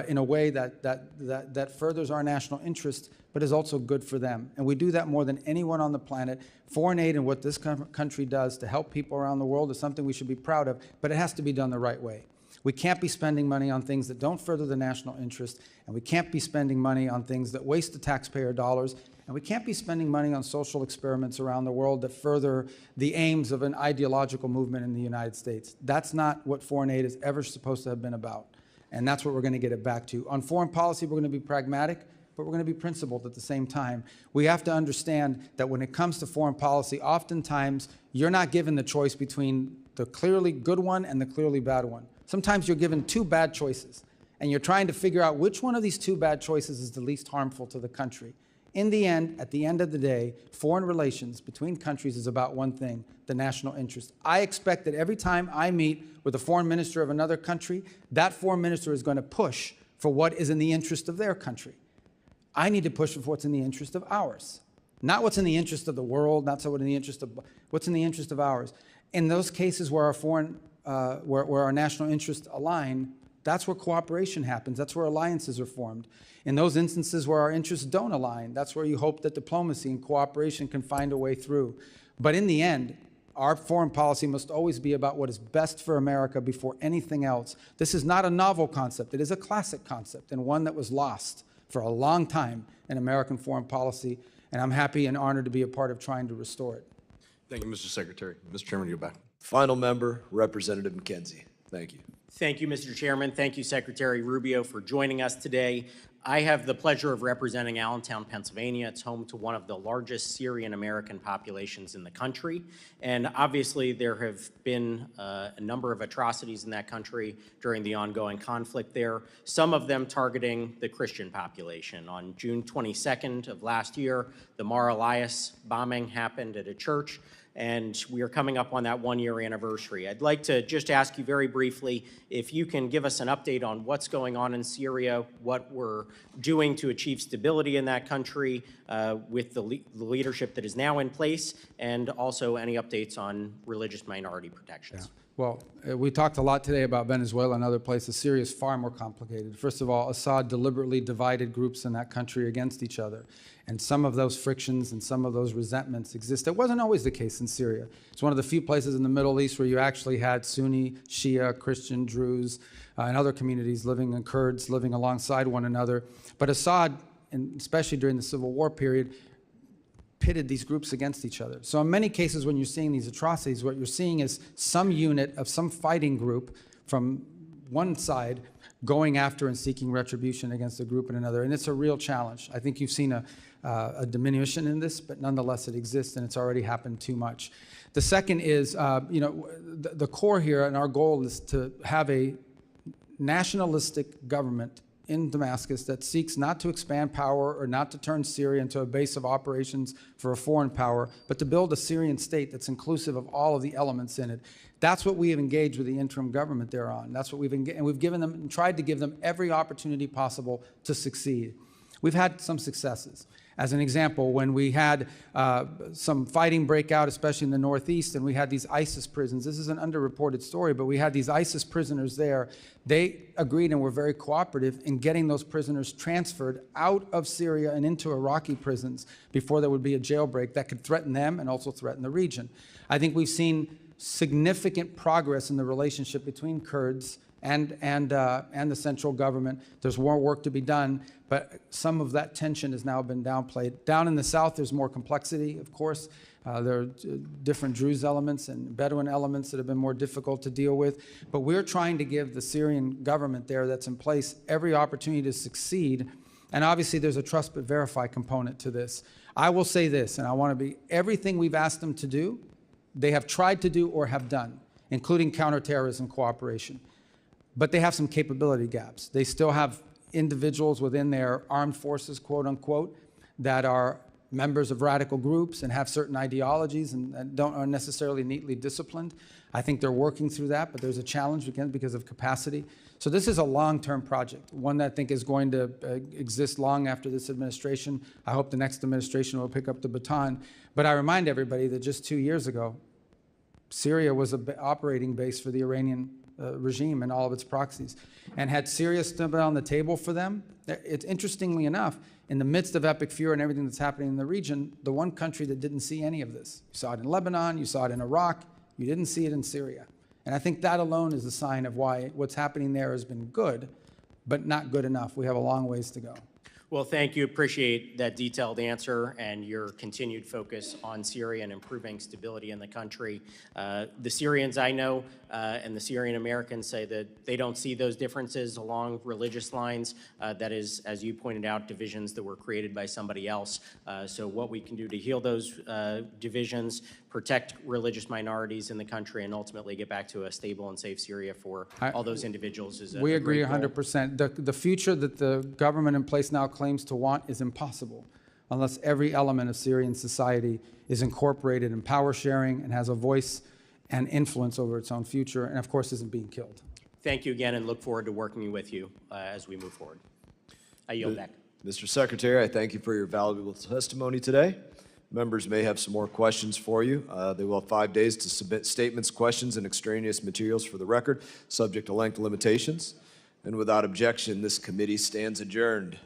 in a way that furthers our national interest, but is also good for them. And we do that more than anyone on the planet. Foreign aid and what this country does to help people around the world is something we should be proud of, but it has to be done the right way. We can't be spending money on things that don't further the national interest, and we can't be spending money on things that waste the taxpayer dollars, and we can't be spending money on social experiments around the world that further the aims of an ideological movement in the United States. That's not what foreign aid is ever supposed to have been about, and that's what we're going to get it back to. On foreign policy, we're going to be pragmatic, but we're going to be principled at the same time. We have to understand that when it comes to foreign policy, oftentimes you're not given the choice between the clearly good one and the clearly bad one. Sometimes you're given 2 bad choices, and you're trying to figure out which one of these 2 bad choices is the least harmful to the country. In the end, at the end of the day, foreign relations between countries is about one thing, the national interest. I expect that every time I meet with a foreign minister of another country, that foreign minister is going to push for what is in the interest of their country. I need to push for what's in the interest of ours. Not what's in the interest of the world, not so what's in the interest of ours. In those cases where where our national interests align, that's where cooperation happens. That's where alliances are formed. In those instances where our interests don't align, that's where you hope that diplomacy and cooperation can find a way through. But in the end, our foreign policy must always be about what is best for America before anything else. This is not a novel concept. It is a classic concept and one that was lost for a long time in American foreign policy, and I'm happy and honored to be a part of trying to restore it. Thank you, Mr. Secretary. Mr. Chairman, you're back. Final member, Representative McKenzie. Thank you. Thank you, Mr. Chairman. Thank you, Secretary Rubio, for joining us today. I have the pleasure of representing Allentown, Pennsylvania. It's home to one of the largest Syrian-American populations in the country. And obviously, there have been a number of atrocities in that country during the ongoing conflict there, some of them targeting the Christian population. On June 22nd of last year, the Mar Elias bombing happened at a church. and we are coming up on that one-year anniversary. I'd like to just ask you very briefly if you can give us an update on what's going on in Syria, what we're doing to achieve stability in that country with the leadership that is now in place, and also any updates on religious minority protections. Well, we talked a lot today about Venezuela and other places. Syria is far more complicated. First of all, Assad deliberately divided groups in that country against each other. And some of those frictions and some of those resentments exist. It wasn't always the case in Syria. It's one of the few places in the Middle East where you actually had Sunni, Shia, Christian, Druze, and other communities living, and Kurds living alongside one another. But Assad, and especially during the civil war period, pitted these groups against each other. So in many cases, when you're seeing these atrocities, what you're seeing is some unit of some fighting group from one side going after and seeking retribution against a group in another. And it's a real challenge. I think you've seen a diminution in this, but nonetheless it exists, and it's already happened too much. The second is, the core here, and our goal is to have a nationalistic government in Damascus that seeks not to expand power or not to turn Syria into a base of operations for a foreign power, but to build a Syrian state that's inclusive of all of the elements in it. That's what we have engaged with the interim government there on. That's what and we've given them and tried to give them every opportunity possible to succeed. We've had some successes. As an example, when we had some fighting break out, especially in the Northeast, and we had these ISIS prisons. This is an underreported story, but we had these ISIS prisoners there. They agreed and were very cooperative in getting those prisoners transferred out of Syria and into Iraqi prisons before there would be a jailbreak that could threaten them and also threaten the region. I think we've seen significant progress in the relationship between Kurds and the central government. There's more work to be done, but some of that tension has now been downplayed. Down in the south, there's more complexity, of course. There are different Druze elements and Bedouin elements that have been more difficult to deal with. But we're trying to give the Syrian government there that's in place every opportunity to succeed. And obviously, there's a trust but verify component to this. I will say this, and I want to be, everything we've asked them to do, they have tried to do or have done, including counterterrorism cooperation. But they have some capability gaps. They still have individuals within their armed forces, quote unquote, that are members of radical groups and have certain ideologies and are necessarily neatly disciplined. I think they're working through that, but there's a challenge again because of capacity. So this is a long-term project, one that I think is going to exist long after this administration. I hope the next administration will pick up the baton. But I remind everybody that just 2 years ago, Syria was an operating base for the Iranian regime and all of its proxies. And had Syria stood on the table for them, it's interestingly enough, in the midst of epic fear and everything that's happening in the region, the one country that didn't see any of this. You saw it in Lebanon, you saw it in Iraq, you didn't see it in Syria. And I think that alone is a sign of why what's happening there has been good, but not good enough. We have a long ways to go. Well, thank you. Appreciate that detailed answer and your continued focus on Syria and improving stability in the country. The Syrians I know and the Syrian Americans say that they don't see those differences along religious lines. That is, as you pointed out, divisions that were created by somebody else. So what we can do to heal those divisions, protect religious minorities in the country, and ultimately get back to a stable and safe Syria for all those individuals is a We agree great goal. 100%. The future that the government in place now claims to want is impossible unless every element of Syrian society is incorporated in power sharing and has a voice and influence over its own future, and of course isn't being killed. Thank you again and look forward to working with you as we move forward. I yield back. Mr. Secretary, I thank you for your valuable testimony today. Members may have some more questions for you. They will have 5 days to submit statements, questions, and extraneous materials for the record, subject to length limitations. And without objection, this committee stands adjourned.